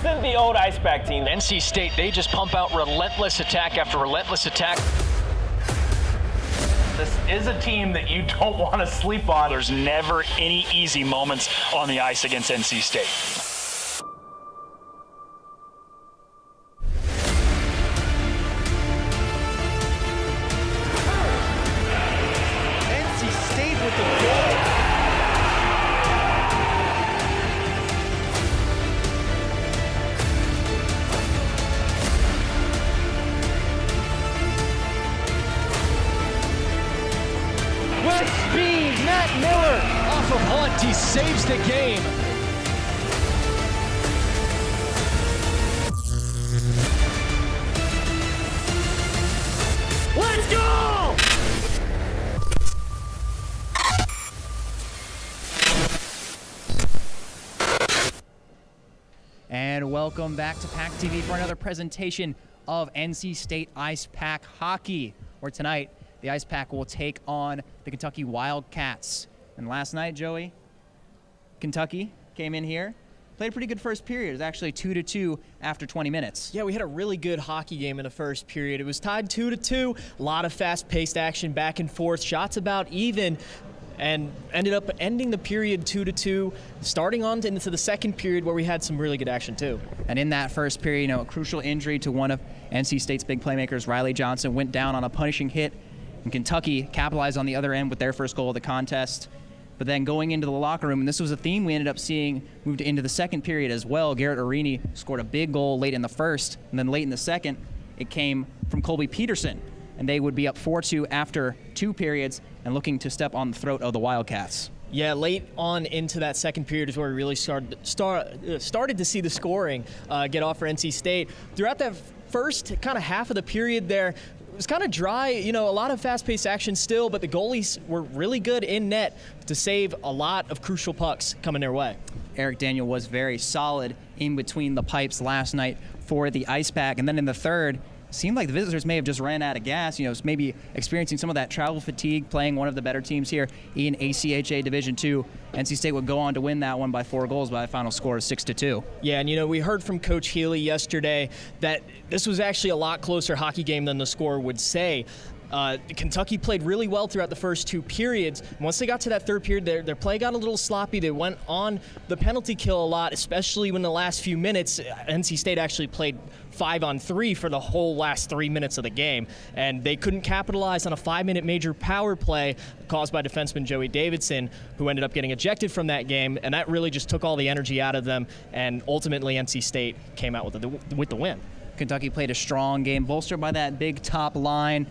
isn't the old Icepack team. NC State, they just pump out relentless attack after relentless attack. This is a team that you don't want to sleep on. There's never any easy moments on the ice against NC State. NC State with the goal. With speed, Matt Miller Off of Hunt, he saves the game. Let's go! And welcome back to PackTV for another presentation of NC State Icepack Hockey, where tonight the Icepack will take on the Kentucky Wildcats. And last night, Joey, Kentucky came in here, played a pretty good first period. It was actually 2-2 after 20 minutes. Yeah, we had a really good hockey game in the first period. It was tied 2-2, a lot of fast-paced action back and forth, shots about even, and ended up ending the period 2-2, starting on into the second period where we had some really good action too. And in that first period, a crucial injury to one of NC State's big playmakers, Riley Johnson, went down on a punishing hit. And Kentucky capitalized on the other end with their first goal of the contest. But then going into the locker room, and this was a theme we ended up seeing moved into the second period as well. Garrett Arini scored a big goal late in the first, and then late in the second, it came from Colby Peterson. And they would be up 4-2 after 2 periods and looking to step on the throat of the Wildcats. Yeah, late on into that second period is where we really started to see the scoring get off for NC State. Throughout that first kind of half of the period there, it was kind of dry, a lot of fast-paced action still, but the goalies were really good in net to save a lot of crucial pucks coming their way. Eric Daniel was very solid in between the pipes last night for the Icepack. And then in the third, seemed like the visitors may have just ran out of gas, maybe experiencing some of that travel fatigue, playing one of the better teams here in ACHA Division II. NC State would go on to win that one by 4 goals by a final score of 6-2. Yeah, and we heard from Coach Healy yesterday that this was actually a lot closer hockey game than the score would say. Kentucky played really well throughout the first 2 periods. Once they got to that third period, their play got a little sloppy. They went on the penalty kill a lot, especially when the last few minutes, NC State actually played 5-on-3 for the whole last 3 minutes of the game. And they couldn't capitalize on a 5-minute major power play caused by defenseman Joey Davidson, who ended up getting ejected from that game. And that really just took all the energy out of them. And ultimately, NC State came out with the win. Kentucky played a strong game, bolstered by that big top line,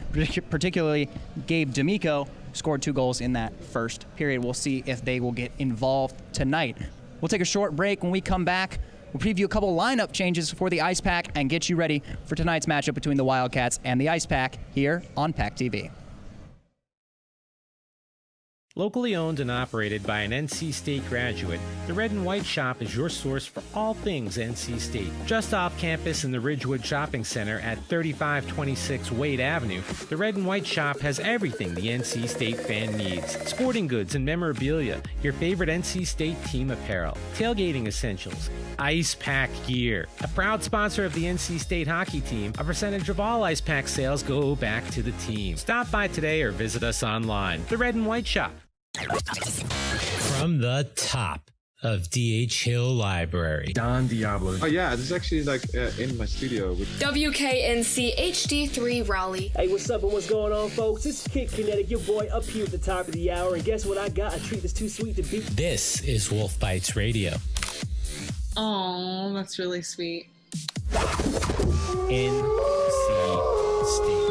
particularly Gabe D'Amico, scored 2 goals in that first period. We'll see if they will get involved tonight. We'll take a short break. When we come back, we'll preview a couple lineup changes for the Icepack and get you ready for tonight's matchup between the Wildcats and the Icepack here on PackTV. Locally owned and operated by an NC State graduate, the Red and White Shop is your source for all things NC State. Just off campus in the Ridgewood Shopping Center at 3526 Wade Avenue, the Red and White Shop has everything the NC State fan needs. Sporting goods and memorabilia, your favorite NC State team apparel, tailgating essentials, Icepack gear. A proud sponsor of the NC State hockey team, a percentage of all Icepack sales go back to the team. Stop by today or visit us online. The Red and White Shop. From the top of D.H. Hill Library. Don Diablo. Oh yeah, this is actually in my studio. WKNC HD3 Raleigh. Hey, what's up and what's going on, folks? It's Kid Kinetic, your boy up here at the top of the hour. And guess what I got? A treat that's too sweet to beat. This is Wolf Bites Radio. Oh, that's really sweet. NC State.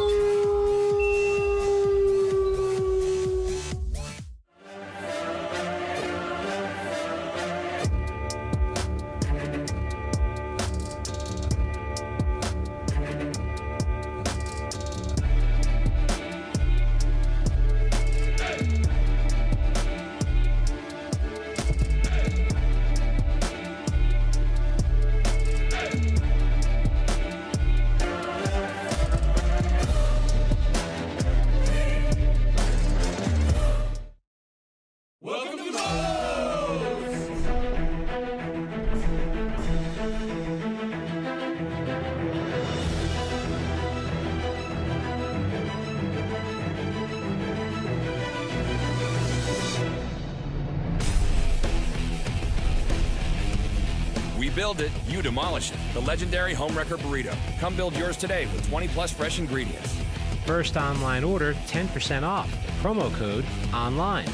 build it, you demolish it. The legendary Homewrecker Burrito. Come build yours today with 20+ fresh ingredients. First online order, 10% off. Promo code ONLINE.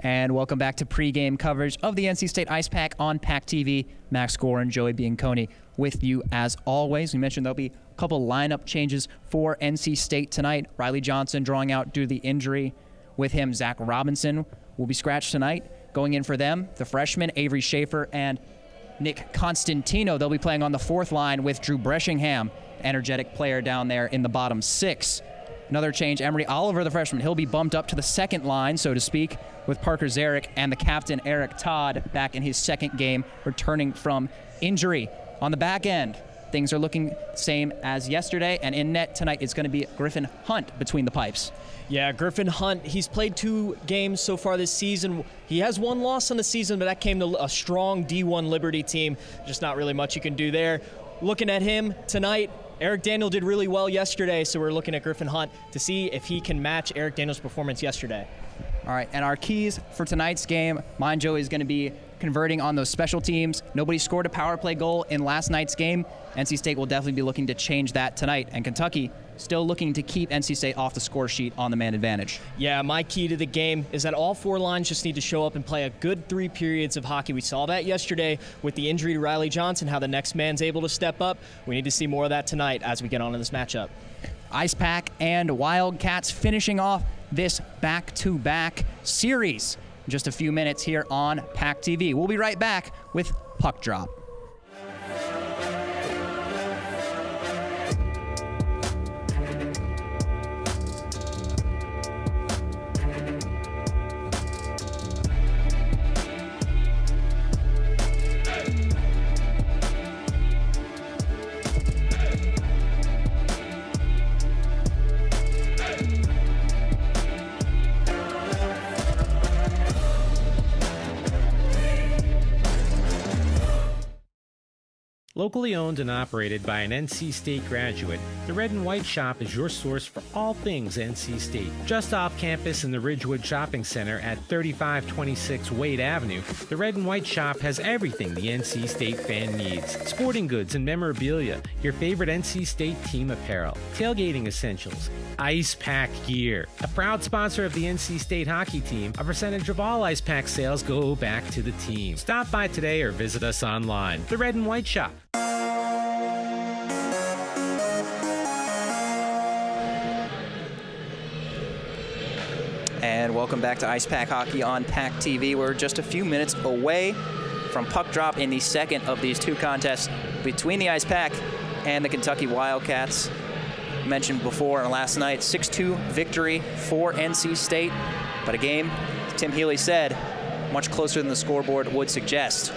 And welcome back to pregame coverage of the NC State Icepack on PackTV. Max Gore and Joey Bianconi with you as always. We mentioned there'll be a couple lineup changes for NC State tonight. Riley Johnson drawing out due to the injury. With him, Zach Robinson will be scratched tonight. Going in for them, the freshmen, Avery Schaefer and Nick Constantino. They'll be playing on the fourth line with Drew Breshingham, energetic player down there in the bottom six. Another change, Emery Oliver, the freshman, he'll be bumped up to the second line, so to speak, with Parker Zarek and the captain, Eric Todd, back in his second game, returning from injury. On the back end, things are looking the same as yesterday, and in net tonight it's going to be Griffin Hunt between the pipes. Yeah, Griffin Hunt, he's played 2 games so far this season. He has 1 loss on the season, but that came to a strong D1 Liberty team. Just not really much you can do there. Looking at him tonight, Eric Daniel did really well yesterday, so we're looking at Griffin Hunt to see if he can match Eric Daniel's performance yesterday. All right, and our keys for tonight's game, mine, Joey, is going to be converting on those special teams. Nobody scored a power play goal in last night's game. NC State will definitely be looking to change that tonight, and Kentucky still looking to keep NC State off the score sheet on the man advantage. Yeah, my key to the game is that all 4 lines just need to show up and play a good 3 periods of hockey. We saw that yesterday with the injury to Riley Johnson, how the next man's able to step up. We need to see more of that tonight as we get on in this matchup. Icepack and Wildcats finishing off this back-to-back series in just a few minutes here on PackTV. We'll be right back with Puck Drop. Locally owned and operated by an NC State graduate, the Red and White Shop is your source for all things NC State. Just off campus in the Ridgewood Shopping Center at 3526 Wade Avenue, the Red and White Shop has everything the NC State fan needs. Sporting goods and memorabilia, your favorite NC State team apparel, tailgating essentials, Icepack gear. A proud sponsor of the NC State hockey team, a percentage of all Icepack sales go back to the team. Stop by today or visit us online. The Red and White Shop. And welcome back to Icepack Hockey on PackTV. We're just a few minutes away from puck drop in the second of these 2 contests between the Icepack and the Kentucky Wildcats. Mentioned before last night, 6-2 victory for NC State, but a game, Tim Healy said, much closer than the scoreboard would suggest.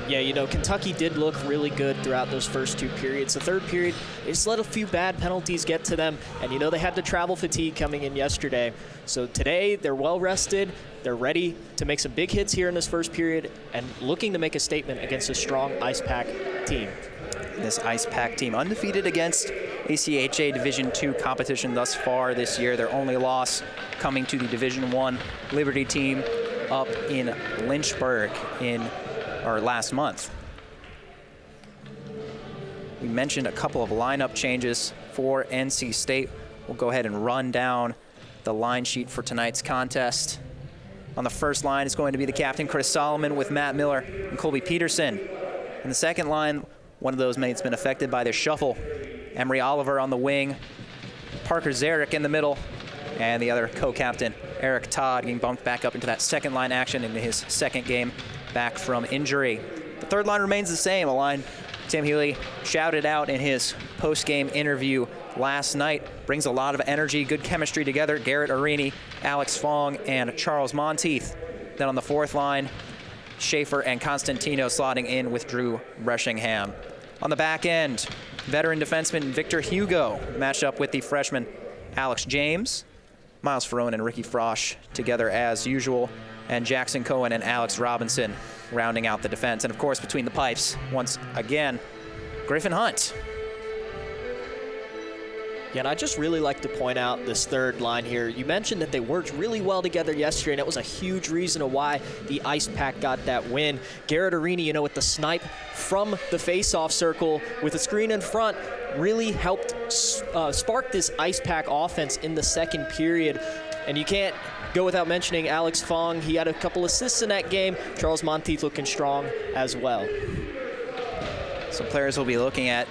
Yeah, you know, Kentucky did look really good throughout those first 2 periods. The third period, they just let a few bad penalties get to them, and you know they had the travel fatigue coming in yesterday. So today, they're well rested. They're ready to make some big hits here in this first period and looking to make a statement against a strong Icepack team. This Icepack team undefeated against ACHA Division II competition thus far this year. Their only loss coming to the Division I Liberty team up in Lynchburg last month. We mentioned a couple of lineup changes for NC State. We'll go ahead and run down the line sheet for tonight's contest. On the first line is going to be the captain, Chris Solomon, with Matt Miller and Colby Peterson. In the second line, one of those mates been affected by the shuffle. Emery Oliver on the wing, Parker Zarek in the middle, and the other co-captain, Eric Todd, getting bumped back up into that second line action into his second game back from injury. The third line remains the same, a line Tim Healy shouted out in his post-game interview last night. Brings a lot of energy, good chemistry together. Garrett Arini, Alex Fong, and Charles Monteith. Then on the fourth line, Schaefer and Constantino slotting in with Drew Breshingham. On the back end, veteran defenseman Victor Hugo matched up with the freshman Alex James. Miles Ferrone and Ricky Frosch together as usual, and Jackson Cohen and Alex Robinson rounding out the defense. And of course, between the pipes, once again, Griffin Hunt. Yeah, and I just really like to point out this third line here. You mentioned that they worked really well together yesterday, and it was a huge reason of why the Icepack got that win. Garrett Arini, with the snipe from the face-off circle with a screen in front, really helped spark this Icepack offense in the second period. And you can't go without mentioning Alex Fong. He had a couple assists in that game. Charles Monteith looking strong as well. Some players we'll be looking at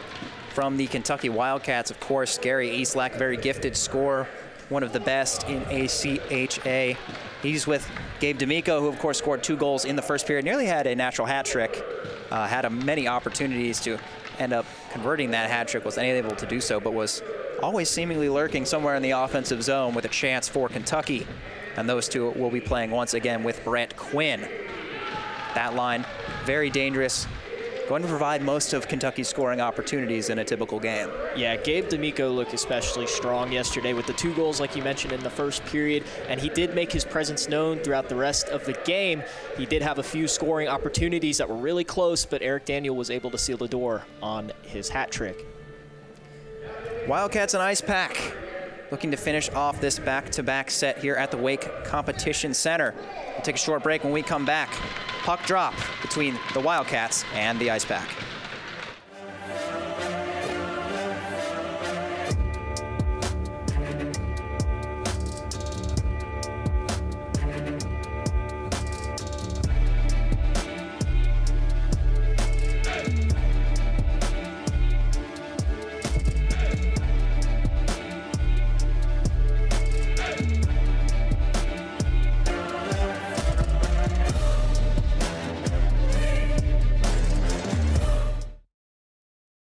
from the Kentucky Wildcats, of course, Gary Eastlack, very gifted scorer, one of the best in ACHA. He's with Gabe D'Amico, who of course scored 2 goals in the first period, nearly had a natural hat trick, had many opportunities to end up converting that hat trick, was unable to do so, but was always seemingly lurking somewhere in the offensive zone with a chance for Kentucky. And those two will be playing once again with Brett Quinn. That line, very dangerous, going to provide most of Kentucky's scoring opportunities in a typical game. Yeah, Gabe D'Amico looked especially strong yesterday with the 2 goals, like you mentioned, in the first period, and he did make his presence known throughout the rest of the game. He did have a few scoring opportunities that were really close, but Eric Daniel was able to seal the door on his hat trick. Wildcats and Icepack looking to finish off this back-to-back set here at the Wake Competition Center. We'll take a short break. When we come back, puck drop between the Wildcats and the Icepack.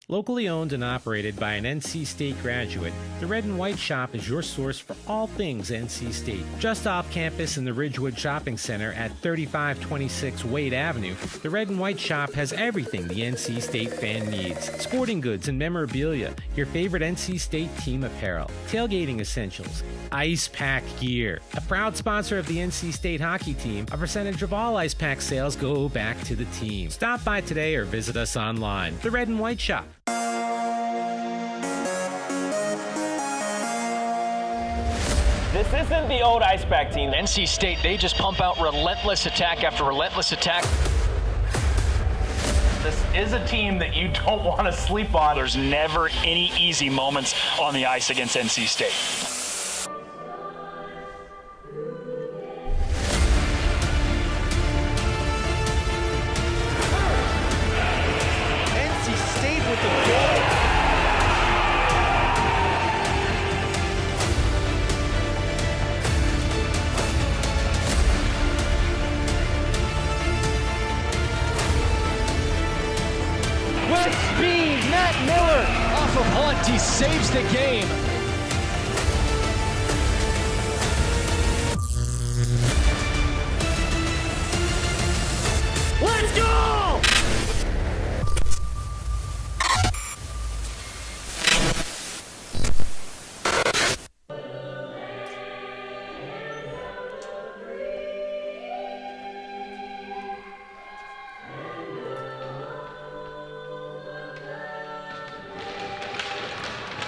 Locally owned and operated by an NC State graduate, the Red and White Shop is your source for all things NC State. Just off campus in the Ridgewood Shopping Center at 3526 Wade Avenue, the Red and White Shop has everything the NC State fan needs. Sporting goods and memorabilia, your favorite NC State team apparel, tailgating essentials, Icepack gear. A proud sponsor of the NC State hockey team, a percentage of all Icepack sales go back to the team. Stop by today or visit us online. The Red and White Shop. This isn't the old Icepack team. NC State, they just pump out relentless attack after relentless attack. This is a team that you don't want to sleep on. There's never any easy moments on the ice against NC State. NC State with the goal. With speed, Matt Miller off of Hunt, he saves the game. Let's go!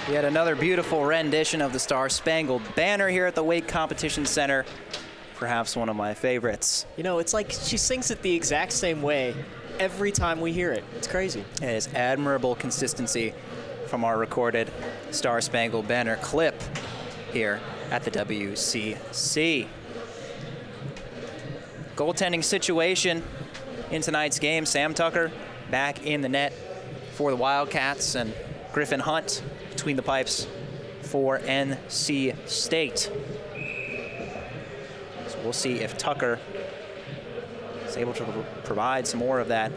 Yet another beautiful rendition of the Star-Spangled Banner here at the Wake Competition Center. Perhaps one of my favorites. It's like she sings it the exact same way every time we hear it. It's crazy. It is admirable consistency from our recorded Star-Spangled Banner clip here at the WCC. Goaltending situation in tonight's game. Sam Tucker back in the net for the Wildcats, and Griffin Hunt between the pipes for NC State. So we'll see if Tucker is able to provide some more of that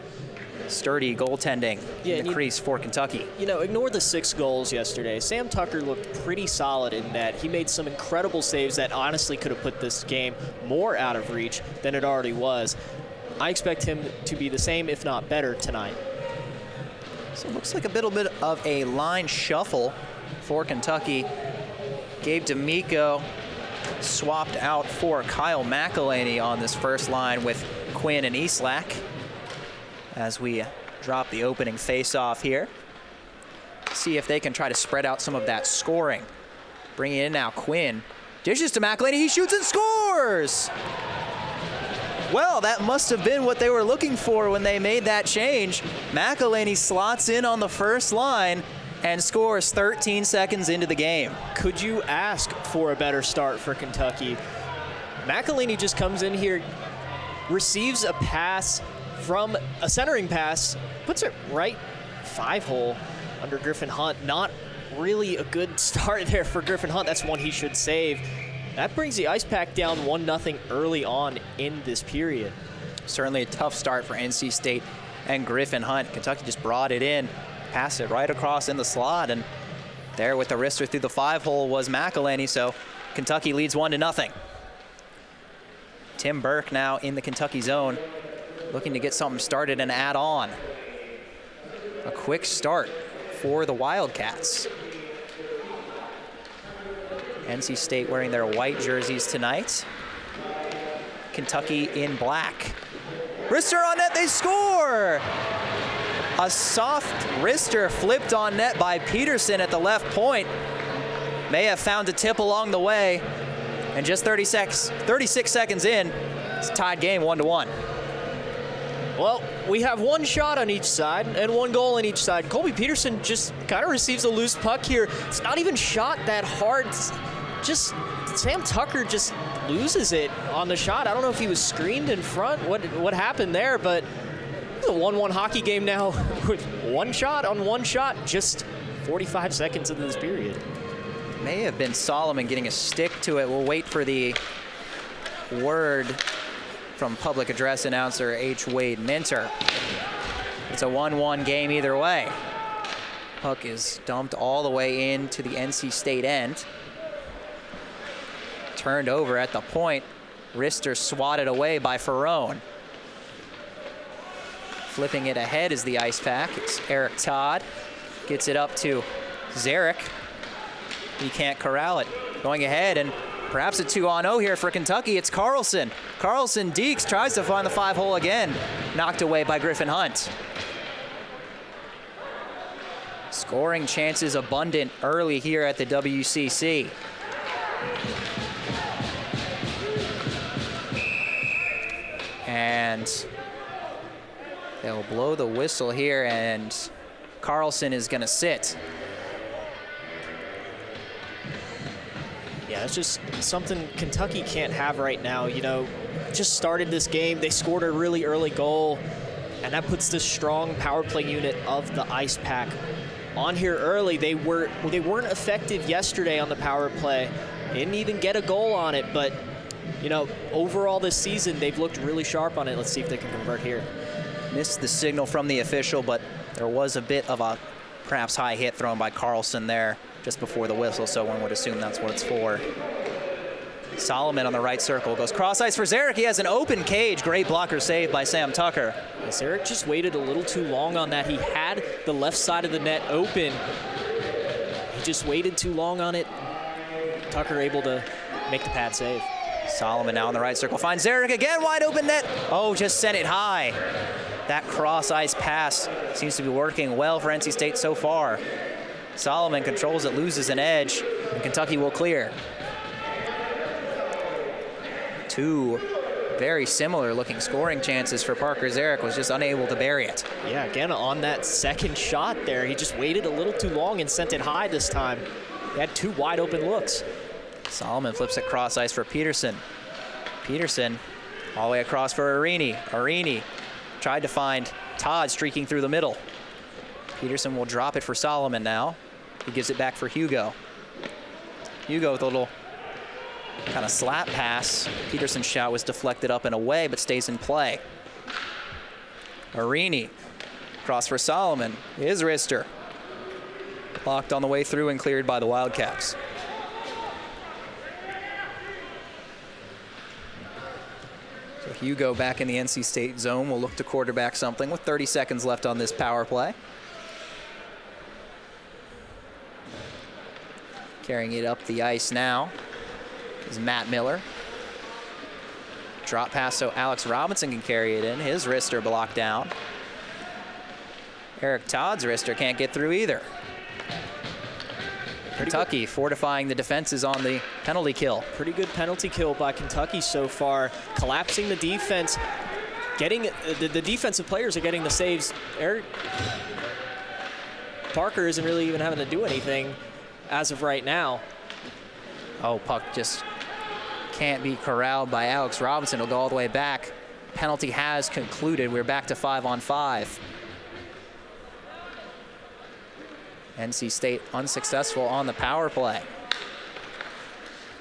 sturdy goaltending in the crease for Kentucky. Ignore the 6 goals yesterday. Sam Tucker looked pretty solid in net. He made some incredible saves that honestly could have put this game more out of reach than it already was. I expect him to be the same, if not better, tonight. So it looks like a little bit of a line shuffle for Kentucky. Gabe D'Amico swapped out for Kyle McElhaney on this first line with Quinn and Eastlack as we drop the opening face-off here. see if they can try to spread out some of that scoring. Bringing in now Quinn. Dishes to McElhaney, he shoots and scores! Well, that must have been what they were looking for when they made that change. McElhaney slots in on the first line and scores 13 seconds into the game. Could you ask for a better start for Kentucky? McElhaney just comes in here, receives a pass from a centering pass, puts it right 5-hole under Griffin Hunt. Not really a good start there for Griffin Hunt. That's one he should save. That brings the Icepack down 1-0 early on in this period. Certainly a tough start for NC State and Griffin Hunt. Kentucky just brought it in, passed it right across in the slot, and there with the wrister through the 5-hole was McElhaney, so Kentucky leads 1-0. Tim Burke now in the Kentucky zone, looking to get something started and add on. A quick start for the Wildcats. NC State wearing their white jerseys tonight. Kentucky in black. Wrister on net, they score! A soft wrister flipped on net by Peterson at the left point. May have found a tip along the way. And just 36 seconds in, it's a tied game 1-1. Well, we have one shot on each side and one goal on each side. Colby Peterson just kind of receives a loose puck here. It's not even shot that hard. Just Sam Tucker just loses it on the shot. I don't know if he was screened in front, what happened there, but it's a 1-1 hockey game now with one shot on one shot, just 45 seconds into this period. May have been Solomon getting a stick to it. We'll wait for the word from public address announcer H. Wade Minter. It's a 1-1 game either way. Puck is dumped all the way into the NC State end. Turned over at the point. Wrister swatted away by Ferrone. Flipping it ahead is the Icepack. It's Eric Todd. Gets it up to Zarek. He can't corral it. Going ahead, and perhaps a 2-on-0 here for Kentucky. It's Carlson. Carlson Deeks tries to find the 5-hole again. Knocked away by Griffin Hunt. Scoring chances abundant early here at the WCC. And they'll blow the whistle here, and Carlson is gonna sit. Yeah, that's just something Kentucky can't have right now. You know, just started this game, they scored a really early goal, and that puts this strong power play unit of the Icepack on here early. They weren't effective yesterday on the power play. They didn't even get a goal on it, but you know, overall this season, they've looked really sharp on it. Let's see if they can convert here. Missed the signal from the official, but there was a bit of a perhaps high hit thrown by Carlson there just before the whistle, so one would assume that's what it's for. Solomon on the right circle goes cross ice for Zarek. He has an open cage. Great blocker save by Sam Tucker. Zarek just waited a little too long on that. He had the left side of the net open. He just waited too long on it. Tucker able to make the pad save. Solomon now in the right circle, finds Zarek again, wide open net. Oh, just sent it high. That cross ice pass seems to be working well for NC State so far. Solomon controls it, loses an edge, and Kentucky will clear. Two very similar looking scoring chances for Parker. Zarek was just unable to bury it. Yeah, again, on that second shot there, he just waited a little too long and sent it high this time. He had two wide open looks. Solomon flips it cross ice for Peterson. Peterson all the way across for Arini. Arini tried to find Todd streaking through the middle. Peterson will drop it for Solomon now. He gives it back for Hugo. Hugo with a little kind of slap pass. Peterson's shot was deflected up and away, but stays in play. Arini cross for Solomon. His wrister. Blocked on the way through and cleared by the Wildcats. So Hugo back in the NC State zone will look to quarterback something with 30 seconds left on this power play. Carrying it up the ice now is Matt Miller. Drop pass so Alex Robinson can carry it in. His wrister blocked down. Eric Todd's wrister can't get through either. Kentucky fortifying the defenses on the penalty kill. Pretty good penalty kill by Kentucky so far, collapsing the defense, getting the defensive players are getting the saves. Eric Parker isn't really even having to do anything as of right now. Oh, puck just can't be corralled by Alex Robinson. It'll go all the way back. Penalty has concluded. We're back to 5-on-5. NC State unsuccessful on the power play.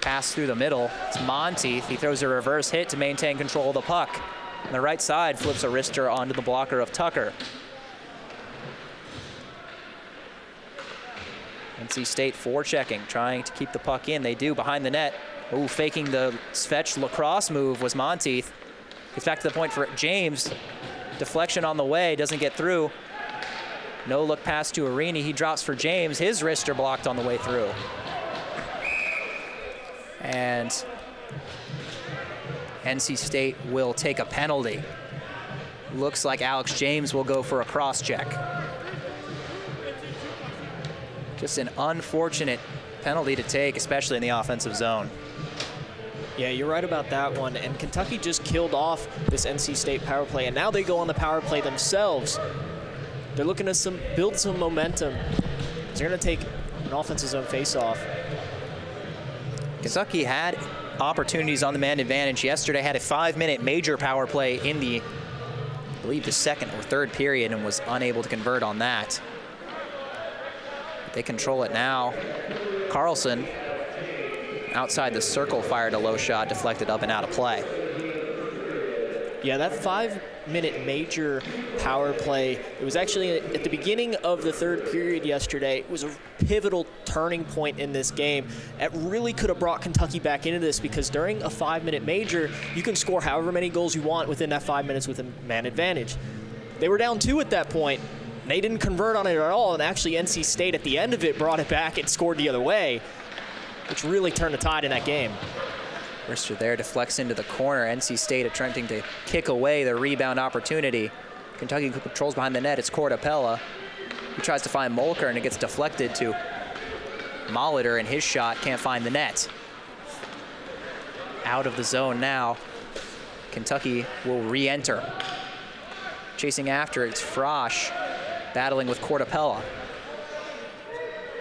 Pass through the middle. It's Monteith. He throws a reverse hit to maintain control of the puck. On the right side, flips a wrister onto the blocker of Tucker. NC State forechecking, trying to keep the puck in. They do behind the net. Oh, faking the Svetch lacrosse move was Monteith. Gets back to the point for James. Deflection on the way, doesn't get through. No look pass to Arini. He drops for James. His wrister blocked on the way through. And NC State will take a penalty. Looks like Alex James will go for a cross check. Just an unfortunate penalty to take, especially in the offensive zone. Yeah, you're right about that one. And Kentucky just killed off this NC State power play, and now they go on the power play themselves. They're looking to build some momentum. They're going to take an offensive zone face-off. Kentucky had opportunities on the man advantage yesterday, had a 5-minute major power play in the, I believe, the second or third period, and was unable to convert on that. They control it now. Carlson, outside the circle, fired a low shot, deflected up and out of play. Yeah, that 5-minute major power play, it was actually at the beginning of the third period yesterday. It was a pivotal turning point in this game. It really could have brought Kentucky back into this, because during a 5-minute major, you can score however many goals you want within that 5 minutes with a man advantage. They were down 2 at that point. They didn't convert on it at all, and actually NC State at the end of it brought it back and scored the other way, which really turned the tide in that game. Wrister there deflects into the corner. NC State attempting to kick away the rebound opportunity. Kentucky controls behind the net. It's Cortapella. He tries to find Molker, and it gets deflected to Molitor, and his shot can't find the net. Out of the zone now. Kentucky will re-enter. Chasing after, it's Frosch battling with Cortapella.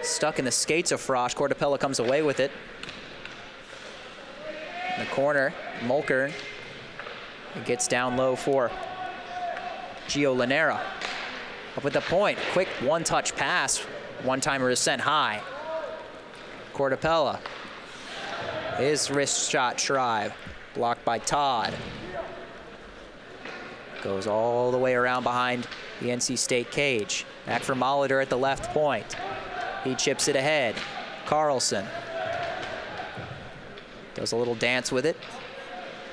Stuck in the skates of Frosch. Cortapella comes away with it. In the corner, Molker. It gets down low for Gio Lanera. Up at the point, quick one-touch pass. One-timer is sent high. Cortapella. His wrist shot try, blocked by Todd. Goes all the way around behind the NC State cage. Back for Molitor at the left point. He chips it ahead. Carlson does a little dance with it.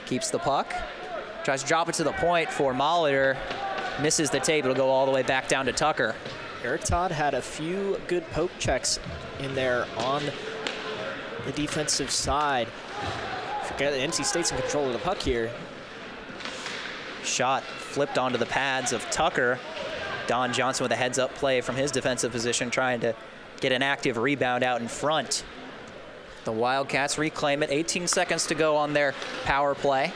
Keeps the puck. Tries to drop it to the point for Molitor. Misses the tape. It'll go all the way back down to Tucker. Eric Todd had a few good poke checks in there on the defensive side. Forget that NC State's in control of the puck here. Shot flipped onto the pads of Tucker. Don Johnson with a heads-up play from his defensive position, trying to get an active rebound out in front. The Wildcats reclaim it. 18 seconds to go on their power play.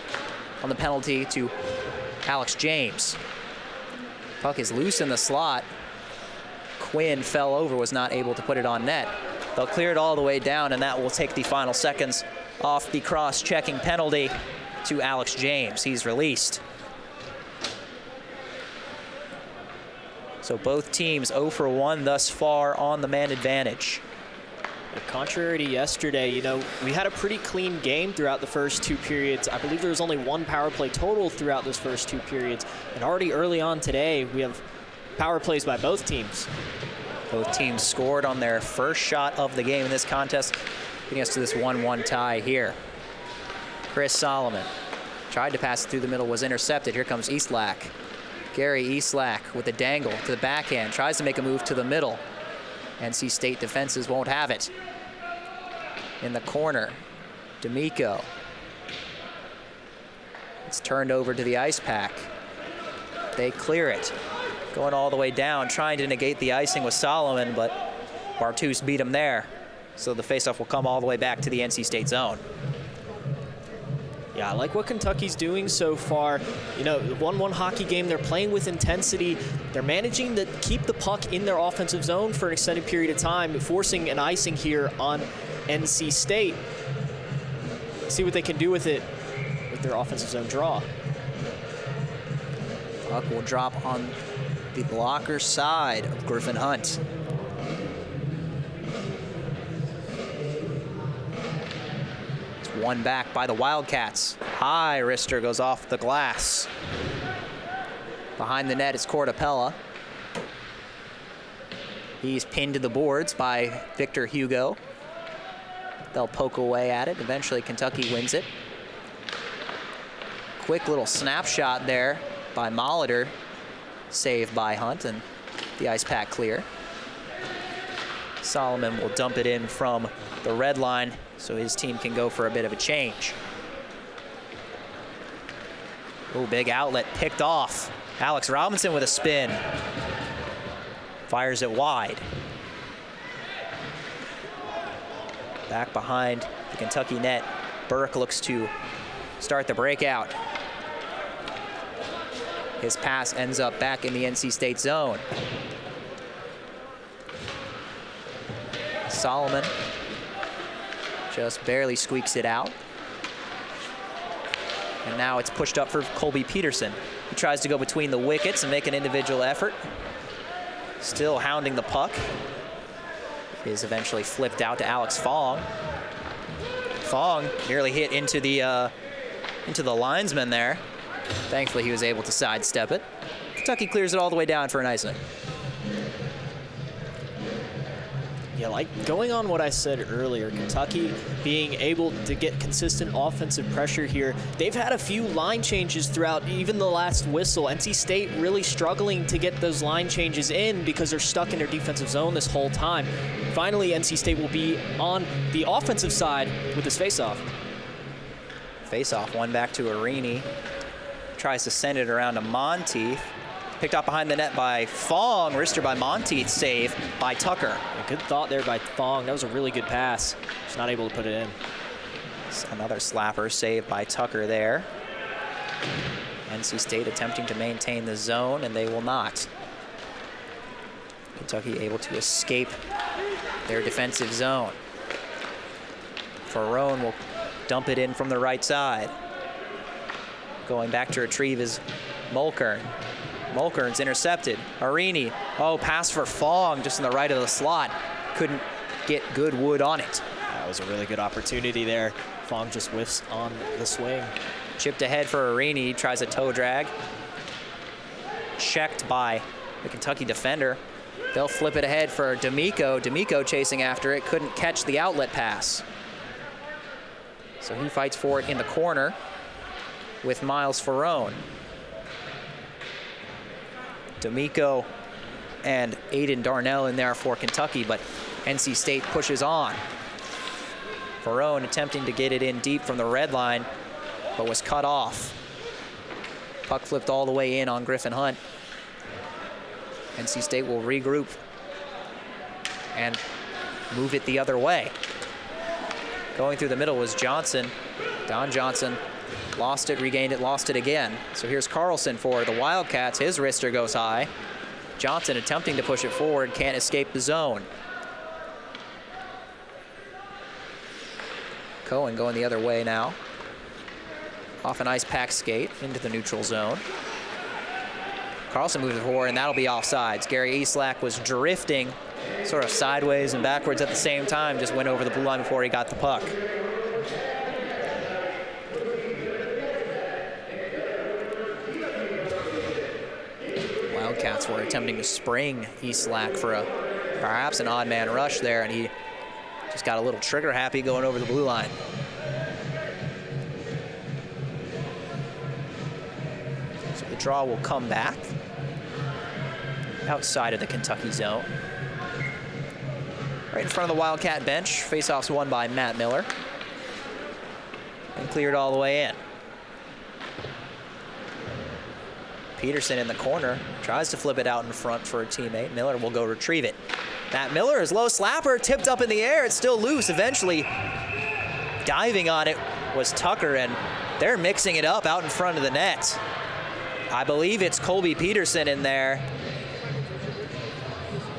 On the penalty to Alex James. Puck is loose in the slot. Quinn fell over, was not able to put it on net. They'll clear it all the way down, and that will take the final seconds off the cross-checking penalty to Alex James. He's released. So both teams 0 for 1 thus far on the man advantage. Contrary to yesterday, you know, we had a pretty clean game throughout the first 2 periods. I believe there was only 1 power play total throughout those first 2 periods. And already early on today, we have power plays by both teams. Both teams scored on their first shot of the game in this contest, getting us to this 1-1 tie here. Chris Solomon tried to pass it through the middle, was intercepted. Here comes Eastlack. Gary Eastlack with a dangle to the backhand, tries to make a move to the middle. NC State defenses won't have it. In the corner, D'Amico. It's turned over to the Icepack. They clear it. Going all the way down, trying to negate the icing with Solomon, but Bartus beat him there. So the faceoff will come all the way back to the NC State zone. Yeah, I like what Kentucky's doing so far. You know, 1-1 hockey game, they're playing with intensity. They're managing to keep the puck in their offensive zone for an extended period of time, forcing an icing here on NC State. See what they can do with it with their offensive zone draw. Puck will drop on the blocker side of Griffin Hunt. One back by the Wildcats. High wrister goes off the glass. Behind the net is Cortapella. He's pinned to the boards by Victor Hugo. They'll poke away at it. Eventually Kentucky wins it. Quick little snapshot there by Molitor. Saved by Hunt, and the ice pack clear. Solomon will dump it in from the red line so his team can go for a bit of a change. Oh, big outlet picked off. Alex Robinson with a spin. Fires it wide. Back behind the Kentucky net. Burke looks to start the breakout. His pass ends up back in the NC State zone. Solomon just barely squeaks it out. And now it's pushed up for Colby Peterson. He tries to go between the wickets and make an individual effort. Still hounding the puck. It is eventually flipped out to Alex Fong. Fong nearly hit into the linesman there. Thankfully, he was able to sidestep it. Kentucky clears it all the way down for an icing. Yeah, like going on what I said earlier, Kentucky being able to get consistent offensive pressure here. They've had a few line changes throughout even the last whistle. NC State really struggling to get those line changes in because they're stuck in their defensive zone this whole time. Finally, NC State will be on the offensive side with this faceoff. Faceoff, one back to Arini. Tries to send it around to Monteith. Picked up behind the net by Fong. Wrister by Monteith, save by Tucker. A good thought there by Fong. That was a really good pass. Just not able to put it in. Another slapper saved by Tucker there. NC State attempting to maintain the zone, and they will not. Kentucky able to escape their defensive zone. Ferrone will dump it in from the right side. Going back to retrieve is Mulkern. Mulkern's intercepted. Arini, pass for Fong just in the right of the slot. Couldn't get good wood on it. That was a really good opportunity there. Fong just whiffs on the swing. Chipped ahead for Arini, tries a toe drag. Checked by the Kentucky defender. They'll flip it ahead for D'Amico. D'Amico chasing after it, couldn't catch the outlet pass. So he fights for it in the corner with Miles Ferrone. D'Amico and Aiden Darnell in there for Kentucky, but NC State pushes on. Ferrone attempting to get it in deep from the red line, but was cut off. Puck flipped all the way in on Griffin Hunt. NC State will regroup and move it the other way. Going through the middle was Johnson. Don Johnson lost it, regained it, lost it again. So here's Carlson for the Wildcats. His wrister goes high. Johnson attempting to push it forward, can't escape the zone. Cohen going the other way now. Off an ice pack skate into the neutral zone. Carlson moves it forward, and that'll be offsides. Gary Eastlack was drifting sort of sideways and backwards at the same time, just went over the blue line before he got the puck. Wildcats were attempting to spring Eastlack for perhaps an odd man rush there, and he just got a little trigger happy going over the blue line. So the draw will come back outside of the Kentucky zone. Right in front of the Wildcat bench. Faceoff's won by Matt Miller. And cleared all the way in. Peterson in the corner. Tries to flip it out in front for a teammate. Miller will go retrieve it. Matt Miller is low slapper, tipped up in the air. It's still loose. Eventually diving on it was Tucker, and they're mixing it up out in front of the net. I believe it's Colby Peterson in there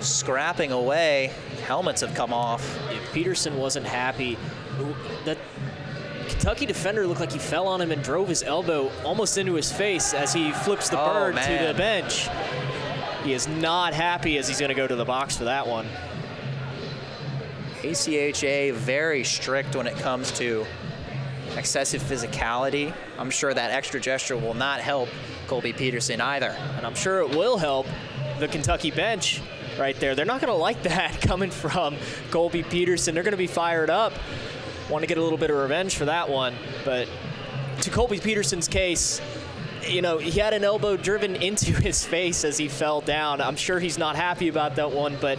scrapping away. Helmets have come off. If Peterson wasn't happy, that Kentucky defender looked like he fell on him and drove his elbow almost into his face as he flips the bird to the bench. He is not happy as he's going to go to the box for that one. ACHA very strict when it comes to excessive physicality. I'm sure that extra gesture will not help Colby Peterson either. And I'm sure it will help the Kentucky bench right there. They're not going to like that coming from Colby Peterson. They're going to be fired up, want to get a little bit of revenge for that one. But to Colby Peterson's case, you know, he had an elbow driven into his face as he fell down. I'm sure he's not happy about that one, but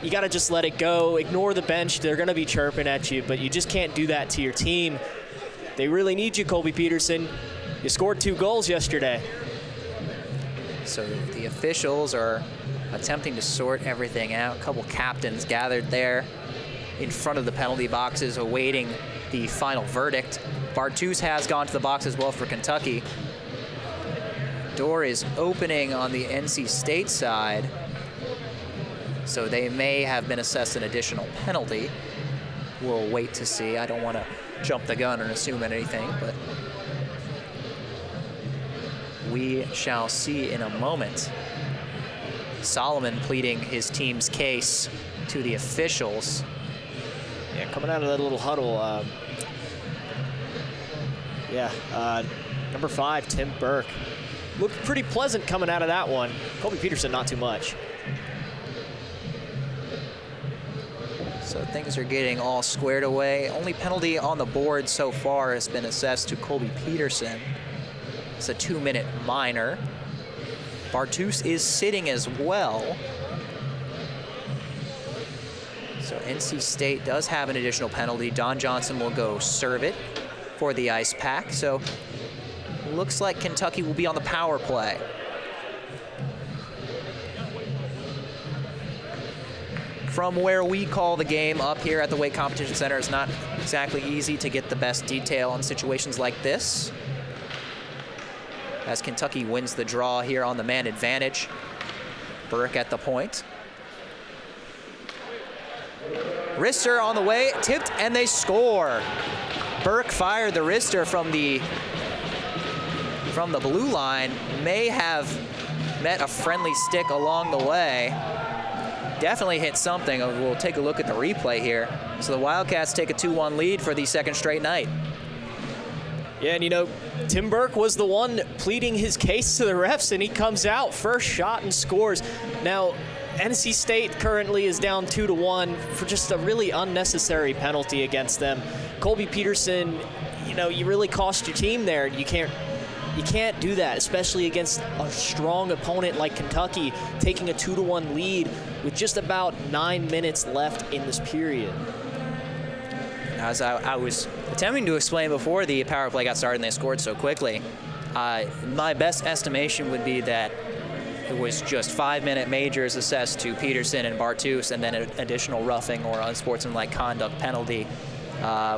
you got to just let it go. Ignore the bench. They're going to be chirping at you, but you just can't do that to your team. They really need you, Colby Peterson. You scored 2 goals yesterday. So the officials are attempting to sort everything out. A couple captains gathered there in front of the penalty boxes awaiting the final verdict. Bartus has gone to the box as well for Kentucky. Door is opening on the NC State side, so they may have been assessed an additional penalty. We'll wait to see. I don't want to jump the gun and assume anything, but we shall see in a moment. Solomon pleading his team's case to the officials. Yeah, coming out of that little huddle. Number 5, Tim Burke. Looked pretty pleasant coming out of that one. Colby Peterson, not too much. So things are getting all squared away. Only penalty on the board so far has been assessed to Colby Peterson. It's a 2-minute minor. Bartus is sitting as well. So NC State does have an additional penalty. Don Johnson will go serve it for the Icepack. So looks like Kentucky will be on the power play. From where we call the game up here at the Weight Competition Center, it's not exactly easy to get the best detail on situations like this, as Kentucky wins the draw here on the man advantage. Burke at the point. Wrister on the way, tipped, and they score. Burke fired the wrister from the blue line. May have met a friendly stick along the way. Definitely hit something. We'll take a look at the replay here. So the Wildcats take a 2-1 lead for the second straight night. Yeah, and you know, Tim Burke was the one pleading his case to the refs, and he comes out first shot and scores. Now, NC State currently is down 2-1 for just a really unnecessary penalty against them. Colby Peterson, you know, you really cost your team there. You can't do that, especially against a strong opponent like Kentucky, taking a 2-1 lead with just about 9 minutes left in this period. As I was attempting to explain before the power play got started and they scored so quickly, my best estimation would be that it was just 5-minute majors assessed to Peterson and Bartus, and then an additional roughing or unsportsmanlike conduct penalty,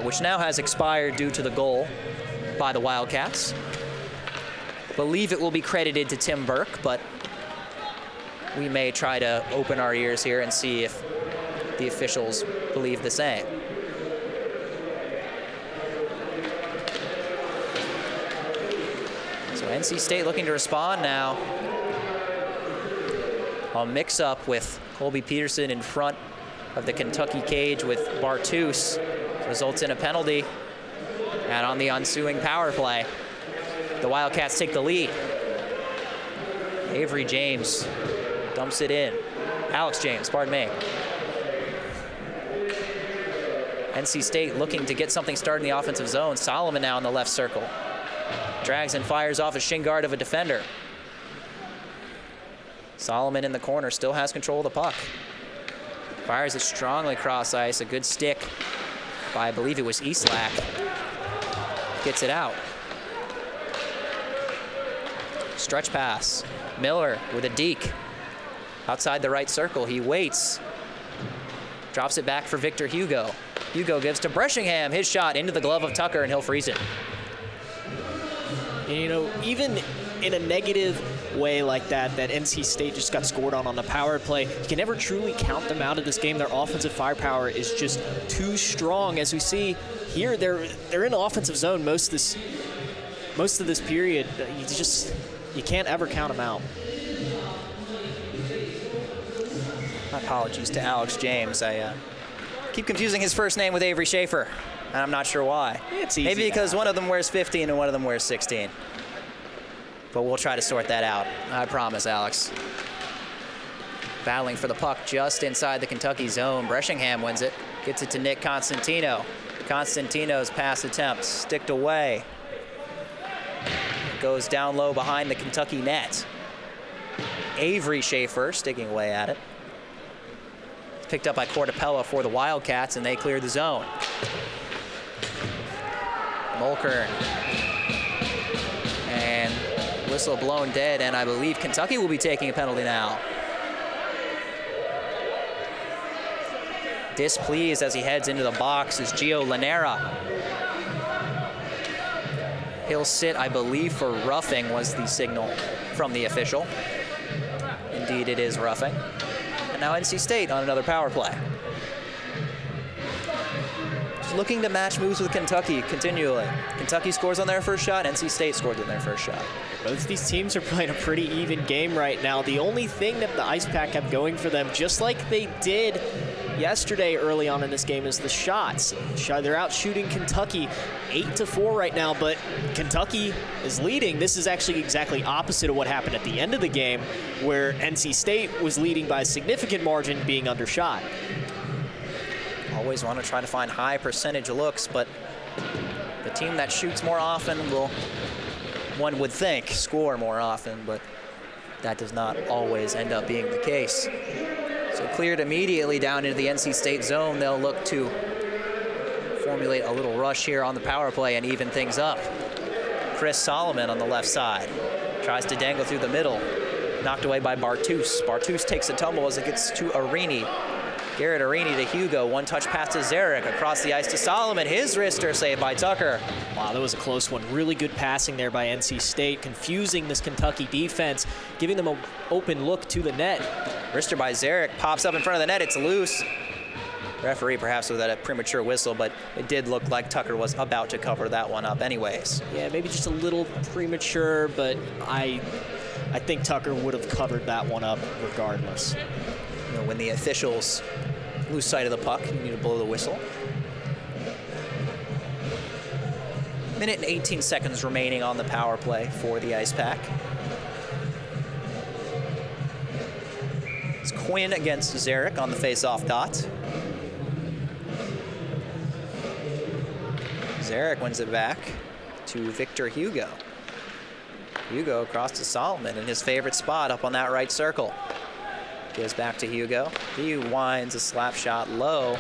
which now has expired due to the goal by the Wildcats. Believe it will be credited to Tim Burke, but we may try to open our ears here and see if the officials believe the same. So NC State looking to respond now. A mix-up with Colby Peterson in front of the Kentucky cage with Bartus results in a penalty. And on the ensuing power play, the Wildcats take the lead. Avery James dumps it in. Alex James, pardon me. NC State looking to get something started in the offensive zone. Solomon now in the left circle. Drags and fires off a shin guard of a defender. Solomon in the corner still has control of the puck. Fires it strongly cross ice. A good stick by, I believe it was Eastlack. Gets it out. Stretch pass. Miller with a deke. Outside the right circle, he waits. Drops it back for Victor Hugo. Hugo gives to Breshingham. His shot into the glove of Tucker, and he'll freeze it. And, you know, even in a negative way like that NC State just got scored on the power play, you can never truly count them out of this game. Their offensive firepower is just too strong. As we see here, they're in the offensive zone most of this period. You can't ever count them out. My apologies to Alex James. I keep confusing his first name with Avery Schaefer, and I'm not sure why. It's easy. Maybe because one of them wears 15 and one of them wears 16. But we'll try to sort that out. I promise, Alex. Battling for the puck just inside the Kentucky zone. Breshingham wins it. Gets it to Nick Constantino. Constantino's pass attempt sticked away. Goes down low behind the Kentucky net. Avery Schaefer sticking away at it. It's picked up by Cortapella for the Wildcats, and they clear the zone. Mulkern. And whistle blown dead, and I believe Kentucky will be taking a penalty now. Displeased as he heads into the box is Gio Lanera. He'll sit, I believe, for roughing was the signal from the official. Indeed, it is roughing. And now NC State on another power play. Just looking to match moves with Kentucky continually. Kentucky scores on their first shot, NC State scores on their first shot. Both these teams are playing a pretty even game right now. The only thing that the Icepack have going for them, just like they did yesterday early on in this game, is the shots. They're out shooting Kentucky 8-4 right now, but Kentucky is leading. This is actually exactly opposite of what happened at the end of the game, where NC State was leading by a significant margin, being undershot. Always want to try to find high percentage looks, but the team that shoots more often will, one would think, score more often, but that does not always end up being the case. So cleared immediately down into the NC State zone. They'll look to formulate a little rush here on the power play and even things up. Chris Solomon on the left side. Tries to dangle through the middle. Knocked away by Bartus. Bartus takes a tumble as it gets to Arini. Garrett Arini to Hugo. One touch pass to Zarek. Across the ice to Solomon. His wrister saved by Tucker. Wow, that was a close one. Really good passing there by NC State, confusing this Kentucky defense, giving them an open look to the net. Wrister by Zarek pops up in front of the net. It's loose. Referee perhaps with a premature whistle, but it did look like Tucker was about to cover that one up anyways. Yeah, maybe just a little premature, but I think Tucker would have covered that one up regardless. You know, when the officials lose sight of the puck, you need to blow the whistle. Minute and 18 seconds remaining on the power play for the Icepack. It's Quinn against Zarek on the face-off dot. Zarek wins it back to Victor Hugo. Hugo across to Solomon in his favorite spot up on that right circle. Gives back to Hugo. He winds a slap shot low.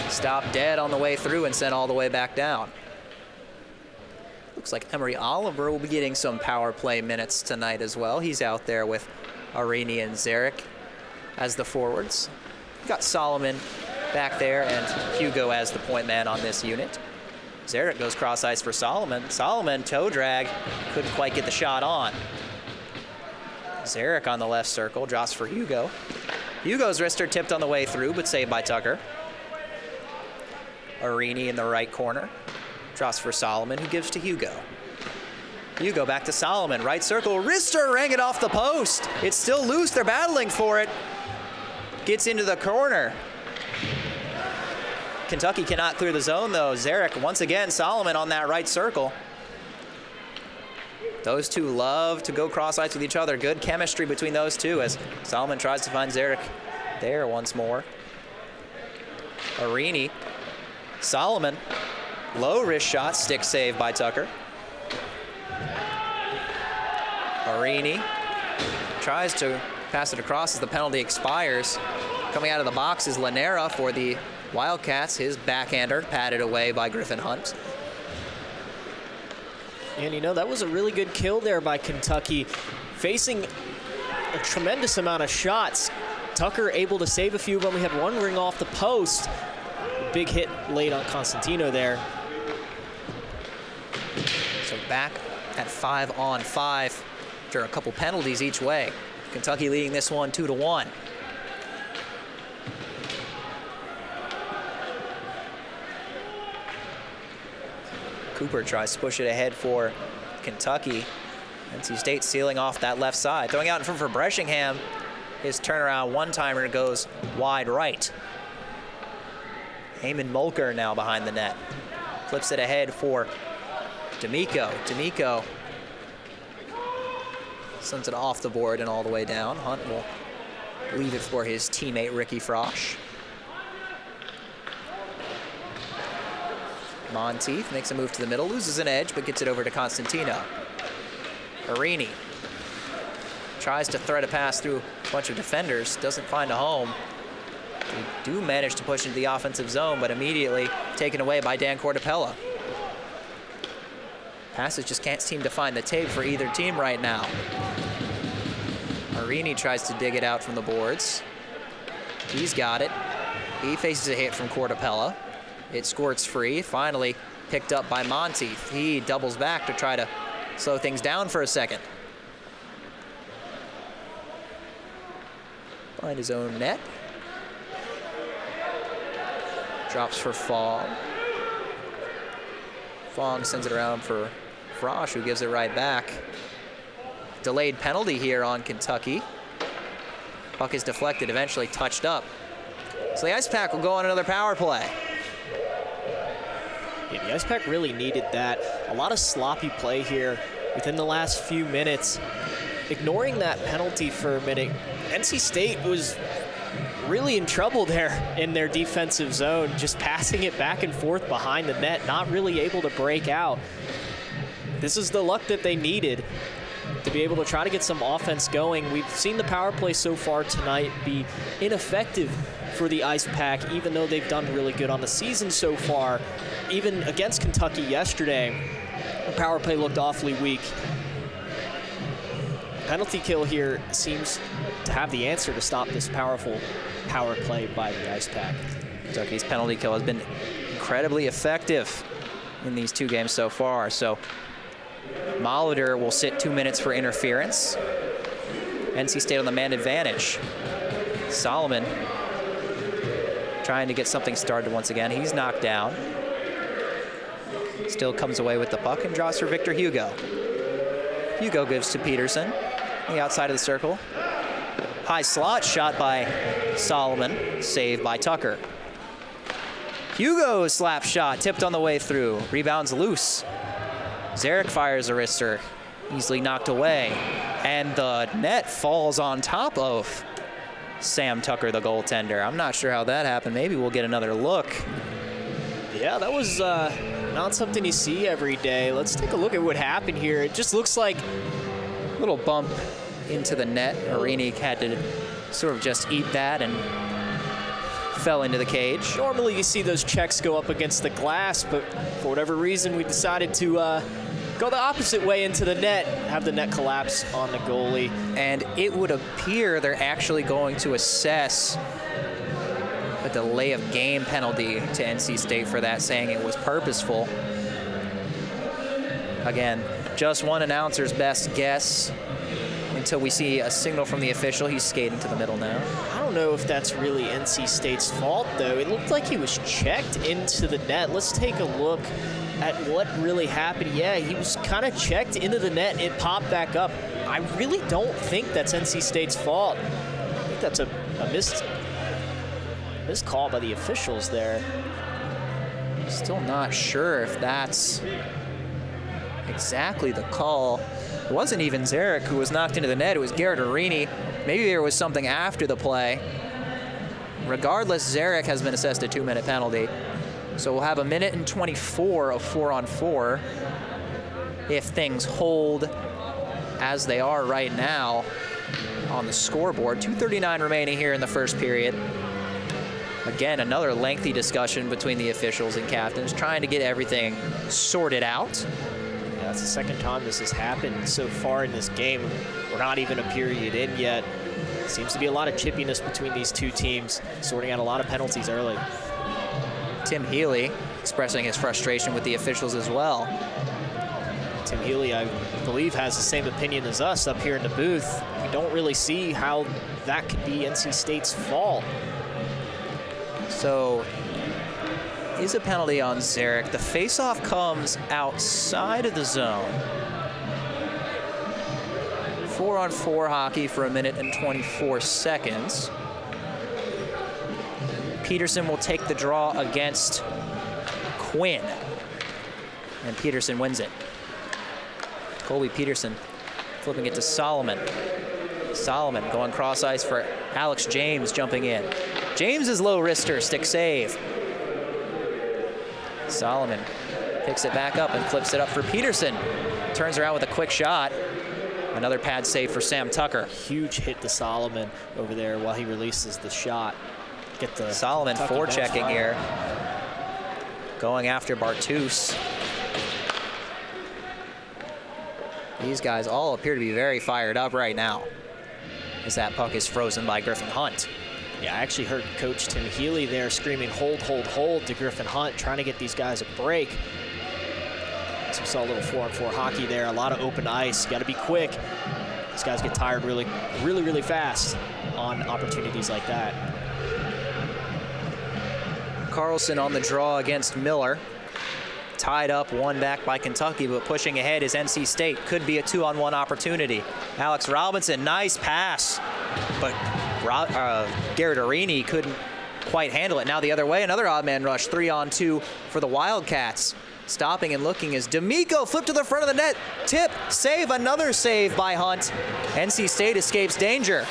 Stopped dead on the way through and sent all the way back down. Looks like Emery Oliver will be getting some power play minutes tonight as well. He's out there with Arini and Zarek as the forwards. Got Solomon back there and Hugo as the point man on this unit. Zarek goes cross ice for Solomon. Solomon toe drag, couldn't quite get the shot on. Zarek on the left circle, drops for Hugo. Hugo's wrister tipped on the way through, but saved by Tucker. Arini in the right corner. Drops for Solomon, who gives to Hugo. Hugo back to Solomon, right circle. Wrister rang it off the post. It's still loose, they're battling for it. Gets into the corner. Kentucky cannot clear the zone though. Zarek, once again, Solomon on that right circle. Those two love to go cross ice with each other. Good chemistry between those two as Solomon tries to find Zarek there once more. Arini, Solomon, low wrist shot, stick save by Tucker. Arini tries to pass it across as the penalty expires. Coming out of the box is Lanera for the Wildcats. His backhander patted away by Griffin Hunt. And you know, that was a really good kill there by Kentucky, facing a tremendous amount of shots. Tucker able to save a few of them. We had one ring off the post. Big hit late on Constantino there. So back at 5-on-5 after a couple penalties each way. Kentucky leading this one 2-1. Cooper tries to push it ahead for Kentucky. NC State sealing off that left side. Throwing out in front for Breshingham. His turnaround one-timer goes wide right. Eamon Mulker now behind the net. Flips it ahead for D'Amico. D'Amico sends it off the board and all the way down. Hunt will leave it for his teammate Ricky Frosch. Monteith makes a move to the middle, loses an edge, but gets it over to Constantino. Arini tries to thread a pass through a bunch of defenders, doesn't find a home. They do manage to push into the offensive zone, but immediately taken away by Dan Cortapella. Passes just can't seem to find the tape for either team right now. Arini tries to dig it out from the boards. He's got it. He faces a hit from Cortapella. It squirts free, finally picked up by Monteith. He doubles back to try to slow things down for a second. Find his own net. Drops for Fong. Fong sends it around for Frosch, who gives it right back. Delayed penalty here on Kentucky. Puck is deflected, eventually touched up. So the Icepack will go on another power play. Yeah, the Icepack really needed that. A lot of sloppy play here within the last few minutes. Ignoring that penalty for a minute, NC State was really in trouble there in their defensive zone, just passing it back and forth behind the net, not really able to break out. This is the luck that they needed to be able to try to get some offense going. We've seen the power play so far tonight be ineffective for the Icepack, even though they've done really good on the season so far. Even against Kentucky yesterday, the power play looked awfully weak. Penalty kill here seems to have the answer to stop this powerful power play by the Icepack. Kentucky's penalty kill has been incredibly effective in these two games so far. So Molitor will sit 2 minutes for interference. NC State on the man advantage. Solomon trying to get something started once again. He's knocked down. Still comes away with the puck and draws for Victor Hugo. Hugo gives to Peterson on the outside of the circle. High slot shot by Solomon, saved by Tucker. Hugo's slap shot tipped on the way through. Rebounds loose. Zarek fires a wrister, easily knocked away. And the net falls on top of Sam Tucker, the goaltender. I'm not sure how that happened. Maybe we'll get another look. Yeah, that was not something you see every day. Let's take a look at what happened here. It just looks like a little bump into the net. Arini had to sort of just eat that and fell into the cage. Normally you see those checks go up against the glass, but for whatever reason we decided to go the opposite way into the net, have the net collapse on the goalie. And it would appear they're actually going to assess a delay of game penalty to NC State for that, saying it was purposeful. Again, just one announcer's best guess until we see a signal from the official. He's skating to the middle now. I don't know if that's really NC State's fault, though. It looked like he was checked into the net. Let's take a look at what really happened. Yeah, he was kind of checked into the net. It popped back up. I really don't think that's NC State's fault. I think that's a missed call by the officials there. Still not sure if that's exactly the call. It wasn't even Zarek who was knocked into the net. It was Garrett Arini. Maybe there was something after the play. Regardless, Zarek has been assessed a 2-minute penalty. So we'll have 1:24 of 4-on-4 if things hold as they are right now on the scoreboard. 2:39 remaining here in the first period. Again, another lengthy discussion between the officials and captains, trying to get everything sorted out. Yeah, that's the second time this has happened so far in this game. We're not even a period in yet. Seems to be a lot of chippiness between these two teams, sorting out a lot of penalties early. Tim Healy expressing his frustration with the officials as well. Tim Healy, I believe, has the same opinion as us up here in the booth. We don't really see how that could be NC State's fault. So, is a penalty on Zarek. The faceoff comes outside of the zone. 4-on-4 hockey for 1 minute and 24 seconds. Peterson will take the draw against Quinn. And Peterson wins it. Colby Peterson flipping it to Solomon. Solomon going cross ice for Alex James jumping in. James's low wrister, stick save. Solomon picks it back up and flips it up for Peterson. Turns around with a quick shot. Another pad save for Sam Tucker. Huge hit to Solomon over there while he releases the shot. Get the Solomon forechecking here. Going after Bartus. These guys all appear to be very fired up right now as that puck is frozen by Griffin Hunt. Yeah, I actually heard Coach Tim Healy there screaming, hold, hold, hold to Griffin Hunt, trying to get these guys a break. So we saw a little 4-on-4 hockey there, a lot of open ice. You got to be quick. These guys get tired really, really, really fast on opportunities like that. Carlson on the draw against Miller. Tied up, one back by Kentucky, but pushing ahead is NC State. Could be a 2-on-1 opportunity. Alex Robinson, nice pass, but Garrett Arini couldn't quite handle it. Now the other way, another odd man rush, 3-on-2 for the Wildcats. Stopping and looking is D'Amico, flip to the front of the net, tip, save, another save by Hunt. NC State escapes danger.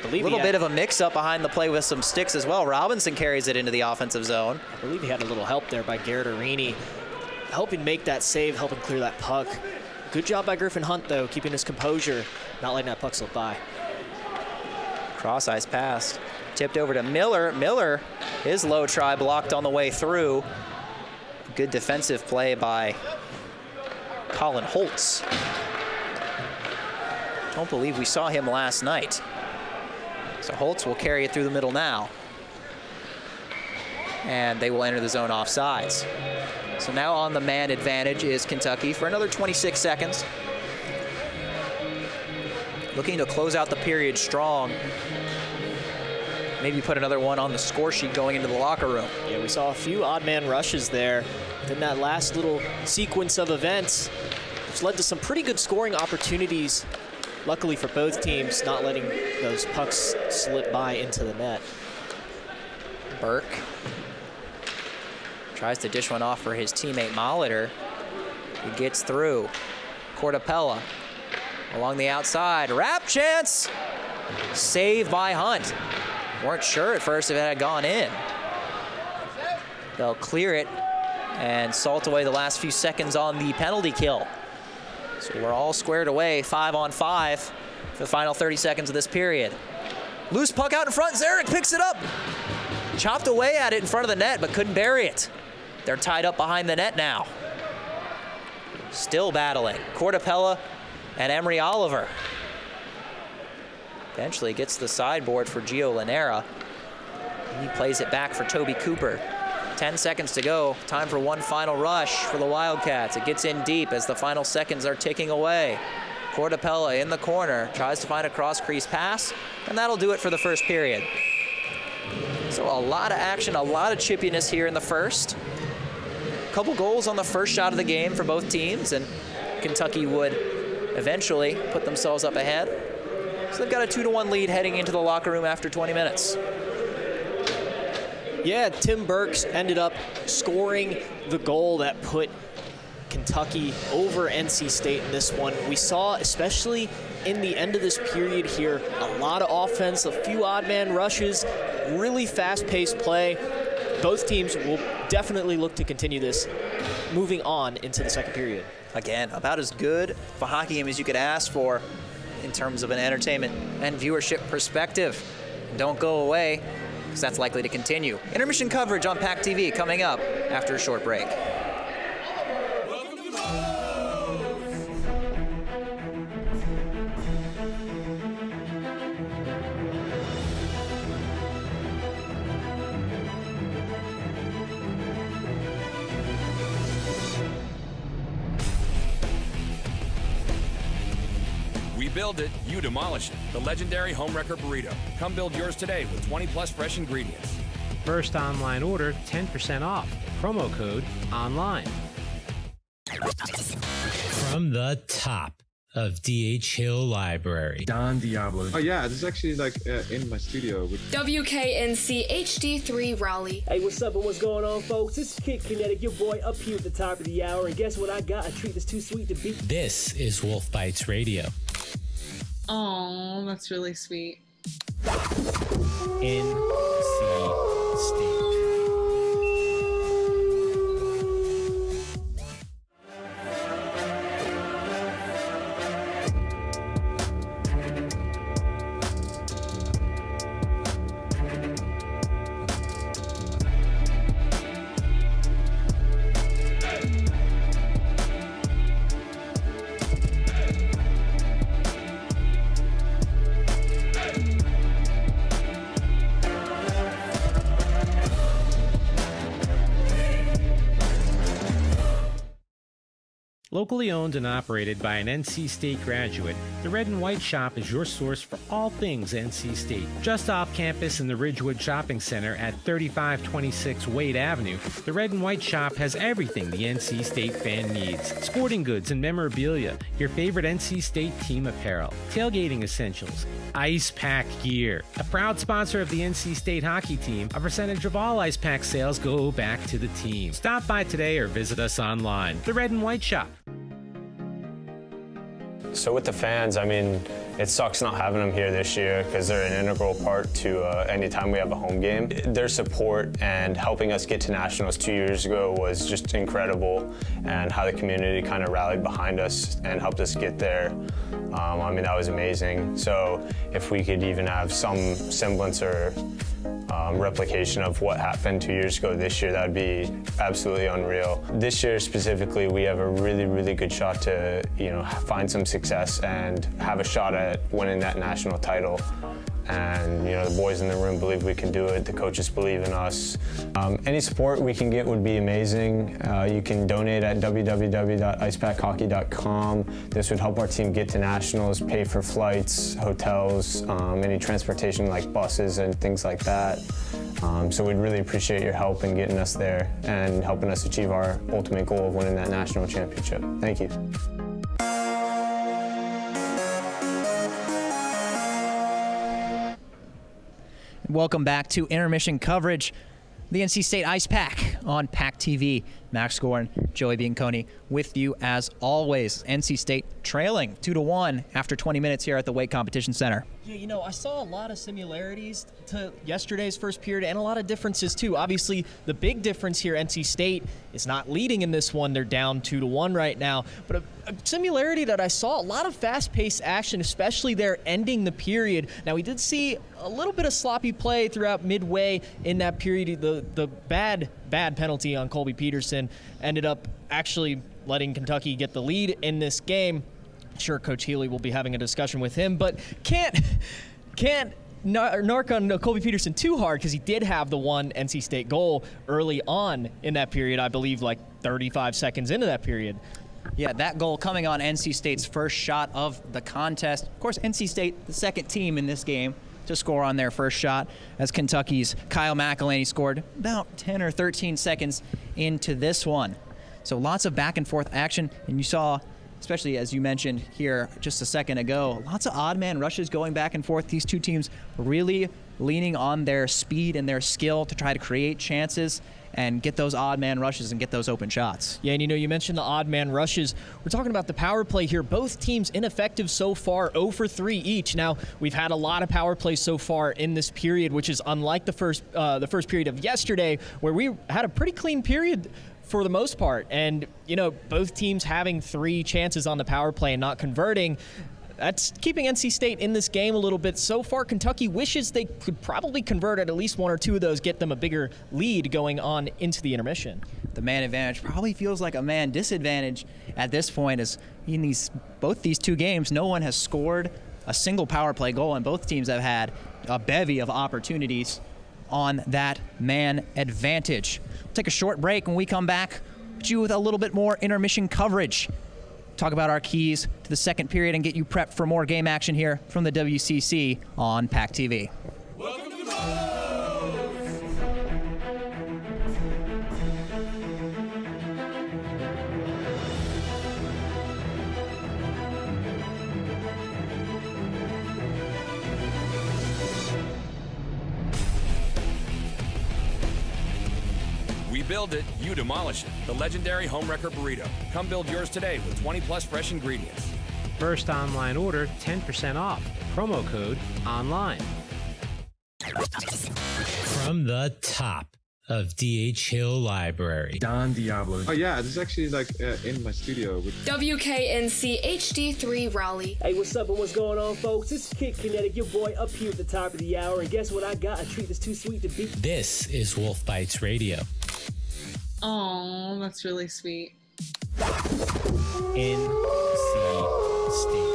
A little bit of a mix-up behind the play with some sticks as well. Robinson carries it into the offensive zone. I believe he had a little help there by Garrett Arini, helping make that save, helping clear that puck. Good job by Griffin Hunt, though, keeping his composure, not letting that puck slip by. Cross-ice pass, tipped over to Miller. Miller, his low try blocked on the way through. Good defensive play by Colin Holtz. Don't believe we saw him last night. So Holtz will carry it through the middle now. And they will enter the zone offsides. So now on the man advantage is Kentucky for another 26 seconds. Looking to close out the period strong. Maybe put another one on the score sheet going into the locker room. Yeah, we saw a few odd man rushes there. Then that last little sequence of events, which led to some pretty good scoring opportunities. Luckily for both teams, not letting those pucks slip by into the net. Burke tries to dish one off for his teammate Molitor. He gets through. Cortapella along the outside. Wrap chance! Save by Hunt. Weren't sure at first if it had gone in. They'll clear it and salt away the last few seconds on the penalty kill. So we're all squared away, 5-on-5 for the final 30 seconds of this period. Loose puck out in front, Zarek picks it up. Chopped away at it in front of the net, but couldn't bury it. They're tied up behind the net now. Still battling, Cortapella and Emery Oliver. Eventually gets the sideboard for Gio Lanera. He plays it back for Toby Cooper. 10 seconds to go. Time for one final rush for the Wildcats. It gets in deep as the final seconds are ticking away. Cortapella in the corner, tries to find a cross-crease pass, and that'll do it for the first period. So a lot of action, a lot of chippiness here in the first. A couple goals on the first shot of the game for both teams, and Kentucky would eventually put themselves up ahead. So they've got a 2-1 lead heading into the locker room after 20 minutes. Yeah, Tim Burks ended up scoring the goal that put Kentucky over NC State in this one. We saw, especially in the end of this period here, a lot of offense, a few odd man rushes, really fast-paced play. Both teams will definitely look to continue this moving on into the second period. Again, about as good of a hockey game as you could ask for in terms of an entertainment and viewership perspective. Don't go away, because that's likely to continue. Intermission coverage on PackTV coming up after a short break. build it, you demolish it. The legendary Homewrecker Burrito. Come build yours today with 20+ fresh ingredients. First online order, 10% off. Promo code ONLINE. From the top of DH Hill Library. Don Diablo. Oh yeah, this is actually like in my studio. WKNC HD3 Raleigh. Hey, what's up and what's going on, folks? This is Kid Kinetic, your boy up here at the top of the hour. And guess what I got? A treat that's too sweet to beat. This is Wolf Bites Radio. Oh, that's really sweet. NC State. Locally owned and operated by an NC State graduate, the Red and White Shop is your source for all things NC State. Just off campus in the Ridgewood Shopping Center at 3526 Wade Avenue, the Red and White Shop has everything the NC State fan needs. Sporting goods and memorabilia, your favorite NC State team apparel, tailgating essentials, Icepack gear. A proud sponsor of the NC State hockey team, a percentage of all Icepack sales go back to the team. Stop by today or visit us online. The Red and White Shop. So with the fans, I mean, it sucks not having them here this year because they're an integral part to any time we have a home game. Their support and helping us get to nationals 2 years ago was just incredible, and how the community kind of rallied behind us and helped us get there. I mean, that was amazing. So if we could even have some semblance or replication of what happened 2 years ago this year, that would be absolutely unreal. This year specifically, we have a really, really good shot to, find some success and have a shot at winning that national title. And, the boys in the room believe we can do it. The coaches believe in us. Any support we can get would be amazing. You can donate at www.icepackhockey.com. This would help our team get to nationals, pay for flights, hotels, any transportation like buses and things like that. So we'd really appreciate your help in getting us there and helping us achieve our ultimate goal of winning that national championship. Thank you. Welcome back to intermission coverage. The NC State Icepack on PackTV. Max Gorin, Joey Bianconi with you as always. NC State trailing 2-1 after 20 minutes here at the Wake Competition Center. Yeah, I saw a lot of similarities to yesterday's first period and a lot of differences too. Obviously, the big difference here, NC State is not leading in this one. They're down 2-1 right now. But a similarity that I saw, a lot of fast-paced action, especially there ending the period. Now, we did see a little bit of sloppy play throughout midway in that period. The bad penalty on Colby Peterson ended up actually letting Kentucky get the lead in this game. Sure, Coach Healy will be having a discussion with him, but can't narc on Colby Peterson too hard because he did have the one NC State goal early on in that period, I believe like 35 seconds into that period. Yeah, that goal coming on NC State's first shot of the contest. Of course, NC State, the second team in this game to score on their first shot, as Kentucky's Kyle McElhaney scored about 10 or 13 seconds into this one. So lots of back and forth action, and you saw, especially as you mentioned here just a second ago, lots of odd man rushes going back and forth. These two teams really leaning on their speed and their skill to try to create chances and get those odd man rushes and get those open shots. Yeah, and you mentioned the odd man rushes. We're talking about the power play here. Both teams ineffective so far, 0 for 3 each. Now, we've had a lot of power plays so far in this period, which is unlike the first period of yesterday, where we had a pretty clean period for the most part. And, both teams having 3 chances on the power play and not converting, that's keeping NC State in this game a little bit. So far, Kentucky wishes they could probably convert at least 1 or 2 of those, get them a bigger lead going on into the intermission. The man advantage probably feels like a man disadvantage at this point, as in both these 2 games, no one has scored a single power play goal, and both teams have had a bevy of opportunities on that man advantage. We'll take a short break. When we come back, you with a little bit more intermission coverage. talk about our keys to the second period, and get you prepped for more game action here from the WCC on PackTV. We build it, you demolish it. The legendary Homewrecker Burrito. Come build yours today with 20+ fresh ingredients. First online order, 10% off. Promo code ONLINE. From the top of DH Hill Library. Don Diablo. Oh yeah, this is actually like in my studio. WKNC HD3 Raleigh. Hey, what's up and what's going on, folks? It's Kid Kinetic, your boy up here at the top of the hour. And guess what I got? A treat that's too sweet to beat. This is Wolf Bites Radio. Oh, that's really sweet. NC State.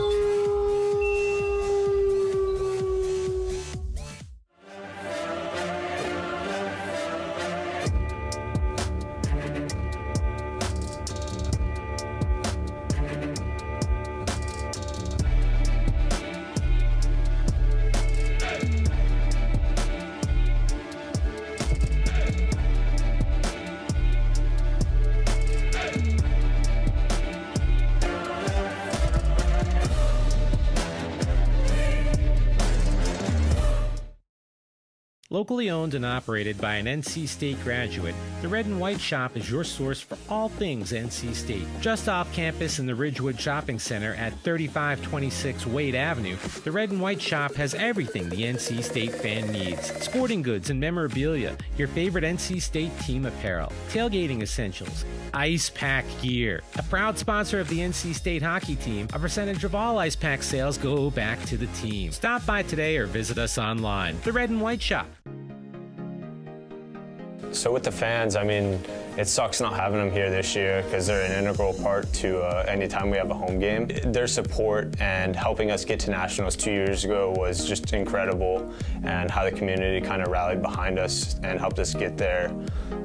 Locally owned and operated by an NC State graduate, the Red and White Shop is your source for all things NC State. Just off campus in the Ridgewood Shopping Center at 3526 Wade Avenue, the Red and White Shop has everything the NC State fan needs. Sporting goods and memorabilia, your favorite NC State team apparel, tailgating essentials, Icepack gear. A proud sponsor of the NC State hockey team, a percentage of all Icepack sales go back to the team. Stop by today or visit us online. The Red and White Shop. So with the fans, I mean, it sucks not having them here this year because they're an integral part to any time we have a home game. Their support and helping us get to nationals 2 years ago was just incredible, and how the community kind of rallied behind us and helped us get there.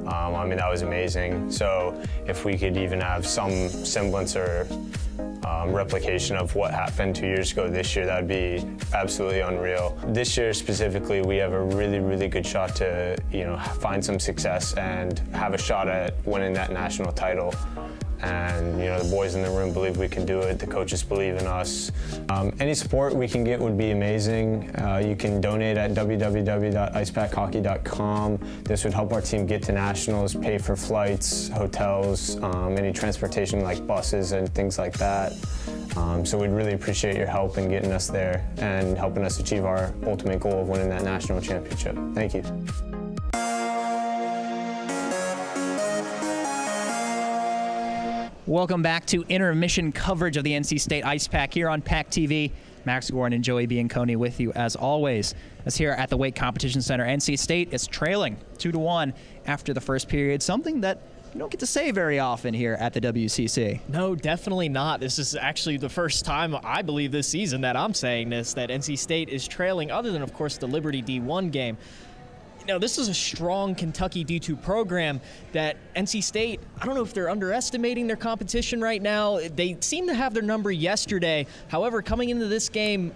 I mean, that was amazing. So if we could even have some semblance or replication of what happened 2 years ago this year, that would be absolutely unreal. This year specifically, we have a really, really good shot to, find some success and have a shot at winning that national title. And the boys in the room believe we can do it. The coaches believe in us. Any support we can get would be amazing. You can donate at www.icepackhockey.com. This would help our team get to nationals, pay for flights, hotels, any transportation like buses and things like that. So we'd really appreciate your help in getting us there and helping us achieve our ultimate goal of winning that national championship. Thank you. Welcome back to intermission coverage of the NC State Ice Pack here on PackTV. Max Gordon and Joey Bianconi with you as always. As here at the Wake Competition Center, NC State is trailing 2-1 after the first period, something that you don't get to say very often here at the WCC. No, definitely not. This is actually the first time, I believe, this season that I'm saying this, that NC State is trailing, other than, of course, the Liberty D1 game. This is a strong Kentucky D2 program that NC State, I don't know if they're underestimating their competition right now. They seem to have their number yesterday. However, coming into this game,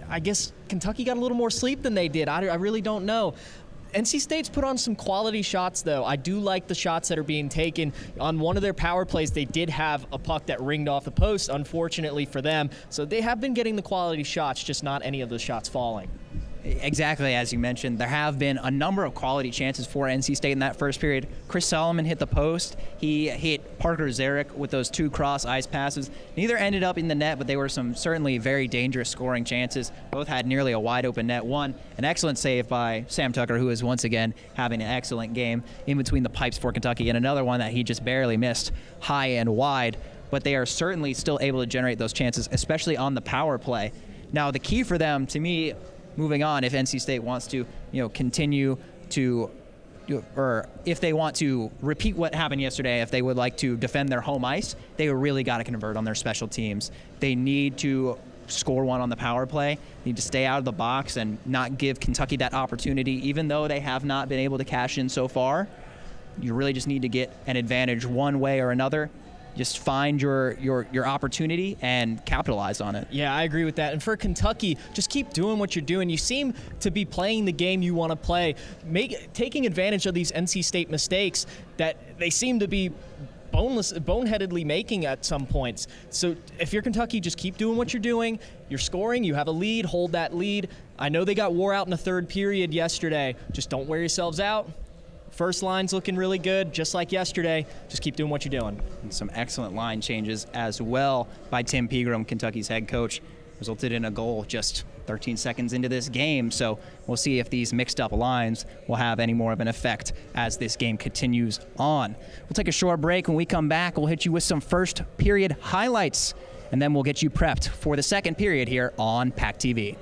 I guess Kentucky got a little more sleep than they did. I really don't know. NC State's put on some quality shots, though. I do like the shots that are being taken. On one of their power plays, they did have a puck that ringed off the post, unfortunately for them. So they have been getting the quality shots, just not any of the shots falling. Exactly, as you mentioned, there have been a number of quality chances for NC State in that first period. Chris Solomon hit the post. He hit Parker Zarek with those two cross ice passes. Neither ended up in the net, but they were some certainly very dangerous scoring chances. Both had nearly a wide open net. One, an excellent save by Sam Tucker, who is once again having an excellent game in between the pipes for Kentucky, and another one that he just barely missed high and wide. But they are certainly still able to generate those chances, especially on the power play. Now, the key for them, to me, moving on, if NC State wants to, continue to, or if they want to repeat what happened yesterday, if they would like to defend their home ice, they really got to convert on their special teams. They need to score one on the power play, need to stay out of the box and not give Kentucky that opportunity, even though they have not been able to cash in so far. You really just need to get an advantage one way or another. just find your opportunity and capitalize on it. Yeah, I agree with that. And for Kentucky, just keep doing what you're doing. You seem to be playing the game you want to play, taking advantage of these NC State mistakes that they seem to be boneheadedly making at some points. So if you're Kentucky, just keep doing what you're doing. You're scoring, you have a lead, hold that lead. I know they got wore out in the third period yesterday. Just don't wear yourselves out. First line's looking really good, just like yesterday. Just keep doing what you're doing. And some excellent line changes as well by Tim Pegram, Kentucky's head coach. Resulted in a goal just 13 seconds into this game. So we'll see if these mixed up lines will have any more of an effect as this game continues on. We'll take a short break. When we come back, we'll hit you with some first period highlights, and then we'll get you prepped for the second period here on PackTV.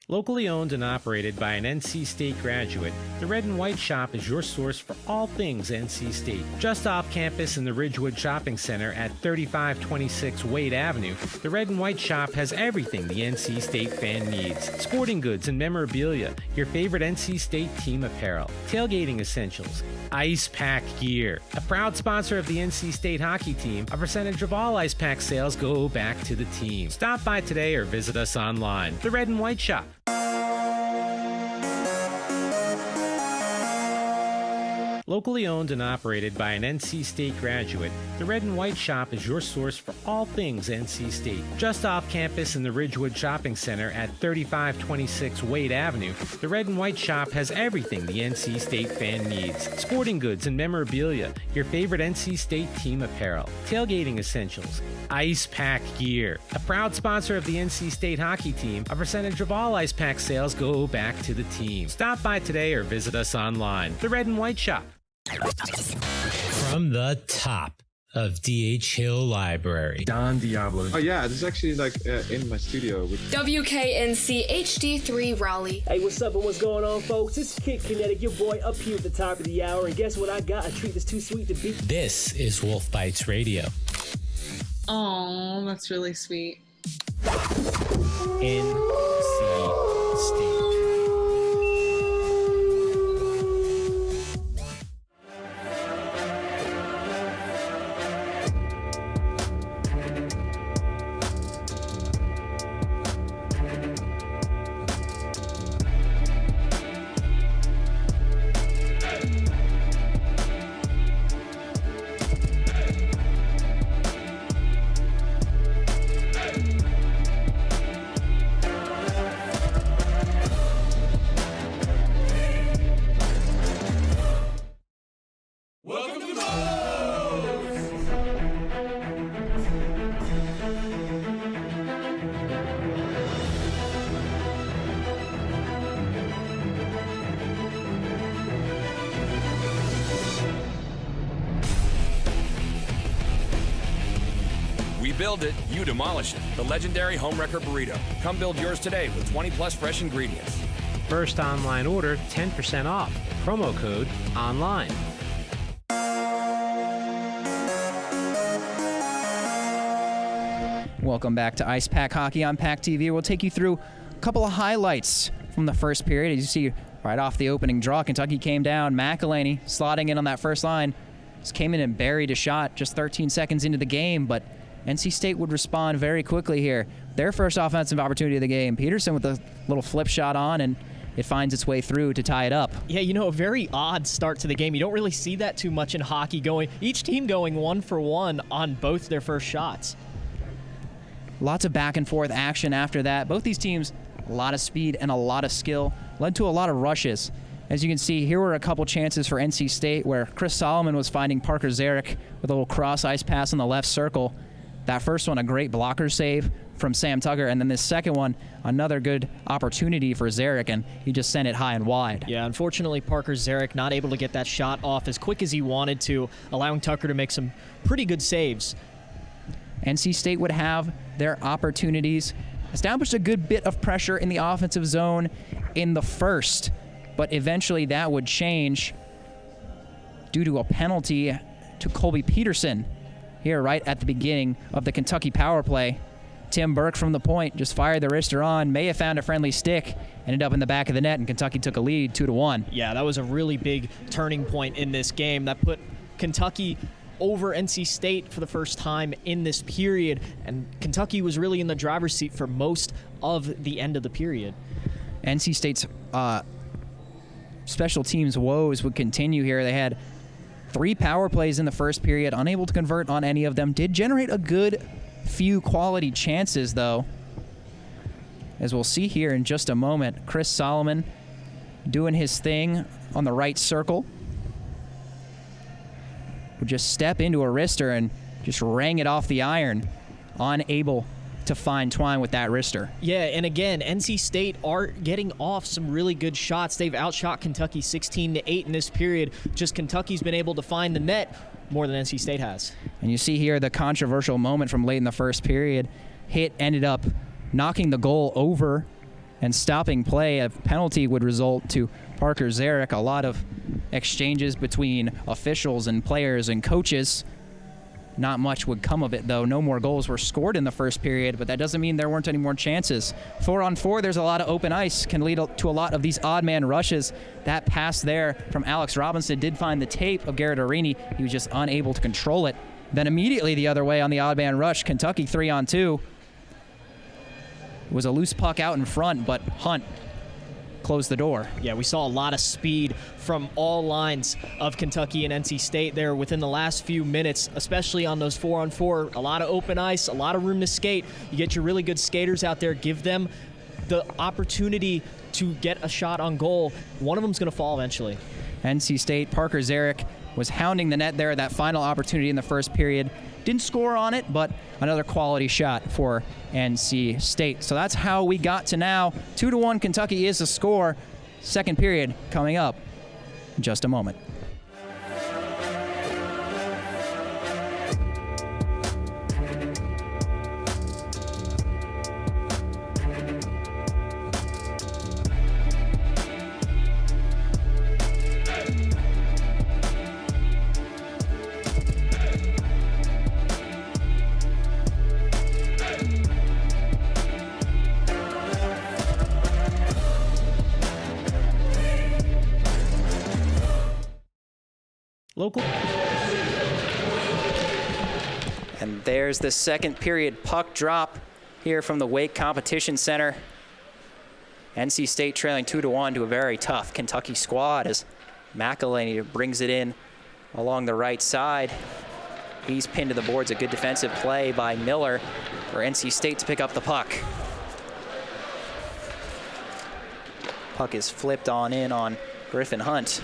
Locally owned and operated by an NC State graduate, the Red and White Shop is your source for all things NC State. Just off campus in the Ridgewood Shopping Center at 3526 Wade Avenue, the Red and White Shop has everything the NC State fan needs. Sporting goods and memorabilia, your favorite NC State team apparel, tailgating essentials, Icepack gear. A proud sponsor of the NC State hockey team, a percentage of all Icepack sales go back to the team. Stop by today or visit us online. The Red and White Shop. Locally owned and operated by an NC State graduate, the Red and White Shop is your source for all things NC State. Just off campus in the Ridgewood Shopping Center at 3526 Wade Avenue, the Red and White Shop has everything the NC State fan needs. Sporting goods and memorabilia, your favorite NC State team apparel, tailgating essentials, Icepack gear. A proud sponsor of the NC State hockey team, a percentage of all Icepack sales go back to the team. Stop by today or visit us online. The Red and White Shop. From the top of D.H. Hill Library. Don Diablo. Oh yeah, this is actually like in my studio. WKNC HD3 Raleigh. Hey, what's up and what's going on, folks? It's Kid Kinetic, your boy up here at the top of the hour. And guess what I got? A treat that's too sweet to beat. This is Wolf Bites Radio. Oh, that's really sweet. NC State. Build it, you demolish it. The legendary Homewrecker Burrito. Come build yours today with 20 plus fresh ingredients. First online order, 10% off. Promo code ONLINE. Welcome back to Ice Pack Hockey on PackTV. We'll take you through a couple of highlights from the first period. As you see right off the opening draw, Kentucky came down. McElhaney slotting in on that first line. Just came in and buried a shot just 13 seconds into the game, but NC State would respond very quickly here. Their first offensive opportunity of the game. Peterson with a little flip shot on, and it finds its way through to tie it up. Yeah, you know, a very odd start to the game. You don't really see that too much in hockey, each team going 1-for-1 on both their first shots. Lots of back and forth action after that. Both these teams, a lot of speed and a lot of skill, led to a lot of rushes. As you can see, here were a couple chances for NC State where Chris Solomon was finding Parker Zarek with a little cross ice pass on the left circle. That first one, a great blocker save from Sam Tucker. And then this second one, another good opportunity for Zarek, and he just sent it high and wide. Yeah, unfortunately, Parker Zarek not able to get that shot off as quick as he wanted to, allowing Tucker to make some pretty good saves. NC State would have their opportunities, established a good bit of pressure in the offensive zone in the first, but eventually that would change due to a penalty to Colby Peterson here right at the beginning of the Kentucky power play. Tim Burke from the point just fired the wrister on, may have found a friendly stick, ended up in the back of the net, and Kentucky took a lead 2-1. Yeah, that was a really big turning point in this game. That put Kentucky over NC State for the first time in this period, and Kentucky was really in the driver's seat for most of the end of the period. NC State's special teams woes would continue here. They had 3 power plays in the first period, unable to convert on any of them. Did generate a good few quality chances, though. As we'll see here in just a moment, Chris Solomon doing his thing on the right circle. Would just step into a wrister and just rang it off the iron, unable to find twine with that wrister. Yeah, and again, NC State are getting off some really good shots. They've outshot Kentucky 16-8 in this period. Just Kentucky's been able to find the net more than NC State has. And you see here the controversial moment from late in the first period. Hit ended up knocking the goal over and stopping play. A penalty would result to Parker Zarek. A lot of exchanges between officials and players and coaches. Not much would come of it, though. No more goals were scored in the first period, but that doesn't mean there weren't any more chances. 4-on-4, there's a lot of open ice, can lead to a lot of these odd man rushes. That pass there from Alex Robinson did find the tape of Garrett Arini. He was just unable to control it. Then immediately the other way on the odd man rush, Kentucky 3-on-2. It was a loose puck out in front, but Hunt closed the door. Yeah, we saw a lot of speed from all lines of Kentucky and NC State there within the last few minutes, especially on those 4-on-4. A lot of open ice, a lot of room to skate. You get your really good skaters out there, give them the opportunity to get a shot on goal. One of them's going to fall eventually. NC State, Parker Zarek was hounding the net there, that final opportunity in the first period. Didn't score on it, but another quality shot for NC State. So that's how we got to now. 2-1, Kentucky is the score. Second period coming up in just a moment. Local. And there's the second period puck drop here from the Wake Competition Center. NC State trailing 2-1 to a very tough Kentucky squad as McElhaney brings it in along the right side. He's pinned to the boards. A good defensive play by Miller for NC State to pick up the puck. Puck is flipped on in on Griffin Hunt.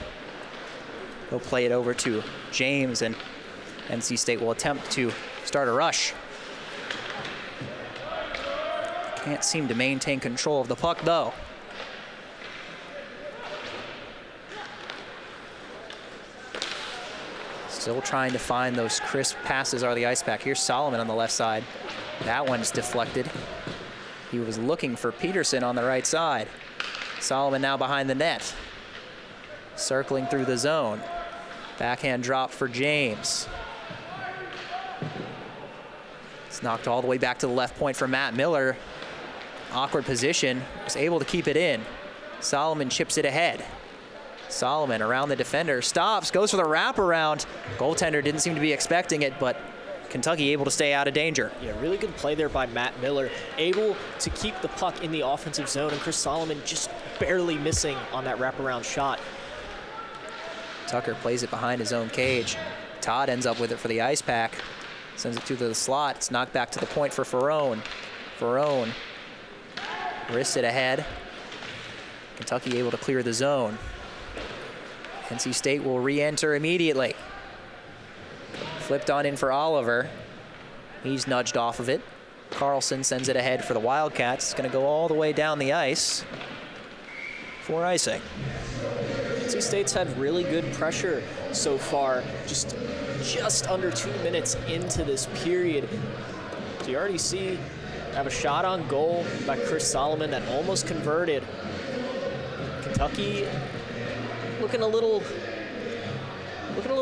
He'll play it over to James, and NC State will attempt to start a rush. Can't seem to maintain control of the puck, though. Still trying to find those crisp passes are the Icepack. Here's Solomon on the left side. That one's deflected. He was looking for Peterson on the right side. Solomon now behind the net. Circling through the zone. Backhand drop for James. It's knocked all the way back to the left point for Matt Miller. Awkward position, was able to keep it in. Solomon chips it ahead. Solomon around the defender, stops, goes for the wraparound. Goaltender didn't seem to be expecting it, but Kentucky able to stay out of danger. Yeah, really good play there by Matt Miller. Able to keep the puck in the offensive zone, and Chris Solomon just barely missing on that wraparound shot. Tucker plays it behind his own cage. Todd ends up with it for the Icepack. Sends it to the slot. It's knocked back to the point for Ferrone. Ferrone wrists it ahead. Kentucky able to clear the zone. NC State will re-enter immediately. Flipped on in for Oliver. He's nudged off of it. Carlson sends it ahead for the Wildcats. It's going to go all the way down the ice for icing. NC State's had really good pressure so far, just under 2 minutes into this period. So you already see, have a shot on goal by Chris Solomon that almost converted. Kentucky looking a little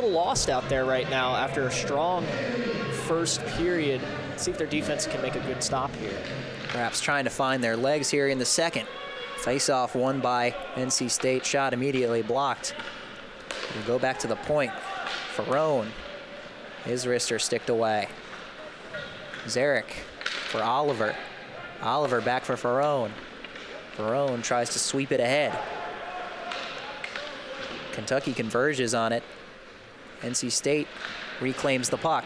lost out there right now after a strong first period. Let's see if their defense can make a good stop here. Perhaps trying to find their legs here in the second. Face-off won by NC State, shot immediately blocked. We'll go back to the point. Ferrone, his wrister sticked away. Zarek for Oliver. Oliver back for Ferrone. Ferrone tries to sweep it ahead. Kentucky converges on it. NC State reclaims the puck.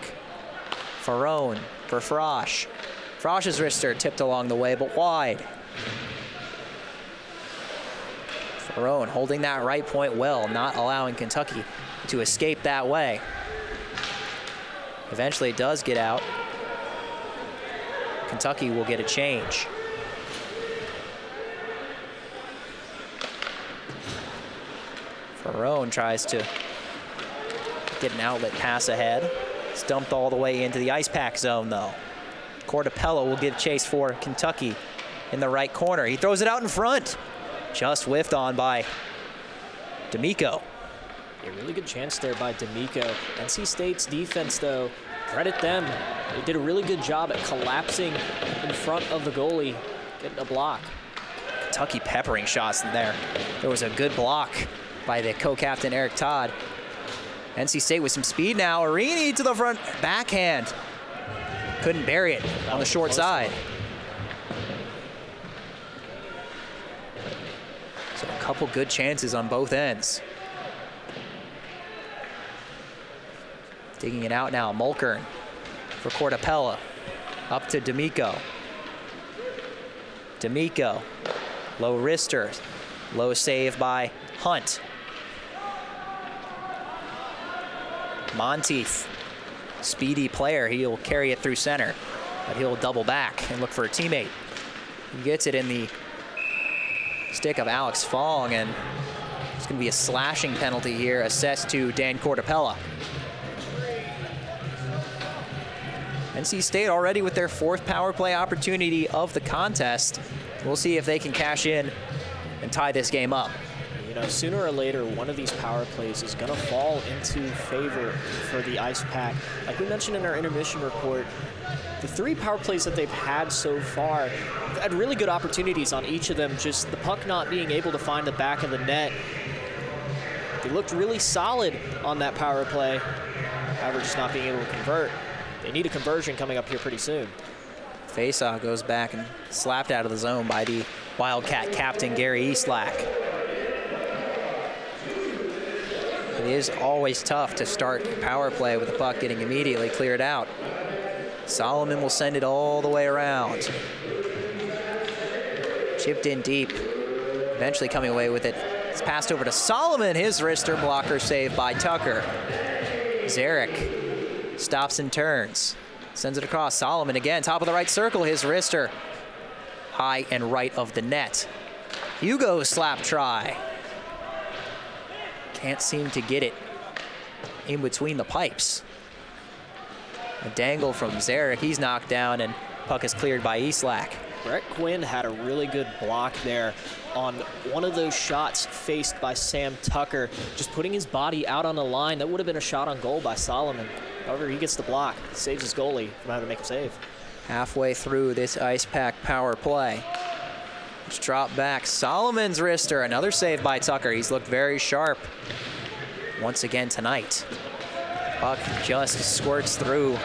Ferrone for Frosch. Frosch's wrister tipped along the way, but wide. Ferrone holding that right point well, not allowing Kentucky to escape that way. Eventually it does get out. Kentucky will get a change. Ferrone tries to get an outlet pass ahead. It's dumped all the way into the Icepack zone though. Cortapello will give chase for Kentucky in the right corner. He throws it out in front. Just whiffed on by D'Amico. A really good chance there by D'Amico. NC State's defense, though, credit them. They did a really good job at collapsing in front of the goalie, getting a block. Kentucky peppering shots in there. There was a good block by the co-captain Eric Todd. NC State with some speed now. Arini to the front, backhand. Couldn't bury it on the short side. So a couple good chances on both ends. Digging it out now, Mulkern for Cortapella. Up to D'Amico. D'Amico, low wrister, low save by Hunt. Monteith, speedy player, he'll carry it through center, but he'll double back and look for a teammate. He gets it in the stick of Alex Fong, and it's going to be a slashing penalty here assessed to Dan Cortapella. NC State already with their fourth power play opportunity of the contest. We'll see if they can cash in and tie this game up. You know, sooner or later, one of these power plays is going to fall into favor for the Icepack. Like we mentioned in our intermission report, the 3 power plays that they've had so far have had really good opportunities on each of them, just the puck not being able to find the back of the net. They looked really solid on that power play, however, just not being able to convert. They need a conversion coming up here pretty soon. Faceoff goes back and slapped out of the zone by the Wildcat captain, Gary Eastlack. It is always tough to start power play with the puck getting immediately cleared out. Solomon will send it all the way around. Chipped in deep, eventually coming away with it. It's passed over to Solomon, his wrister blocker saved by Tucker. Zarek stops and turns, sends it across. Solomon again, top of the right circle, his wrister high and right of the net. Hugo slap try. Can't seem to get it in between the pipes. A dangle from Zarek, he's knocked down, and puck is cleared by Eastlack. Brett Quinn had a really good block there on one of those shots faced by Sam Tucker, just putting his body out on the line. That would have been a shot on goal by Solomon. However, he gets the block, saves his goalie from having to make a save. Halfway through this Icepack power play. Let's drop back. Solomon's wrister, another save by Tucker. He's looked very sharp once again tonight. Puck just squirts through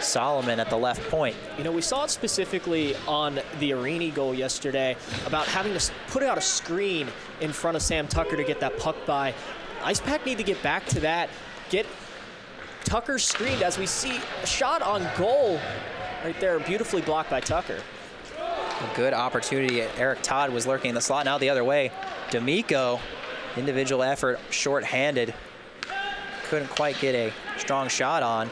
Solomon at the left point. You know, we saw it specifically on the Arini goal yesterday about having to put out a screen in front of Sam Tucker to get that puck by. Icepack need to get back to that, get Tucker screened as we see a shot on goal right there, beautifully blocked by Tucker. A good opportunity. Eric Todd was lurking in the slot. Now the other way. D'Amico, individual effort, short-handed. Couldn't quite get a strong shot on.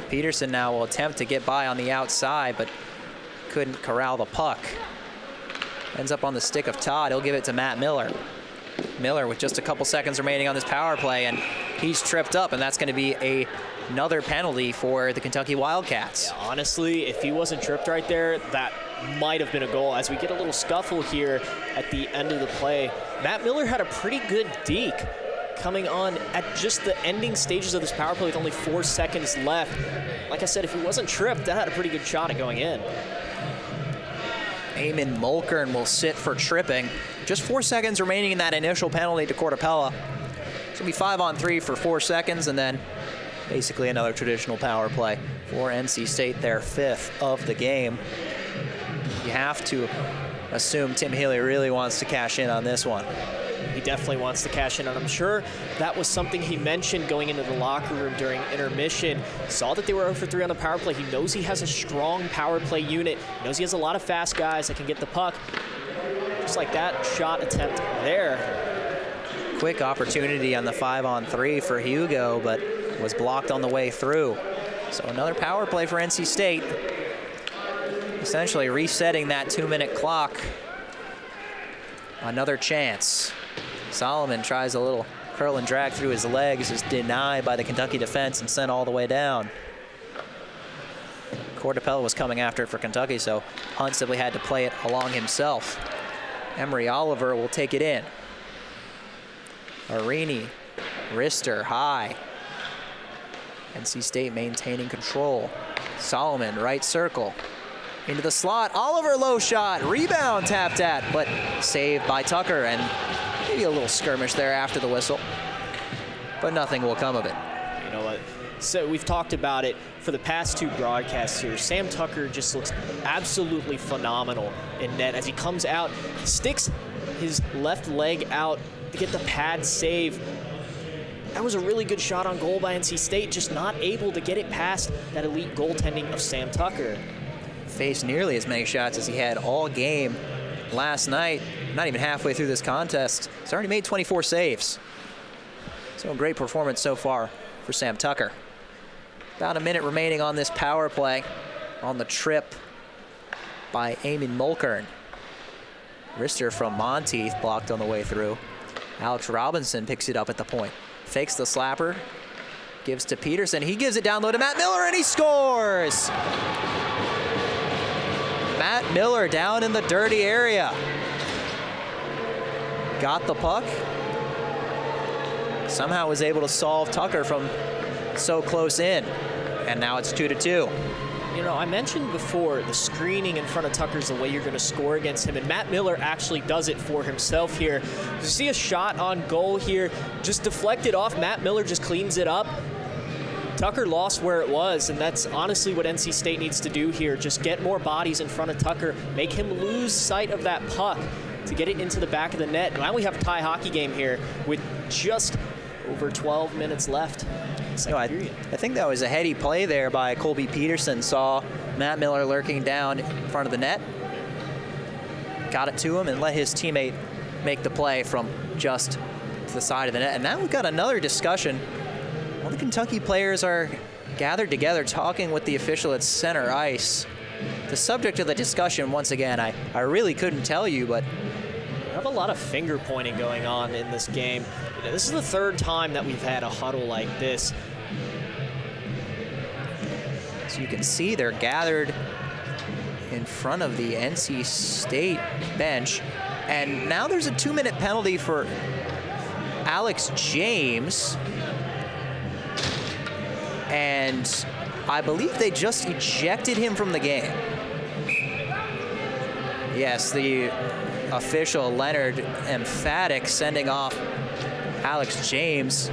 Peterson now will attempt to get by on the outside, but couldn't corral the puck. Ends up on the stick of Todd. He'll give it to Matt Miller. Miller with just a couple seconds remaining on this power play, and he's tripped up, and that's going to be another penalty for the Kentucky Wildcats. Yeah, honestly, if he wasn't tripped right there, that might have been a goal. As we get a little scuffle here at the end of the play, Matt Miller had a pretty good deke coming on at just the ending stages of this power play with only 4 seconds left. Like I said, if he wasn't tripped, that had a pretty good shot at going in. Eamon Mulkern will sit for tripping. Just 4 seconds remaining in that initial penalty to Cortapella. It's going to be 5-on-3 for 4 seconds, and then basically another traditional power play for NC State, their 5th of the game. You have to assume Tim Healy really wants to cash in on this one. He definitely wants to cash in, and I'm sure that was something he mentioned going into the locker room during intermission. Saw that they were 0 for 3 on the power play. He knows he has a strong power play unit. He knows he has a lot of fast guys that can get the puck. Just like that shot attempt there. Quick opportunity on the 5-on-3 for Hugo, but was blocked on the way through. So another power play for NC State. Essentially resetting that 2-minute clock. Another chance. Solomon tries a little curl and drag through his legs, is denied by the Kentucky defense and sent all the way down. Cortapella was coming after it for Kentucky, so Hunt simply had to play it along himself. Emery Oliver will take it in. Arini, wrister high. NC State maintaining control. Solomon, right circle. Into the slot, Oliver low shot, rebound tapped at, but saved by Tucker, and maybe a little skirmish there after the whistle, but nothing will come of it. You know what? So we've talked about it for the past 2 broadcasts here. Sam Tucker just looks absolutely phenomenal in net as he comes out, sticks his left leg out to get the pad save. That was a really good shot on goal by NC State, just not able to get it past that elite goaltending of Sam Tucker. Faced nearly as many shots as he had all game last night. Not even halfway through this contest. He's already made 24 saves. So a great performance so far for Sam Tucker. About a minute remaining on this power play on the trip by Eamon Mulkern. Wrister from Monteith blocked on the way through. Alex Robinson picks it up at the point. Fakes the slapper. Gives to Peterson. He gives it down low to Matt Miller, and he scores! Matt Miller down in the dirty area. Got the puck. Somehow was able to solve Tucker from so close in. And now it's 2-2. You know, I mentioned before the screening in front of Tucker is the way you're going to score against him, and Matt Miller actually does it for himself here. You see a shot on goal here, just deflected off. Matt Miller just cleans it up. Tucker lost where it was, and that's honestly what NC State needs to do here. Just get more bodies in front of Tucker, make him lose sight of that puck to get it into the back of the net. Now we have a tie hockey game here with just over 12 minutes left. I think that was a heady play there by Colby Peterson. Saw Matt Miller lurking down in front of the net, got it to him, and let his teammate make the play from just to the side of the net. And now we've got another discussion. All the Kentucky players are gathered together talking with the official at center ice. The subject of the discussion, once again, I really couldn't tell you, but we have a lot of finger pointing going on in this game. You know, this is the 3rd time that we've had a huddle like this. So you can see they're gathered in front of the NC State bench. And now there's a 2-minute penalty for Alex James. And I believe they just ejected him from the game. Yes, the official, Leonard Emphatic, sending off Alex James.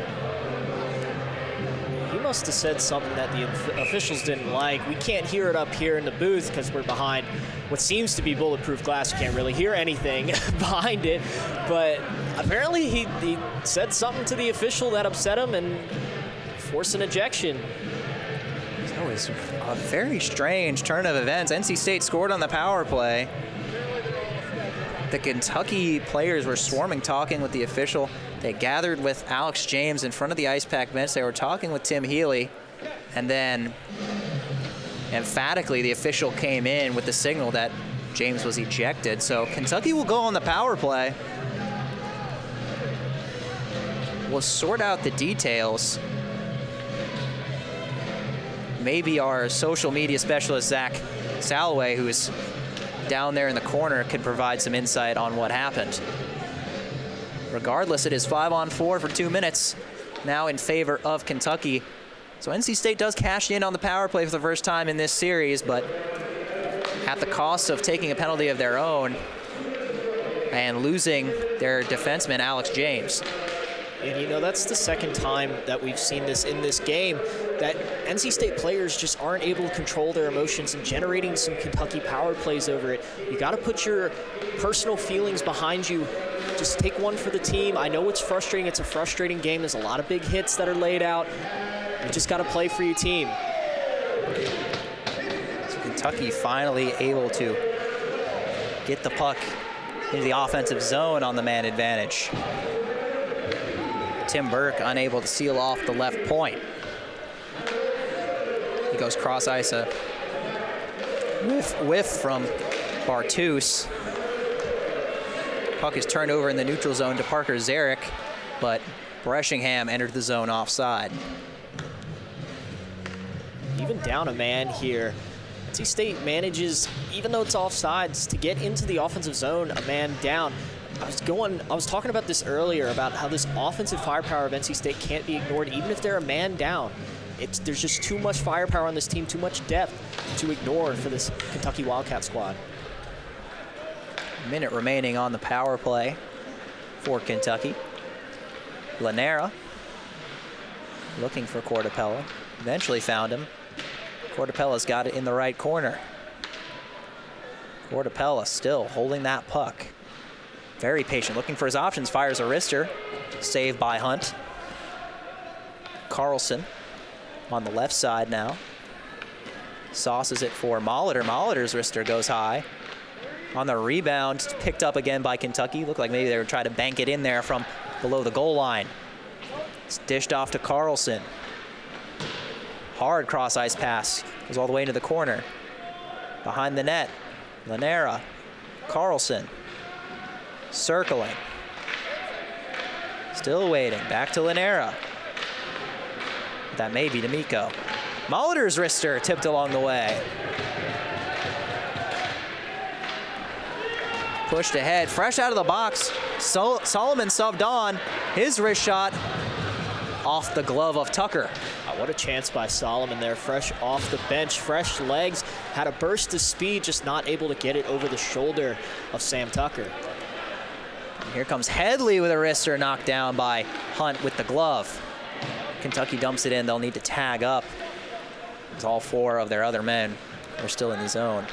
He must have said something that the officials didn't like. We can't hear it up here in the booth because we're behind what seems to be bulletproof glass. You can't really hear anything behind it. But apparently he said something to the official that upset him and forced an ejection. So it's a very strange turn of events. NC State scored on the power play. The Kentucky players were swarming, talking with the official. They gathered with Alex James in front of the Icepack bench. They were talking with Tim Healy. And then emphatically, the official came in with the signal that James was ejected. So Kentucky will go on the power play. We'll sort out the details. Maybe our social media specialist, Zach Salloway, who is down there in the corner, can provide some insight on what happened. Regardless, it is 5-on-4 for 2 minutes, now in favor of Kentucky. So NC State does cash in on the power play for the first time in this series, but at the cost of taking a penalty of their own and losing their defenseman, Alex James. And you know, that's the second time that we've seen this in this game, that NC State players just aren't able to control their emotions and generating some Kentucky power plays over it. You got to put your personal feelings behind you. Just take one for the team. I know it's frustrating. It's a frustrating game. There's a lot of big hits that are laid out. You just got to play for your team. So Kentucky finally able to get the puck into the offensive zone on the man advantage. Tim Burke unable to seal off the left point. He goes cross ice, a whiff from Bartus. Puck is turned over in the neutral zone to Parker Zarek, but Breshingham entered the zone offside. Even down a man here, NC State manages, even though it's offsides, to get into the offensive zone a man down. I was talking about this earlier, about how this offensive firepower of NC State can't be ignored, even if they're a man down. There's just too much firepower on this team, too much depth to ignore for this Kentucky Wildcat squad. A minute remaining on the power play for Kentucky. Lanera looking for Cortapella. Eventually found him. Cortapella's got it in the right corner. Cortapella still holding that puck. Very patient, looking for his options, fires a wrister. Saved by Hunt. Carlson on the left side now. Sauces it for Molitor. Molitor's wrister goes high. On the rebound, picked up again by Kentucky. Looked like maybe they were trying to bank it in there from below the goal line. It's dished off to Carlson. Hard cross ice pass, goes all the way into the corner. Behind the net, Lanera, Carlson, circling. Still waiting, back to Lanera. That may be D'Amico. Molitor's wrister tipped along the way. Pushed ahead, fresh out of the box. Solomon subbed on. His wrist shot off the glove of Tucker. What a chance by Solomon there, fresh off the bench, fresh legs, had a burst of speed, just not able to get it over the shoulder of Sam Tucker. And here comes Headley with a wrister knocked down by Hunt with the glove. Kentucky dumps it in, they'll need to tag up, as all four of their other men are still in the zone.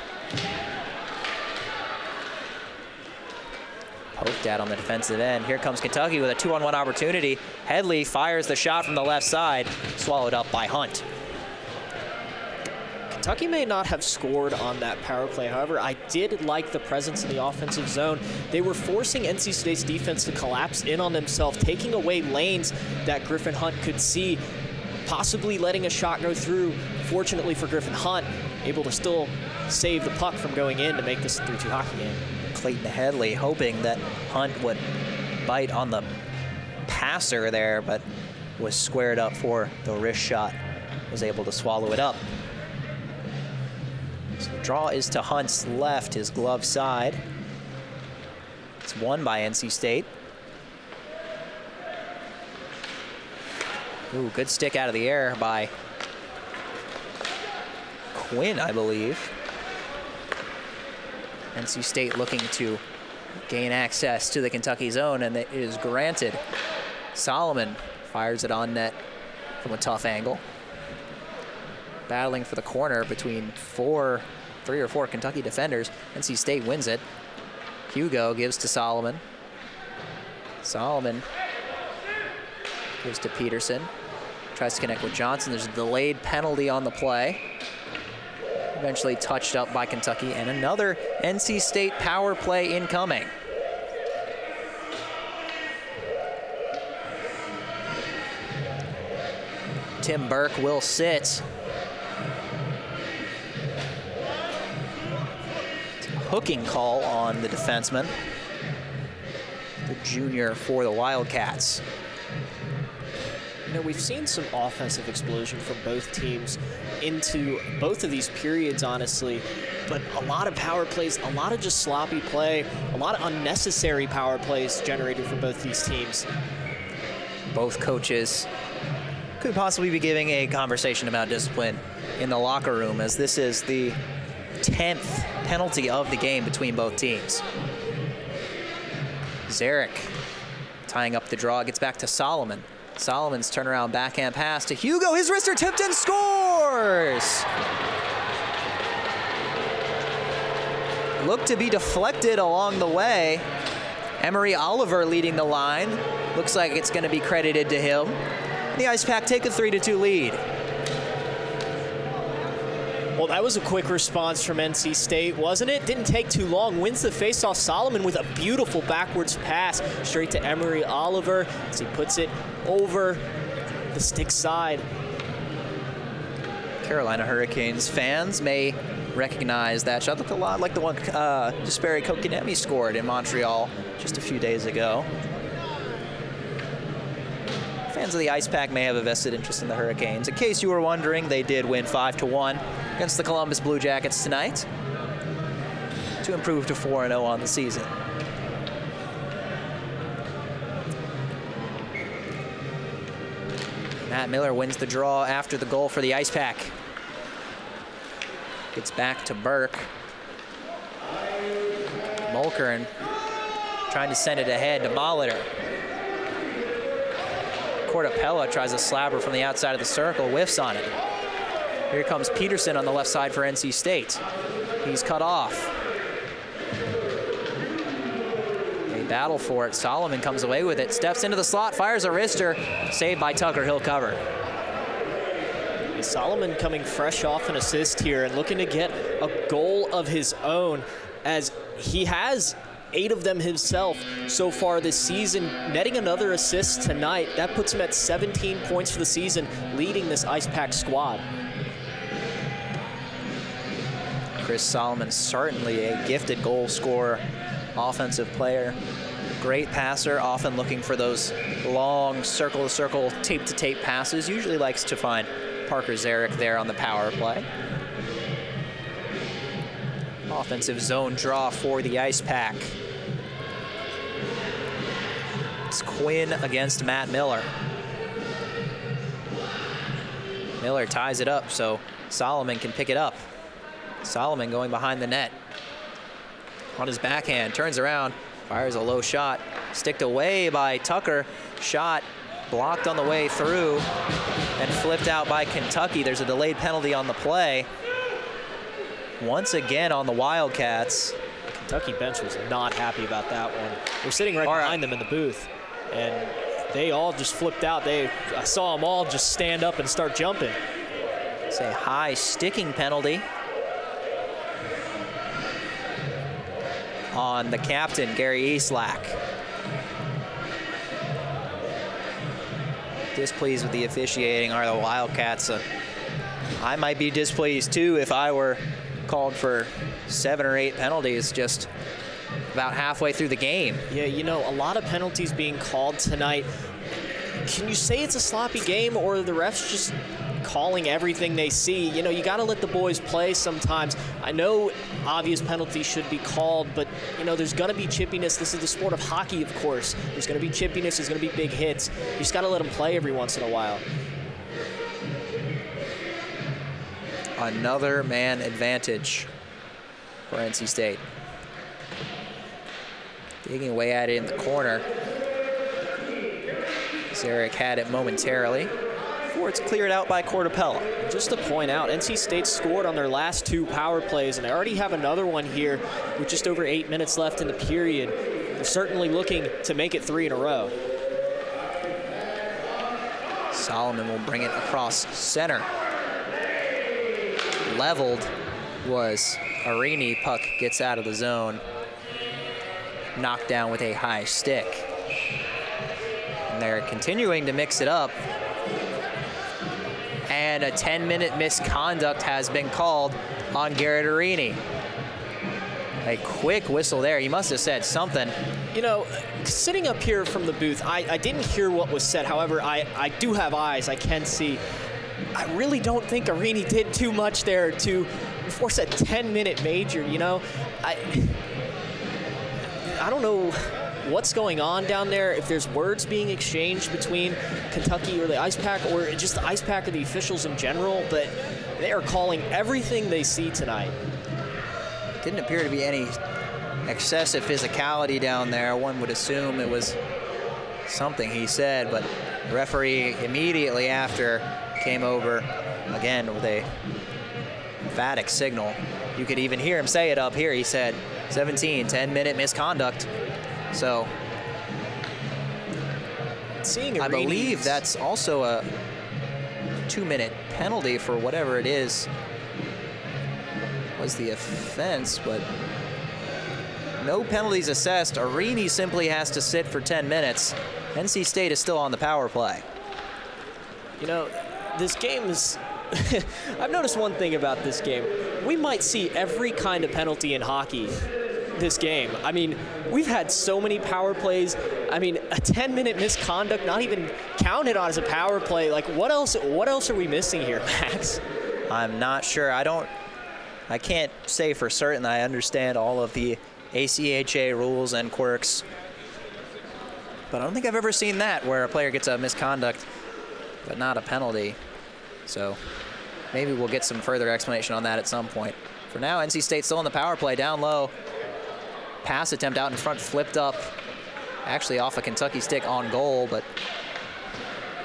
Poked at on the defensive end. Here comes Kentucky with a 2-on-1 opportunity. Headley fires the shot from the left side, swallowed up by Hunt. Kentucky may not have scored on that power play. However, I did like the presence in the offensive zone. They were forcing NC State's defense to collapse in on themselves, taking away lanes that Griffin Hunt could see, possibly letting a shot go through. Fortunately for Griffin Hunt, able to still save the puck from going in to make this a 3-2 hockey game. Clayton Headley hoping that Hunt would bite on the passer there, but was squared up for the wrist shot. Was able to swallow it up. So the draw is to Hunt's left, his glove side. It's won by NC State. Ooh, good stick out of the air by Quinn, I believe. NC State looking to gain access to the Kentucky zone, and it is granted. Solomon fires it on net from a tough angle. Battling for the corner between three or four Kentucky defenders. NC State wins it. Hugo gives to Solomon. Solomon gives to Peterson. Tries to connect with Johnson. There's a delayed penalty on the play. Eventually touched up by Kentucky, and another NC State power play incoming. Tim Burke will sit. Hooking call on the defenseman, the junior for the Wildcats. You know, we've seen some offensive explosion from both teams into both of these periods, honestly, but a lot of power plays, a lot of just sloppy play, a lot of unnecessary power plays generated from both these teams. Both coaches could possibly be giving a conversation about discipline in the locker room, as this is the 10th penalty of the game between both teams. Zarek tying up the draw, gets back to Solomon. Solomon's turnaround backhand pass to Hugo. His wrister tipped and scores! Looked to be deflected along the way. Emery Oliver leading the line. Looks like it's going to be credited to him. The Icepack take a 3-2 lead. Well, that was a quick response from NC State, wasn't it? Didn't take too long. Wins the faceoff. Solomon with a beautiful backwards pass straight to Emery Oliver as he puts it over the stick side. Carolina Hurricanes fans may recognize that shot. Looked a lot like the one Jesperi Kotkaniemi scored in Montreal just a few days ago. Fans of the Icepack may have a vested interest in the Hurricanes. In case you were wondering, they did win 5-1 against the Columbus Blue Jackets tonight to improve to 4-0 on the season. Matt Miller wins the draw after the goal for the Icepack. Gets back to Burke. Mulkern trying to send it ahead to Molitor. Cortapella tries a slabber from the outside of the circle, whiffs on it. Here comes Peterson on the left side for NC State. He's cut off. They battle for it. Solomon comes away with it, steps into the slot, fires a wrister, saved by Tucker. He'll cover. Solomon coming fresh off an assist here and looking to get a goal of his own, as he has 8 of them himself so far this season, netting another assist tonight. That puts him at 17 points for the season, leading this Icepack squad. Chris Solomon, certainly a gifted goal scorer, offensive player, great passer, often looking for those long circle-to-circle, tape-to-tape passes. Usually likes to find Parker Zarek there on the power play. Offensive zone draw for the Icepack. It's Quinn against Matt Miller. Miller ties it up so Solomon can pick it up. Solomon going behind the net. On his backhand, turns around, fires a low shot. Sticked away by Tucker. Shot blocked on the way through and flipped out by Kentucky. There's a delayed penalty on the play. Once again on the Wildcats. The Kentucky bench was not happy about that one. They're sitting right behind them in the booth, and they all just flipped out. I saw them all just stand up and start jumping. It's a high sticking penalty on the captain, Gary Eastlack. Displeased with the officiating are the Wildcats. I might be displeased too if I were called for 7 or 8 penalties just about halfway through the game. Yeah, you know, a lot of penalties being called tonight. Can you say it's a sloppy game, or are the refs just calling everything they see? You know, you got to let the boys play sometimes. I know obvious penalties should be called, but, you know, there's going to be chippiness. This is the sport of hockey, of course. There's going to be chippiness. There's going to be big hits. You just got to let them play every once in a while. Another man advantage for NC State. Digging away at it in the corner. Zarek had it momentarily before it's cleared out by Cortapella. Just to point out, NC State scored on their last 2 power plays, and they already have another one here with just over 8 minutes left in the period. They're certainly looking to make it 3 in a row. Solomon will bring it across center. Leveled was Arini. Puck gets out of the zone. Knocked down with a high stick. And they're continuing to mix it up. and a 10-minute misconduct has been called on Garrett Arini. A quick whistle there. He must have said something. You know, sitting up here from the booth, I didn't hear what was said. However, I do have eyes. I can see. I really don't think Arini did too much there to force a 10-minute major, you know? I don't know what's going on down there, if there's words being exchanged between Kentucky or the Icepack or just the Icepack or the officials in general, but they are calling everything they see tonight. Didn't appear to be any excessive physicality down there. One would assume it was something he said, but the referee immediately after came over again with a emphatic signal. You could even hear him say it up here. He said 17, 10-minute misconduct. So I believe that's also a 2-minute penalty for whatever it is was the offense, but no penalties assessed. Arini simply has to sit for 10 minutes. NC State is still on the power play. You know, this game is I've noticed one thing about this game. We might see every kind of penalty in hockey this game. I mean, we've had so many power plays. I mean, a 10-minute misconduct, not even counted on as a power play. Like, what else are we missing here, Max? I'm not sure. I can't say for certain that I understand all of the ACHA rules and quirks, but I don't think I've ever seen that where a player gets a misconduct but not a penalty. So maybe we'll get some further explanation on that at some point. For now, NC State still in the power play, down low. Pass attempt out in front, flipped up, actually off a Kentucky stick on goal, but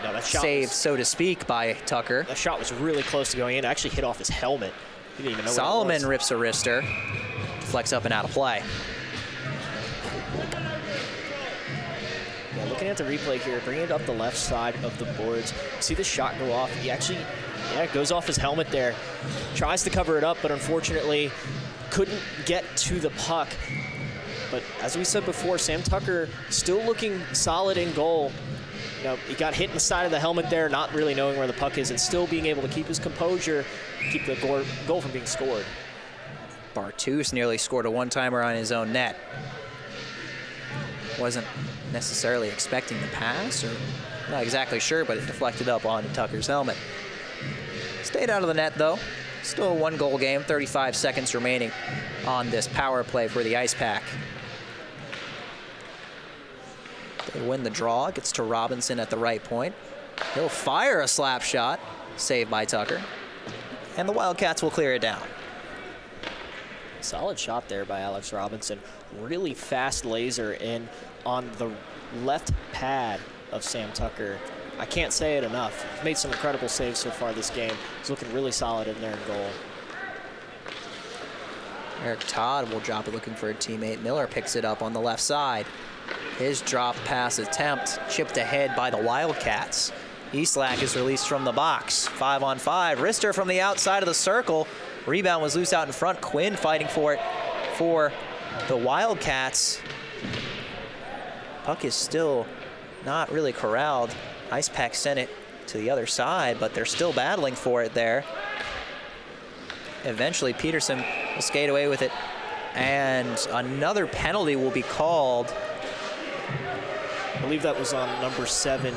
no, that shot saved, so to speak, by Tucker. That shot was really close to going in. It actually hit off his helmet. He didn't even know Solomon what it rips was. a wrister, deflects up and out of play. Yeah, looking at the replay here, bringing it up the left side of the boards. See the shot go off. He actually, it goes off his helmet there. Tries to cover it up, but unfortunately couldn't get to the puck. But as we said before, Sam Tucker still looking solid in goal. You know, he got hit in the side of the helmet there, not really knowing where the puck is, and still being able to keep his composure, keep the goal from being scored. Bartus nearly scored a one-timer on his own net. Wasn't necessarily expecting the pass, or not exactly sure, but it deflected up onto Tucker's helmet. Stayed out of the net, though. Still a one-goal game, 35 seconds remaining on this power play for the Icepack. They win the draw, gets to Robinson at the right point. He'll fire a slap shot, saved by Tucker, and the Wildcats will clear it down. Solid shot there by Alex Robinson. Really fast laser in on the left pad of Sam Tucker. I can't say it enough. He's made some incredible saves so far this game. He's looking really solid in there in goal. Eric Todd will drop it looking for a teammate. Miller picks it up on the left side. His drop pass attempt chipped ahead by the Wildcats. Eastlack is released from the box. 5-on-5. Rister from the outside of the circle. Rebound was loose out in front. Quinn fighting for it for the Wildcats. Puck is still not really corralled. Icepack sent it to the other side, but they're still battling for it there. Eventually, Peterson will skate away with it, and another penalty will be called. I believe that was on number 7,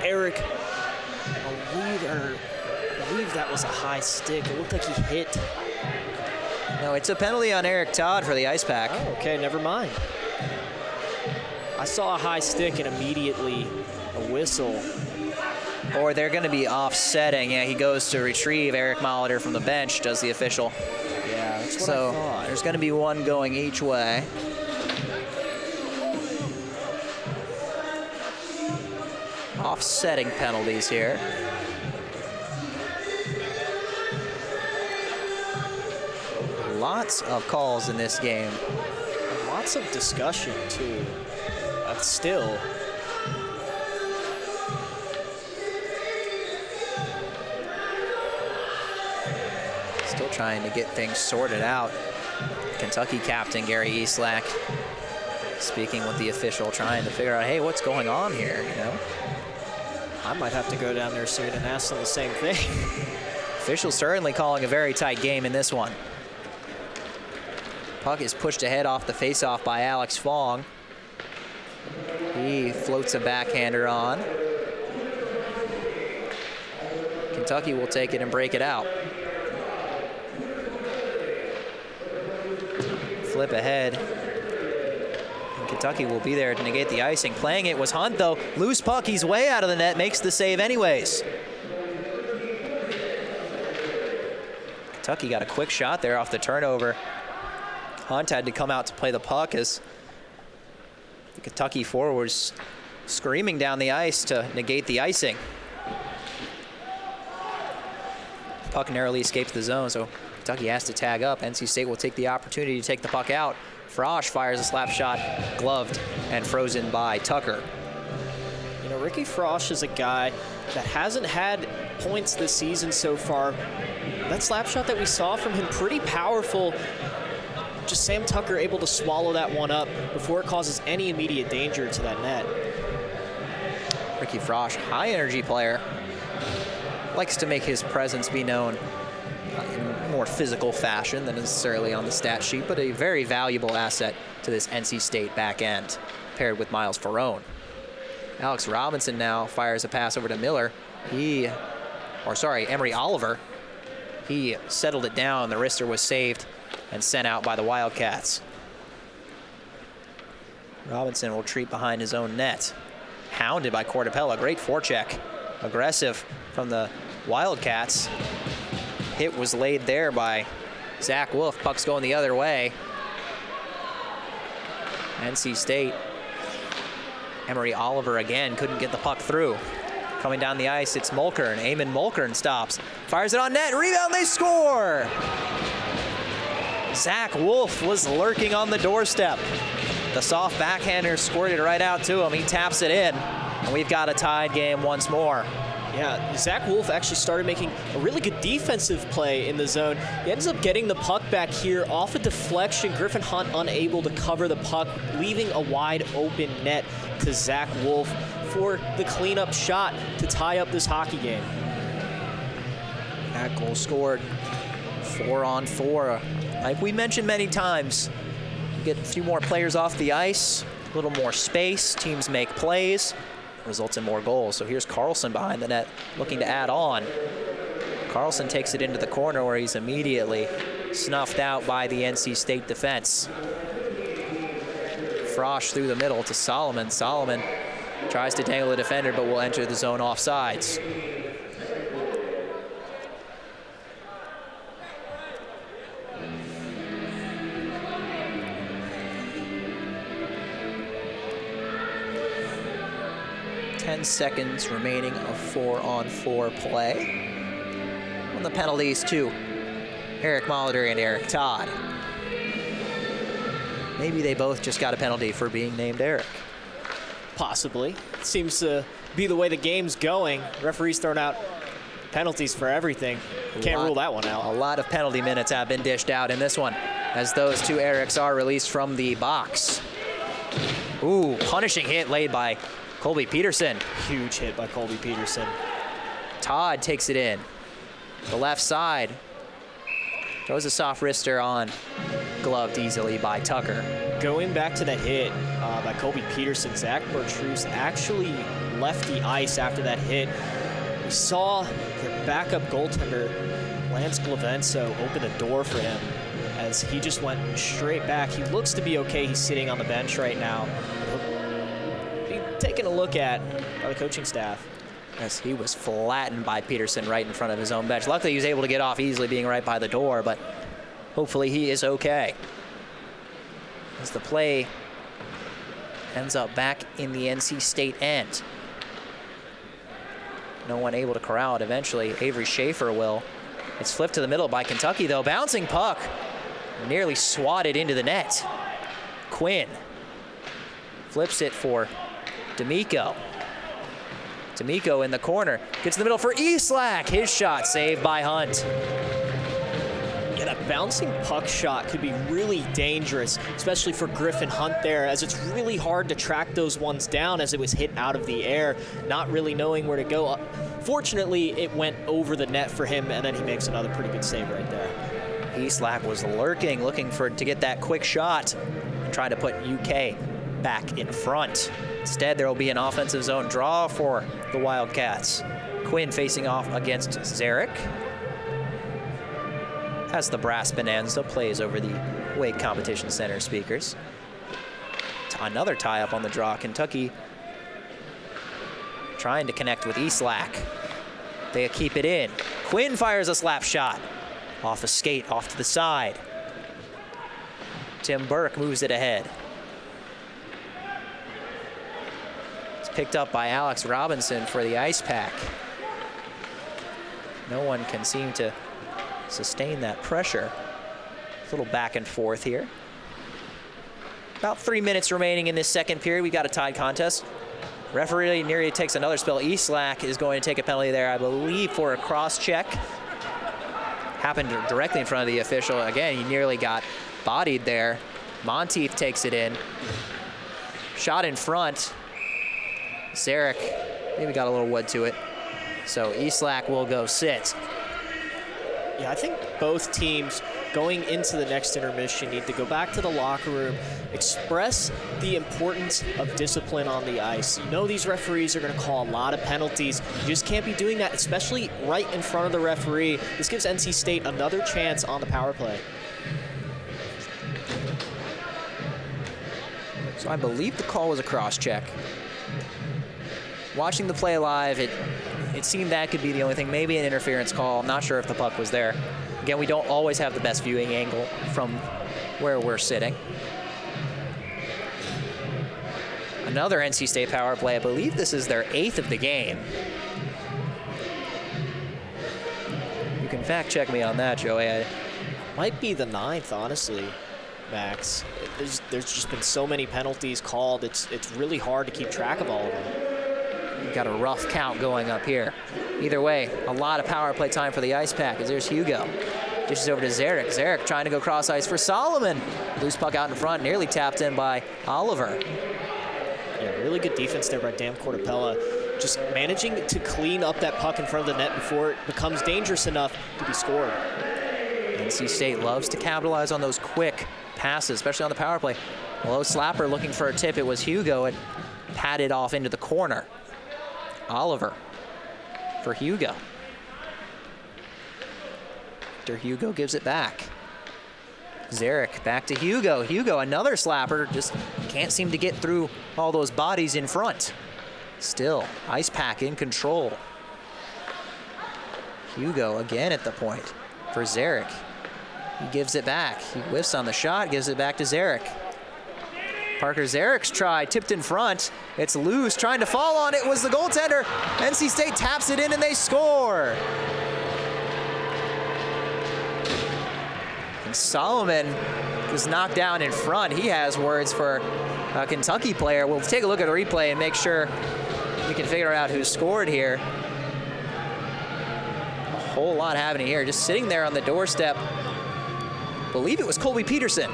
Eric. I believe that was a high stick. It looked like he hit. No, it's a penalty on Eric Todd for the Icepack. Oh, okay, never mind. I saw a high stick and immediately a whistle. Or they're going to be offsetting. Yeah, he goes to retrieve Eric Molitor from the bench, does the official. Yeah, that's what so I thought. There's going to be one going each way. Offsetting penalties here. Lots of calls in this game. And lots of discussion, too. Still. Still trying to get things sorted out. Kentucky captain Gary Eastlack speaking with the official, trying to figure out, hey, what's going on here, you know? I might have to go down there soon and ask them the same thing. Officials certainly calling a very tight game in this one. Puck is pushed ahead off the faceoff by Alex Fong. He floats a backhander on. Kentucky will take it and break it out. Flip ahead. And Kentucky will be there to negate the icing. Playing it was Hunt, though. Loose puck, he's way out of the net, makes the save anyways. Kentucky got a quick shot there off the turnover. Hunt had to come out to play the puck as the Kentucky forwards screaming down the ice to negate the icing. Puck narrowly escapes the zone, so Kentucky has to tag up. NC State will take the opportunity to take the puck out. Frosch fires a slap shot, gloved and frozen by Tucker. You know, Ricky Frosch is a guy that hasn't had points this season so far. That slap shot that we saw from him, pretty powerful. Just Sam Tucker able to swallow that one up before it causes any immediate danger to that net. Ricky Frosch, high energy player, likes to make his presence be known in more physical fashion than necessarily on the stat sheet, but a very valuable asset to this NC State back end, paired with Miles Ferrone. Alex Robinson now fires a pass over to Miller. Emery Oliver. He settled it down. The wrister was saved and sent out by the Wildcats. Robinson will retreat behind his own net. Hounded by Cortapella. Great forecheck. Aggressive from the Wildcats. Hit was laid there by Zach Wolf. Puck's going the other way. NC State. Emery Oliver again couldn't get the puck through. Coming down the ice, it's Mulkern. Eamon Mulkern stops. Fires it on net. Rebound, they score! Zach Wolf was lurking on the doorstep. The soft backhander squirted right out to him. He taps it in, and we've got a tied game once more. Yeah, Zach Wolf actually started making a really good defensive play in the zone. He ends up getting the puck back here off a deflection. Griffin Hunt unable to cover the puck, leaving a wide open net to Zach Wolf for the cleanup shot to tie up this hockey game. That goal scored 4-on-4. Like we mentioned many times, get a few more players off the ice, a little more space, teams make plays, results in more goals. So here's Carlson behind the net looking to add on. Carlson takes it into the corner where he's immediately snuffed out by the NC State defense. Frosch through the middle to Solomon. Solomon tries to tangle the defender but will enter the zone offsides. Seconds remaining of 4-on-4 play. On the penalties to Eric Molitor and Eric Todd. Maybe they both just got a penalty for being named Eric. Possibly. It seems to be the way the game's going. Referees throwing out penalties for everything. Can't rule that one out. A lot of penalty minutes have been dished out in this one as those two Erics are released from the box. Ooh, punishing hit laid by Colby Peterson. Huge hit by Colby Peterson. Todd takes it in. The left side. Throws a soft wrister on. Gloved easily by Tucker. Going back to that hit by Colby Peterson, Zach Bertruse actually left the ice after that hit. We saw the backup goaltender, Lance Glavenso, open the door for him as he just went straight back. He looks to be okay. He's sitting on the bench right now. Taken a look at by the coaching staff. Yes, he was flattened by Peterson right in front of his own bench. Luckily, he was able to get off easily being right by the door, but hopefully he is okay. As the play ends up back in the NC State end. No one able to corral it eventually. Avery Schaefer will. It's flipped to the middle by Kentucky, though. Bouncing puck. Nearly swatted into the net. Quinn flips it for D'Amico. D'Amico in the corner. Gets in the middle for Eastlack. His shot saved by Hunt. Yeah, that bouncing puck shot could be really dangerous, especially for Griffin Hunt there, as it's really hard to track those ones down as it was hit out of the air, not really knowing where to go. Fortunately, it went over the net for him, and then he makes another pretty good save right there. Icepack was lurking, looking to get that quick shot, and trying to put UK back in front. Instead, there will be an offensive zone draw for the Wildcats. Quinn facing off against Zarek. As the Brass Bonanza plays over the Wake Competition Center speakers. Another tie-up on the draw. Kentucky trying to connect with Icepack. They keep it in. Quinn fires a slap shot. Off a skate, off to the side. Tim Burke moves it ahead. It's picked up by Alex Robinson for the Icepack. No one can seem to sustain that pressure. A little back and forth here. About 3 minutes remaining in this second period. We've got a tied contest. Referee nearly takes another spill. Icepack is going to take a penalty there, I believe, for a cross check. Happened directly in front of the official. Again, he nearly got bodied there. Monteith takes it in. Shot in front. Zarek maybe got a little wood to it. So Icepack will go sit. Yeah, I think both teams going into the next intermission need to go back to the locker room, express the importance of discipline on the ice. You know these referees are going to call a lot of penalties. You just can't be doing that, especially right in front of the referee. This gives NC State another chance on the power play. So I believe the call was a cross check. Watching the play live, it seemed that could be the only thing. Maybe an interference call. I'm not sure if the puck was there. Again, we don't always have the best viewing angle from where we're sitting. Another NC State power play. I believe this is their 8th of the game. You can fact check me on that, Joey. Might be the 9th, honestly, Max. There's just been so many penalties called. It's really hard to keep track of all of them. We've got a rough count going up here. Either way, a lot of power play time for the Icepack as there's Hugo. Dishes over to Zarek. Zarek trying to go cross ice for Solomon. Loose puck out in front, nearly tapped in by Oliver. Yeah, really good defense there by Dan Cortapella. Just managing to clean up that puck in front of the net before it becomes dangerous enough to be scored. NC State loves to capitalize on those quick passes, especially on the power play. Low slapper looking for a tip. It was Hugo. It padded off into the corner. Oliver for Hugo. Victor Hugo gives it back. Zarek back to Hugo. Hugo, another slapper, just can't seem to get through all those bodies in front. Still, Icepack in control. Hugo again at the point for Zarek. He gives it back. He whiffs on the shot, gives it back to Zarek. Parker Zarek's try, tipped in front. It's loose, trying to fall on it was the goaltender. NC State taps it in and they score. And Solomon was knocked down in front. He has words for a Kentucky player. We'll take a look at the replay and make sure we can figure out who scored here. A whole lot happening here. Just sitting there on the doorstep. I believe it was Colby Peterson.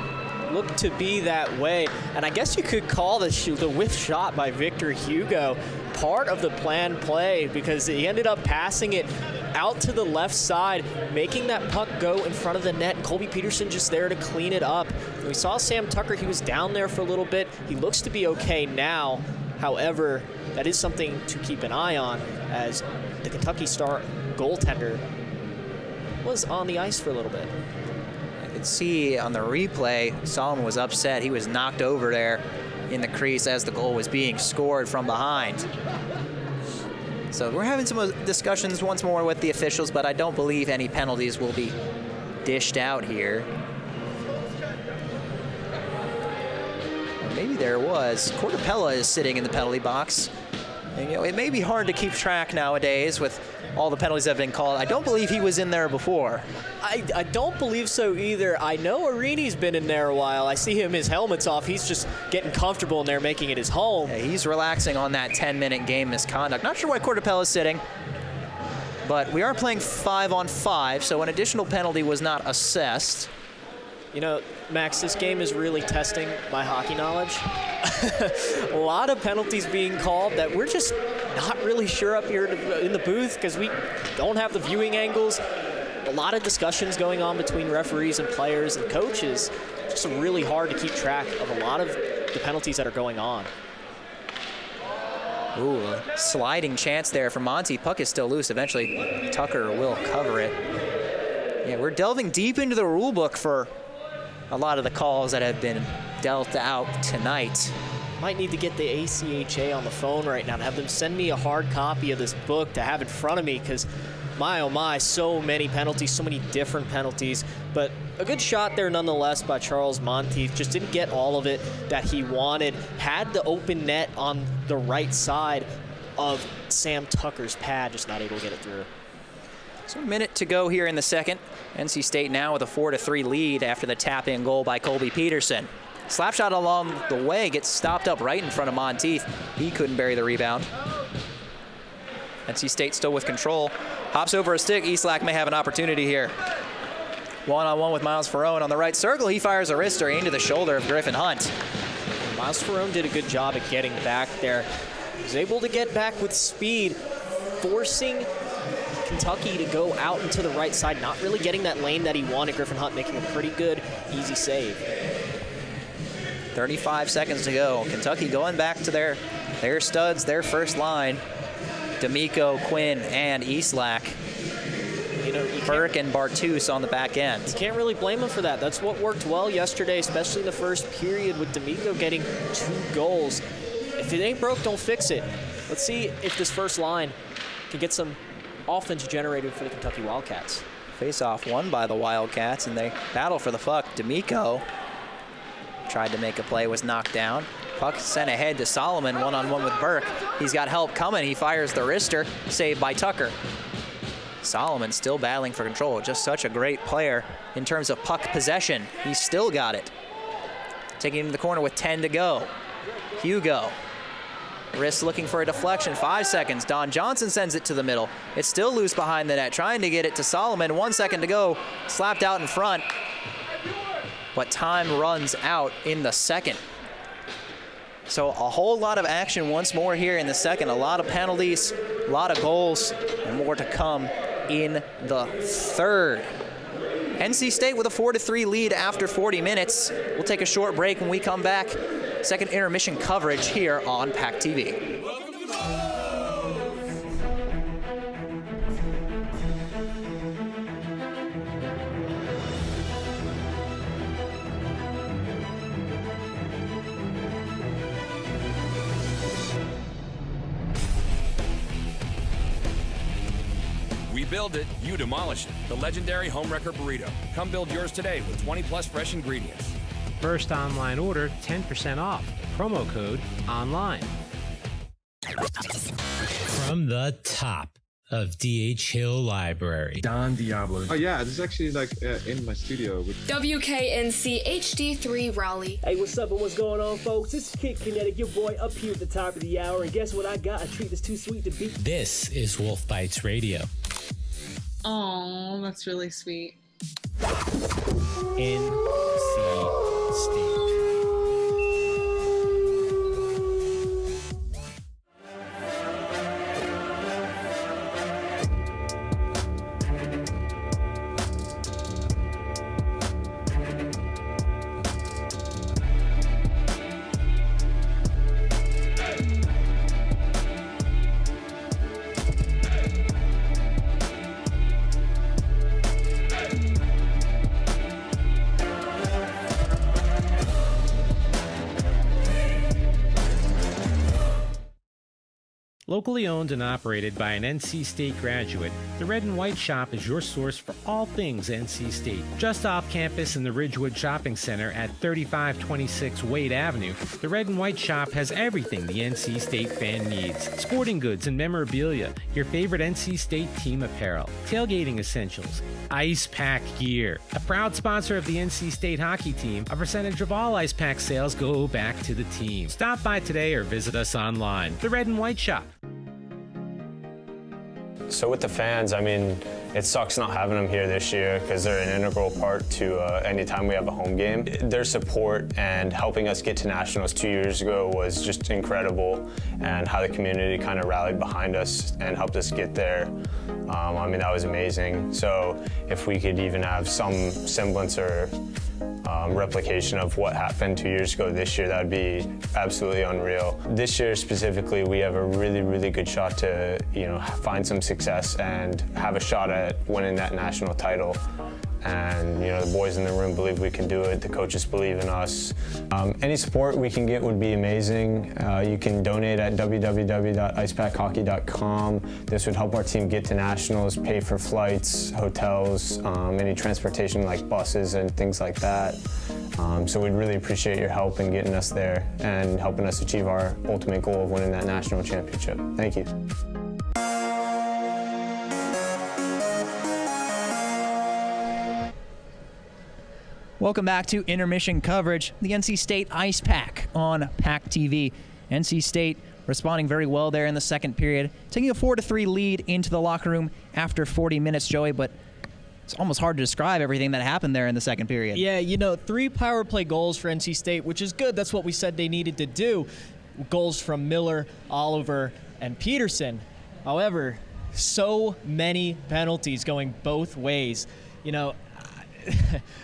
Looked to be that way, and I guess you could call the whiff shot by Victor Hugo part of the planned play, because he ended up passing it out to the left side, making that puck go in front of the net, and Colby Peterson just there to clean it up. And we saw Sam Tucker, he was down there for a little bit. He looks to be okay now. However, that is something to keep an eye on, as the Kentucky star goaltender was on the ice for a little bit. See on the replay, Solomon was upset. He was knocked over there in the crease as the goal was being scored from behind. So we're having some discussions once more with the officials, but I don't believe any penalties will be dished out here. Or maybe there was. Cortapella is sitting in the penalty box. And, you know, it may be hard to keep track nowadays with all the penalties that have been called. I don't believe he was in there before. I don't believe so either. I know Arini's been in there a while. I see him, his helmet's off. He's just getting comfortable in there, making it his home. Yeah, he's relaxing on that 10-minute game misconduct. Not sure why Cortapella's sitting. but we are playing 5-on-5, so an additional penalty was not assessed. You know, Max, this game is really testing my hockey knowledge. A lot of penalties being called that we're just not really sure up here in the booth because we don't have the viewing angles. A lot of discussions going on between referees and players and coaches. It's just really hard to keep track of a lot of the penalties that are going on. Ooh, a sliding chance there for Monty. Puck is still loose. Eventually, Tucker will cover it. Yeah, we're delving deep into the rule book for a lot of the calls that have been dealt out tonight. Might need to get the ACHA on the phone right now and have them send me a hard copy of this book to have in front of me because, my oh my, so many penalties, so many different penalties. But a good shot there nonetheless by Charles Monteith. Just didn't get all of it that he wanted. Had the open net on the right side of Sam Tucker's pad, just not able to get it through. So a minute to go here in the second. NC State now with a 4-3 lead after the tap-in goal by Colby Peterson. Slap shot along the way gets stopped up right in front of Monteith. He couldn't bury the rebound. NC State still with control. Hops over a stick. Eastlack may have an opportunity here. One-on-one with Miles Ferrone on the right circle. He fires a wrister into the shoulder of Griffin Hunt. Miles Ferrone did a good job at getting back there. He was able to get back with speed, forcing Kentucky to go out into the right side, not really getting that lane that he wanted. Griffin Hunt making a pretty good, easy save. 35 seconds to go. Kentucky going back to their studs, their first line. D'Amico, Quinn, and Eastlack. You know, Burke and Bartus on the back end. You can't really blame him for that. That's what worked well yesterday, especially in the first period with D'Amico getting 2 goals. If it ain't broke, don't fix it. Let's see if this first line can get some offense generated for the Kentucky Wildcats. Face-off won by the Wildcats, and they battle for the puck. D'Amico tried to make a play, was knocked down. Puck sent ahead to Solomon, one-on-one with Burke. He's got help coming. He fires the wrister, saved by Tucker. Solomon still battling for control. Just such a great player in terms of puck possession. He's still got it. Taking him to the corner with 10 to go. Hugo. Wrist looking for a deflection, 5 seconds. Don Johnson sends it to the middle. It's still loose behind the net, trying to get it to Solomon. 1 second to go, slapped out in front. But time runs out in the second. So a whole lot of action once more here in the second. A lot of penalties, a lot of goals, and more to come in the third. NC State with a 4-3 lead after 40 minutes. We'll take a short break when we come back. Second intermission coverage here on PackTV. We build it, you demolish it. The legendary Homewrecker Burrito. Come build yours today with 20+ fresh ingredients. First online order, 10% off. Promo code ONLINE. From the top of D.H. Hill Library. Don Diablo. Oh yeah, this is actually like in my studio. WKNC HD3 Raleigh. Hey, what's up and what's going on, folks? It's Kid Kinetic, your boy up here at the top of the hour. And guess what I got? A treat that's too sweet to beat. This is Wolf Bites Radio. Oh, that's really sweet. NC State. Locally owned and operated by an NC State graduate, the Red and White Shop is your source for all things NC State. Just off campus in the Ridgewood Shopping Center at 3526 Wade Avenue, the Red and White Shop has everything the NC State fan needs. Sporting goods and memorabilia, your favorite NC State team apparel, tailgating essentials, Icepack gear. A proud sponsor of the NC State hockey team, a percentage of all Icepack sales go back to the team. Stop by today or visit us online. The Red and White Shop. So with the fans, I mean, it sucks not having them here this year because they're an integral part to any time we have a home game. Their support and helping us get to nationals 2 years ago was just incredible, and how the community kind of rallied behind us and helped us get there. I mean, that was amazing. So if we could even have some semblance or replication of what happened 2 years ago this year, that would be absolutely unreal. This year specifically, we have a really, really good shot to, find some success and have a shot at winning that national title. And the boys in the room believe we can do it. The coaches believe in us. Any support we can get would be amazing. You can donate at www.icepackhockey.com. This would help our team get to nationals, pay for flights, hotels, any transportation like buses and things like that. So we'd really appreciate your help in getting us there and helping us achieve our ultimate goal of winning that national championship. Thank you. Welcome back to intermission coverage, the NC State Ice Pack on PackTV. NC State responding very well there in the second period, taking a 4-3 lead into the locker room after 40 minutes, Joey, but it's almost hard to describe everything that happened there in the second period. Yeah, 3 power play goals for NC State, which is good. That's what we said they needed to do. Goals from Miller, Oliver, and Peterson. However, so many penalties going both ways.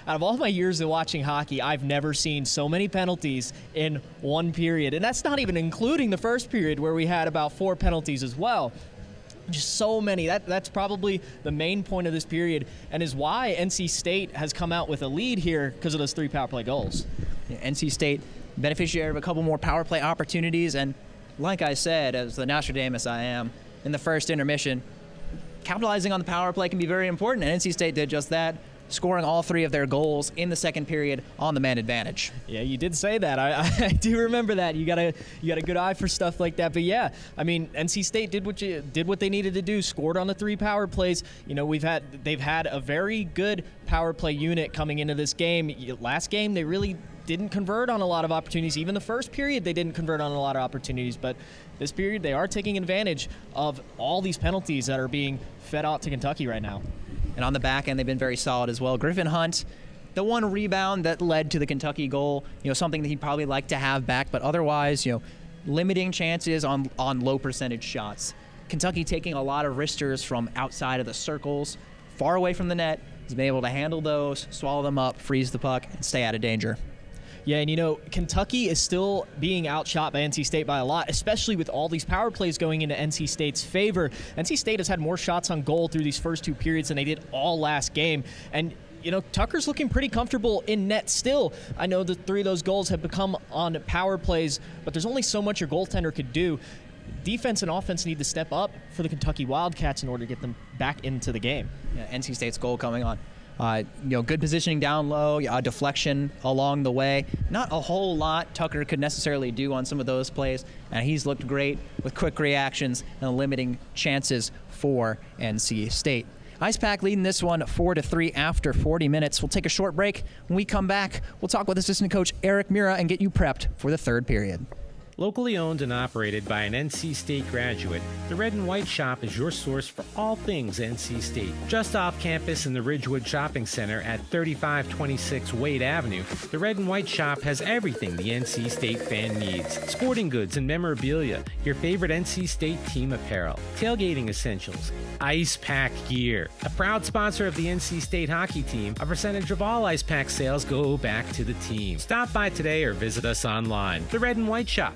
Out of all my years of watching hockey, I've never seen so many penalties in one period. And that's not even including the first period where we had about 4 penalties as well. Just so many. That's probably the main point of this period and is why NC State has come out with a lead here because of those 3 power play goals. Yeah, NC State beneficiary of a couple more power play opportunities. And like I said, as the Nostradamus I am, in the first intermission, capitalizing on the power play can be very important. And NC State did just that, scoring all 3 of their goals in the second period on the man advantage. Yeah, you did say that. I do remember that. You got a good eye for stuff like that. But yeah, I mean, NC State did what they needed to do. Scored on the 3 power plays. They've had a very good power play unit coming into this game. Last game, they really didn't convert on a lot of opportunities. Even the first period, they didn't convert on a lot of opportunities. But this period, they are taking advantage of all these penalties that are being fed out to Kentucky right now. And on the back end, they've been very solid as well. Griffin Hunt, the one rebound that led to the Kentucky goal, something that he'd probably like to have back, but otherwise, limiting chances on low percentage shots. Kentucky taking a lot of wristers from outside of the circles, far away from the net. He's been able to handle those, swallow them up, freeze the puck, and stay out of danger. Yeah, and Kentucky is still being outshot by NC State by a lot, especially with all these power plays going into NC State's favor. NC State has had more shots on goal through these first 2 periods than they did all last game. And, Tucker's looking pretty comfortable in net still. I know the 3 of those goals have become on power plays, but there's only so much your goaltender could do. Defense and offense need to step up for the Kentucky Wildcats in order to get them back into the game. Yeah, NC State's goal coming on. Good positioning down low, deflection along the way. Not a whole lot Tucker could necessarily do on some of those plays, and he's looked great with quick reactions and limiting chances for NC State. Icepack leading this one 4-3 after 40 minutes. We'll take a short break. When we come back, we'll talk with assistant coach Eric Mura and get you prepped for the third period. Locally owned and operated by an NC State graduate, the Red and White Shop is your source for all things NC State. Just off campus in the Ridgewood Shopping Center at 3526 Wade Avenue, the Red and White Shop has everything the NC State fan needs. Sporting goods and memorabilia, your favorite NC State team apparel, tailgating essentials, Ice Pack gear. A proud sponsor of the NC State hockey team, a percentage of all Ice Pack sales go back to the team. Stop by today or visit us online. The Red and White Shop.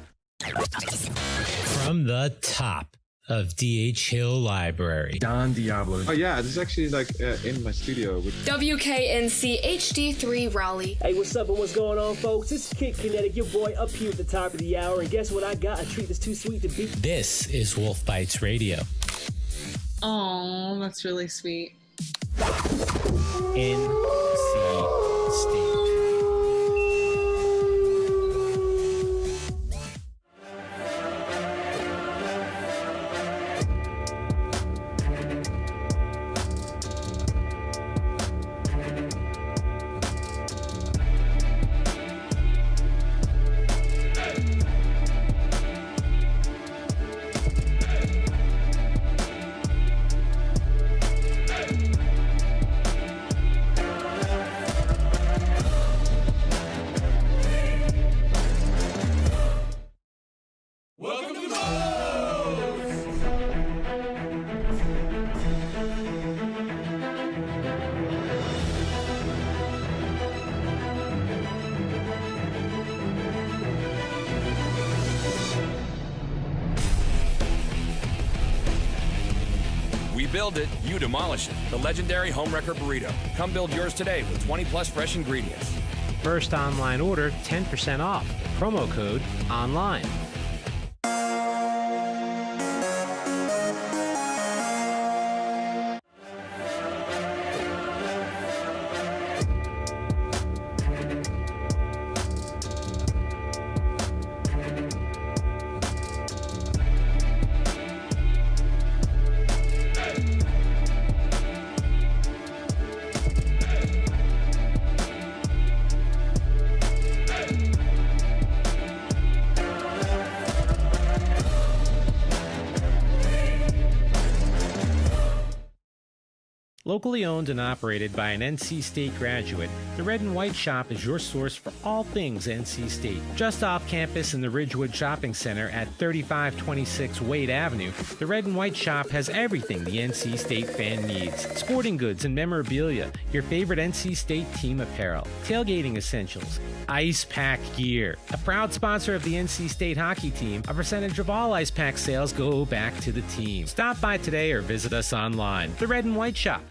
From the top of D.H. Hill Library. Don Diablo. Oh yeah, this is actually in my studio. WKNC HD3 Raleigh. Hey, what's up and what's going on, folks? It's Kid Kinetic, your boy up here at the top of the hour. And guess what I got? A treat that's too sweet to beat. This is Wolf Bites Radio. Oh, that's really sweet. NC State. build it, you demolish it. The legendary Homewrecker Burrito. Come build yours today with 20+ fresh ingredients. First online order, 10% off. Promo code ONLINE. Locally owned and operated by an NC State graduate, the Red and White Shop is your source for all things NC State. Just off campus in the Ridgewood Shopping Center at 3526 Wade Avenue, the Red and White Shop has everything the NC State fan needs. Sporting goods and memorabilia, your favorite NC State team apparel, tailgating essentials, Icepack gear. A proud sponsor of the NC State hockey team, a percentage of all Icepack sales go back to the team. Stop by today or visit us online. The Red and White Shop.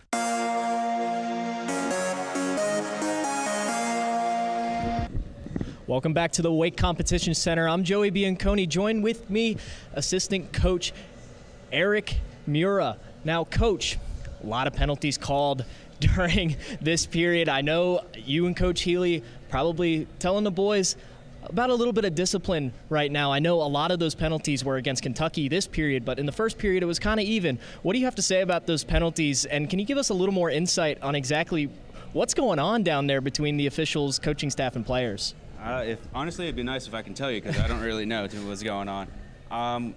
Welcome back to the Wake Competition Center. I'm Joey Bianconi. Join with me, assistant coach Eric Mura. Now, coach, a lot of penalties called during this period. I know you and Coach Healy probably telling the boys about a little bit of discipline right now. I know a lot of those penalties were against Kentucky this period, but in the first period it was kind of even. What do you have to say about those penalties, and can you give us a little more insight on exactly what's going on down there between the officials, coaching staff, and players? Honestly, it'd be nice if I can tell you, because I don't really know what's going on.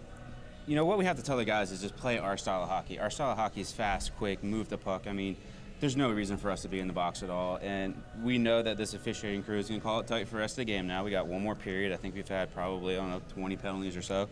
You know, what we have to tell the guys is just play our style of hockey. Our style of hockey is fast, quick, move the puck. I mean, there's no reason for us to be in the box at all, and we know that this officiating crew is going to call it tight for the rest of the game now. We got one more period. I think we've had probably, 20 penalties or so.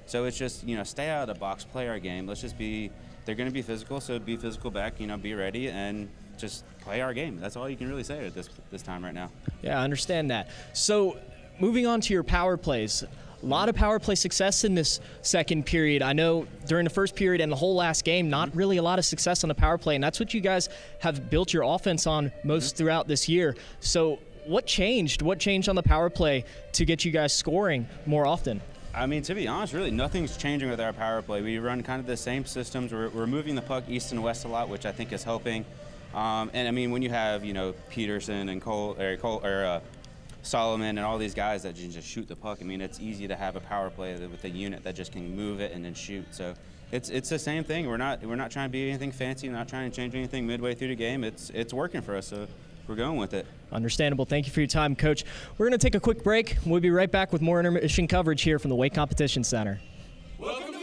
So it's just, stay out of the box, play our game. Let's just they're going to be physical, so be physical back, be ready, and just play our game. That's all you can really say at this time right now. Yeah, I understand that. So moving on to your power plays, a lot of power play success in this second period. I know during the first period and the whole last game, not really a lot of success on the power play, and that's what you guys have built your offense on most throughout this year. So what changed? What changed on the power play to get you guys scoring more often? I mean, to be honest, really nothing's changing with our power play. We run kind of the same systems. We're moving the puck east and west a lot, which I think is helping. And I mean, when you have, Peterson and Solomon and all these guys that just shoot the puck, I mean, it's easy to have a power play with a unit that just can move it and then shoot. So it's the same thing. We're not trying to be anything fancy. We're not trying to change anything midway through the game. It's working for us, so we're going with it. Understandable. Thank you for your time, Coach. We're going to take a quick break. We'll be right back with more intermission coverage here from the Wake Competition Center. Welcome to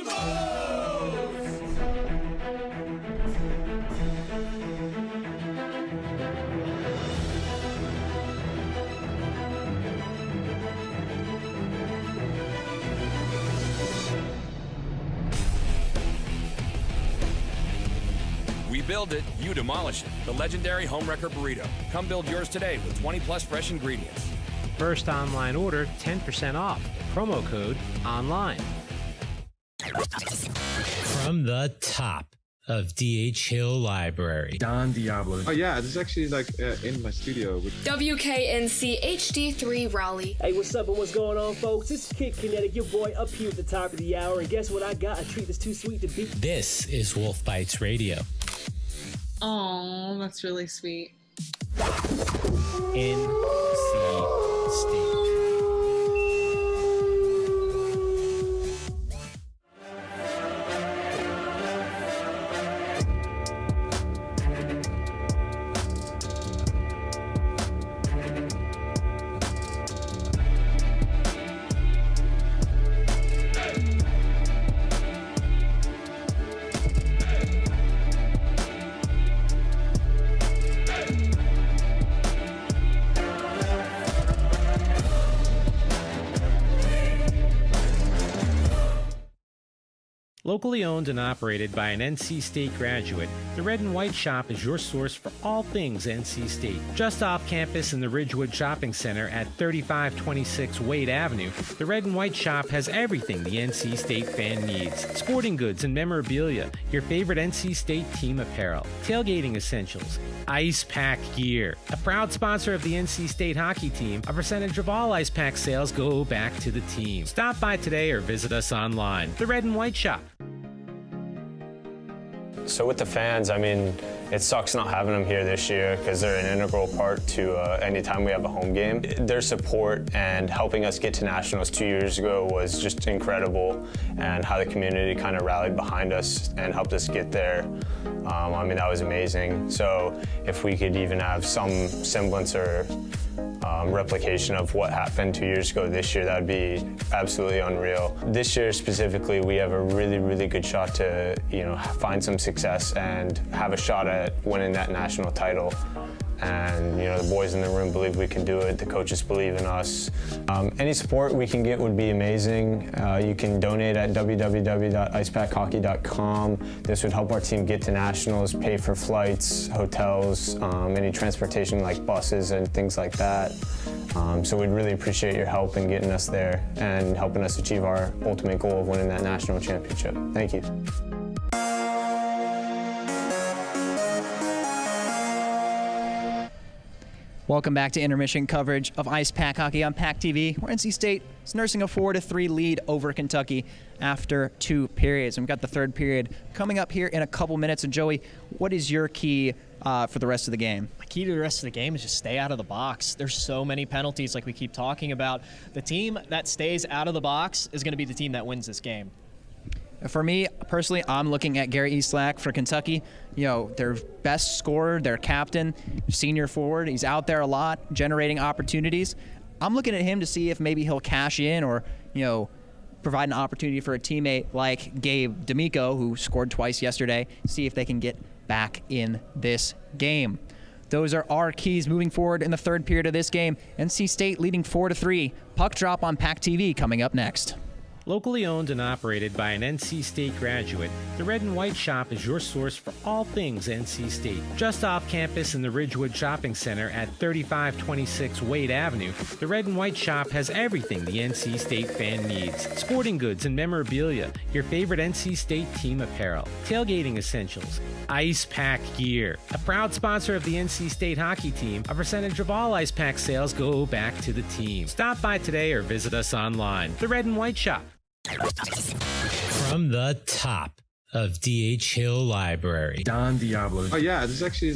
We build it, you demolish it. The legendary Homewrecker Burrito. Come build yours today with 20+ fresh ingredients. First online order, 10% off. Promo code ONLINE. From the top of D.H. Hill Library. Don Diablo. Oh yeah, this is actually in my studio. WKNC HD3 Raleigh. Hey, what's up and what's going on, folks? It's Kid Kinetic, your boy, up here at the top of the hour. And guess what I got? A treat that's too sweet to beat. This is Wolf Bites Radio. Oh, that's really sweet. NC State. Locally owned and operated by an NC State graduate, the Red and White Shop is your source for all things NC State. Just off campus in the Ridgewood Shopping Center at 3526 Wade Avenue, the Red and White Shop has everything the NC State fan needs. Sporting goods and memorabilia, your favorite NC State team apparel, tailgating essentials, Icepack gear. A proud sponsor of the NC State hockey team, a percentage of all Icepack sales go back to the team. Stop by today or visit us online. The Red and White Shop. So with the fans, I mean, it sucks not having them here this year because they're an integral part to any time we have a home game. Their support and helping us get to nationals 2 years ago was just incredible, and how the community kind of rallied behind us and helped us get there. I mean, that was amazing. So if we could even have some semblance or replication of what happened 2 years ago this year, that would be absolutely unreal. This year specifically, we have a really, really good shot to, find some success and have a shot at winning that national title. And, the boys in the room believe we can do it. The coaches believe in us. Any support we can get would be amazing. You can donate at www.icepackhockey.com. This would help our team get to nationals, pay for flights, hotels, any transportation like buses and things like that. So we'd really appreciate your help in getting us there and helping us achieve our ultimate goal of winning that national championship. Thank you. Welcome back to intermission coverage of Icepack Hockey on PackTV, where NC State is nursing a 4-3 lead over Kentucky after 2 periods. And we've got the third period coming up here in a couple minutes. And Joey, what is your key for the rest of the game? My key to the rest of the game is just stay out of the box. There's so many penalties like we keep talking about. The team that stays out of the box is going to be the team that wins this game. For me, personally, I'm looking at Gary Eastlack for Kentucky. Their best scorer, their captain, senior forward. He's out there a lot, generating opportunities. I'm looking at him to see if maybe he'll cash in or, provide an opportunity for a teammate like Gabe D'Amico, who scored twice yesterday, see if they can get back in this game. Those are our keys moving forward in the third period of this game. NC State leading 4-3. Puck drop on PackTV coming up next. Locally owned and operated by an NC State graduate, the Red and White Shop is your source for all things NC State. Just off campus in the Ridgewood Shopping Center at 3526 Wade Avenue, the Red and White Shop has everything the NC State fan needs. Sporting goods and memorabilia, your favorite NC State team apparel, tailgating essentials, Icepack gear. A proud sponsor of the NC State hockey team, a percentage of all Icepack sales go back to the team. Stop by today or visit us online. The Red and White Shop. From the top of D.H. Hill Library, Don Diablo. Oh yeah, this is actually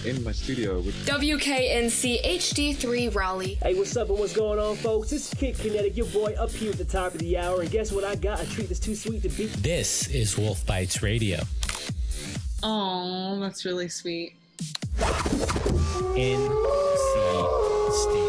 in my studio. WKNC HD3 Raleigh. Hey, what's up and what's going on, folks? It's Kid Kinetic, your boy up here at the top of the hour. And guess what I got? A treat that's too sweet to beat. This is Wolf Bites Radio. Oh, that's really sweet. NC State.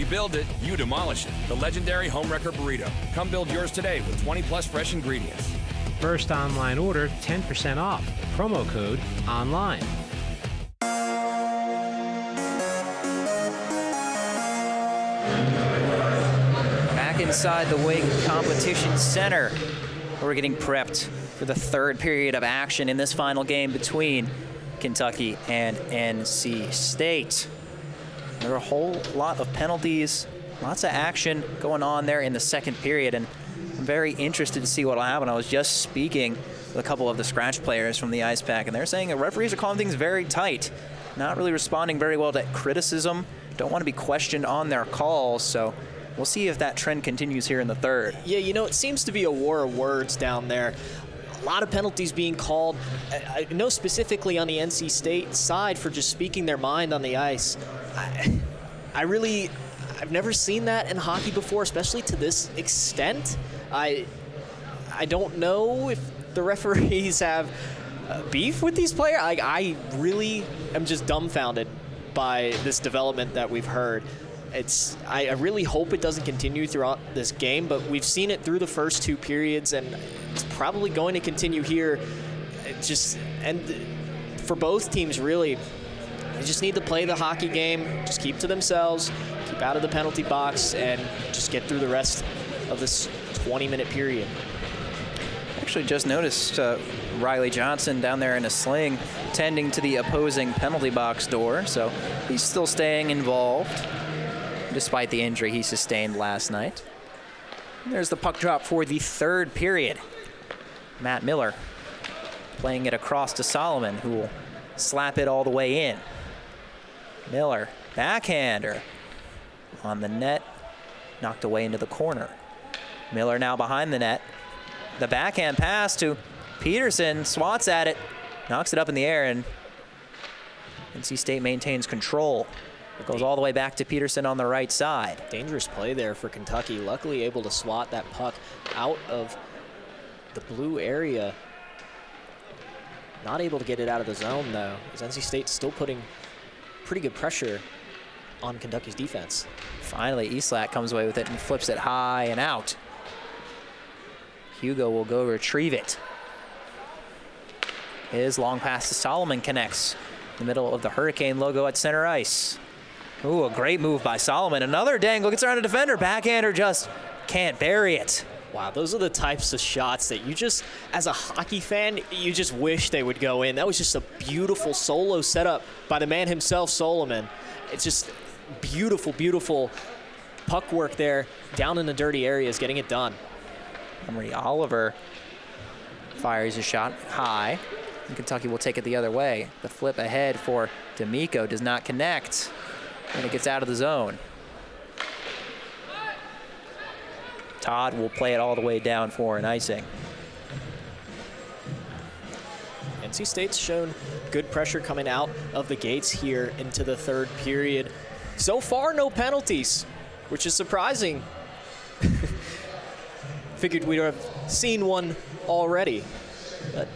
Build it, you demolish it. The legendary Homewrecker Burrito. Come build yours today with 20+ fresh ingredients. First online order, 10% off. Promo code ONLINE. Back inside the Wake Competition Center, we're getting prepped for the third period of action in this final game between Kentucky and NC State. There are a whole lot of penalties, lots of action going on there in the second period, and I'm very interested to see what will happen. I was just speaking with a couple of the scratch players from the Icepack, and they're saying the referees are calling things very tight. not really responding very well to criticism. Don't want to be questioned on their calls, so we'll see if that trend continues here in the third. Yeah, you know, it seems to be a war of words down there. A lot of penalties being called. I know specifically on the NC State side for just speaking their mind on the ice. I've never seen that in hockey before, especially to this extent. I don't know if the referees have beef with these players. I really am just dumbfounded by this development that we've heard. I really hope it doesn't continue throughout this game, but we've seen it through the first 2 periods, and it's probably going to continue here. And for both teams, really, they just need to play the hockey game, just keep to themselves, keep out of the penalty box, and just get through the rest of this 20-minute period. Actually just noticed Riley Johnson down there in a sling tending to the opposing penalty box door, so he's still staying involved despite the injury he sustained last night. And there's the puck drop for the third period. Matt Miller playing it across to Solomon, who will slap it all the way in. Miller, backhander on the net, knocked away into the corner. Miller now behind the net. The backhand pass to Peterson, swats at it, knocks it up in the air, and NC State maintains control. It goes all the way back to Peterson on the right side. Dangerous play there for Kentucky. Luckily able to swat that puck out of the blue area. Not able to get it out of the zone, though, as NC State's still putting pretty good pressure on Kentucky's defense. Finally, Eastlack comes away with it and flips it high and out. Hugo will go retrieve it. His long pass to Solomon connects in the middle of the Hurricane logo at center ice. Ooh, a great move by Solomon. Another dangle, gets around a defender. Backhander just can't bury it. Wow, those are the types of shots that you just, as a hockey fan, you just wish they would go in. That was just a beautiful solo setup by the man himself, Solomon. It's just beautiful, beautiful puck work there down in the dirty areas, getting it done. Emery Oliver fires a shot high, and Kentucky will take it the other way. The flip ahead for D'Amico does not connect, and it gets out of the zone. Todd will play it all the way down for an icing. NC State's shown good pressure coming out of the gates here into the third period. So far, no penalties, which is surprising. Figured we'd have seen one already, but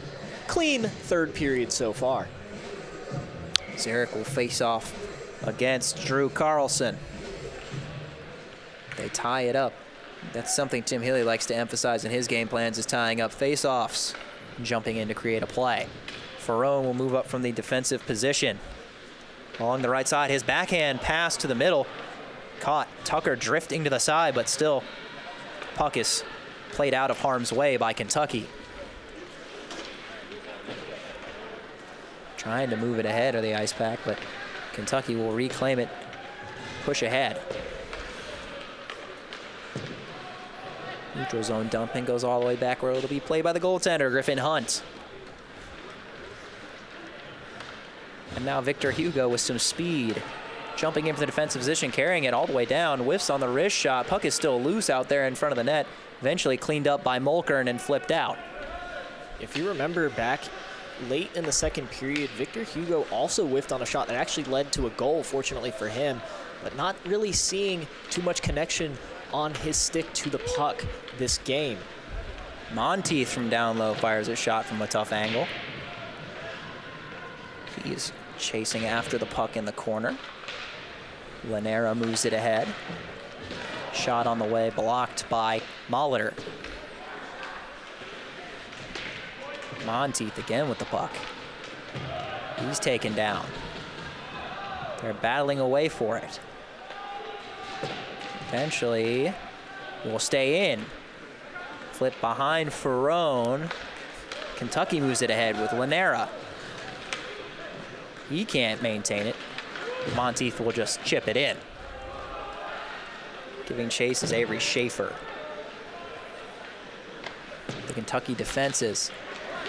clean third period so far. Zarek will face off against Drew Carlson. They tie it up. That's something Tim Healy likes to emphasize in his game plans, is tying up face-offs, jumping in to create a play. Ferrone will move up from the defensive position. Along the right side, his backhand pass to the middle. Caught Tucker drifting to the side, but still puck is played out of harm's way by Kentucky. Trying to move it ahead of the Icepack, but Kentucky will reclaim it, push ahead. Neutral zone dumping goes all the way back where it'll be played by the goaltender, Griffin Hunt. And now Victor Hugo with some speed. Jumping in for the defensive position, carrying it all the way down. Whiffs on the wrist shot. Puck is still loose out there in front of the net. Eventually cleaned up by Mulkern and flipped out. If you remember back late in the second period, Victor Hugo also whiffed on a shot that actually led to a goal, fortunately for him, but not really seeing too much connection on his stick to the puck this game. Monteith from down low fires a shot from a tough angle. He's chasing after the puck in the corner. Lanera moves it ahead. Shot on the way, blocked by Molitor. Monteith again with the puck. He's taken down. They're battling away for it. Eventually, will stay in. Flip behind Ferrone. Kentucky moves it ahead with Lanera. He can't maintain it. Monteith will just chip it in. Giving chase is Avery Schaefer. The Kentucky defense is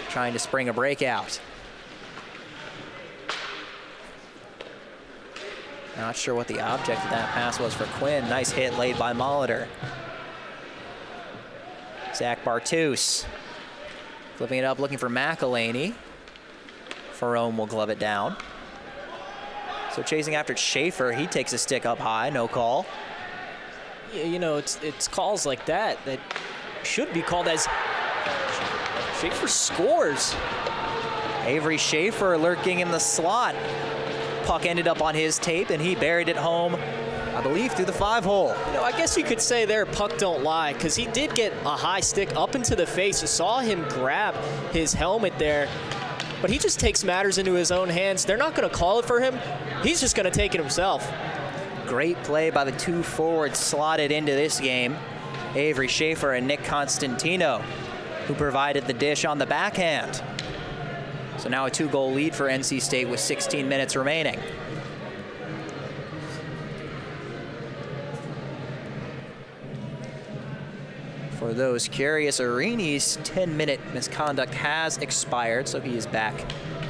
trying to spring a breakout. Not sure what the object of that pass was for Quinn. Nice hit laid by Molitor. Zach Bartus flipping it up, looking for McElhaney. Ferrone will glove it down. So chasing after Schaefer, he takes a stick up high, no call. Yeah, you know, it's calls like that should be called as Schaefer scores. Avery Schaefer lurking in the slot. Puck ended up on his tape, and he buried it home, I believe, through the 5-hole. You know, I guess you could say there, puck don't lie, because he did get a high stick up into the face. You saw him grab his helmet there, but he just takes matters into his own hands. They're not going to call it for him. He's just going to take it himself. Great play by the two forwards slotted into this game. Avery Schaefer and Nick Constantino, who provided the dish on the backhand. So now a 2-goal lead for NC State with 16 minutes remaining. For those curious, Arini's 10-minute misconduct has expired, so he is back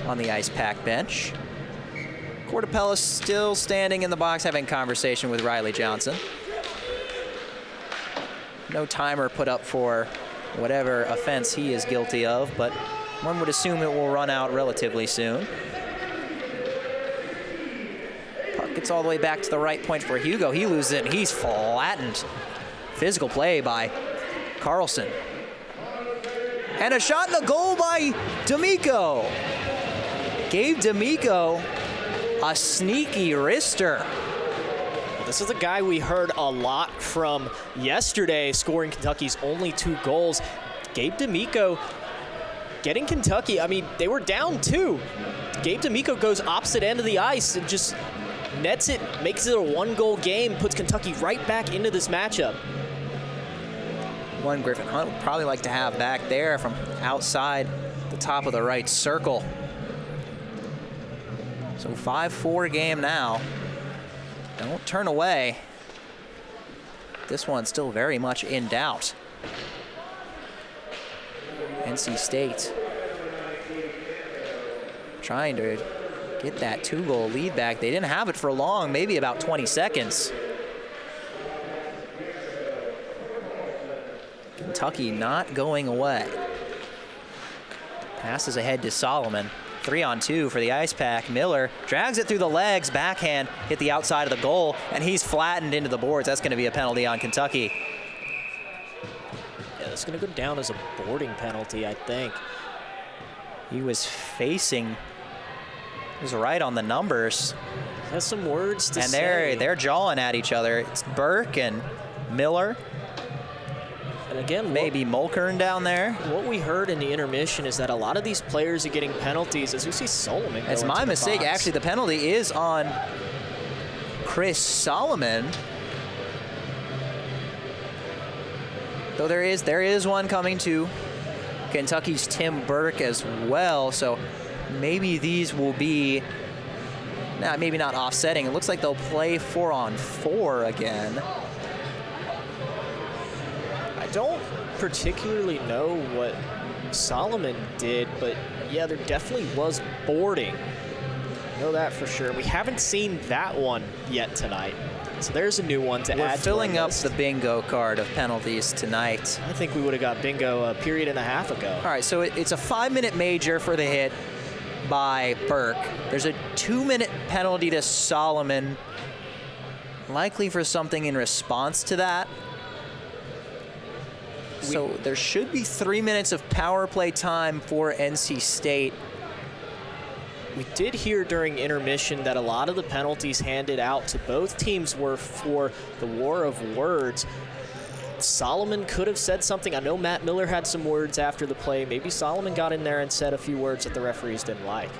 on the Icepack bench. Cortapella still standing in the box having conversation with Riley Johnson. No timer put up for whatever offense he is guilty of, but one would assume it will run out relatively soon. Puck gets all the way back to the right point for Hugo. He loses it, and he's flattened. Physical play by Carlson. And a shot and a goal by D'Amico. Gave D'Amico a sneaky wrister. This is a guy we heard a lot from yesterday, scoring Kentucky's only 2 goals. Gabe D'Amico getting Kentucky, I mean, they were down 2. Gabe D'Amico goes opposite end of the ice and just nets it, makes it a 1-goal game, puts Kentucky right back into this matchup. One Griffin Hunt would probably like to have back there from outside the top of the right circle. So 5-4 game now. Don't turn away. This one's still very much in doubt. NC State trying to get that 2-goal lead back. They didn't have it for long, maybe about 20 seconds. Kentucky not going away. Passes ahead to Solomon. 3-on-2 for the Icepack. Miller drags it through the legs, backhand, hit the outside of the goal, and he's flattened into the boards. That's going to be a penalty on Kentucky. Yeah, that's going to go down as a boarding penalty, I think. He was facing, he was right on the numbers. Has some words to say. And they're jawing at each other. It's Burke and Miller. And again, maybe Mulkern down there. What we heard in the intermission is that a lot of these players are getting penalties, as we see Solomon. It's my mistake. Actually, the penalty is on Chris Solomon. Though there is one coming to Kentucky's Tim Burke as well. So maybe these will be, maybe not offsetting. It looks like they'll play 4-on-4 again. Don't particularly know what Solomon did, but yeah, there definitely was boarding. I know that for sure. We haven't seen that one yet tonight, so there's a new one to add to our list. We're filling up the bingo card of penalties tonight. I think we would have got bingo a period and a half ago. All right, so it's a 5-minute major for the hit by Burke. There's a 2-minute penalty to Solomon, likely for something in response to that. So there should be 3 minutes of power play time for NC State. We did hear during intermission that a lot of the penalties handed out to both teams were for the war of words. Solomon could have said something. I know Matt Miller had some words after the play. Maybe Solomon got in there and said a few words that the referees didn't like.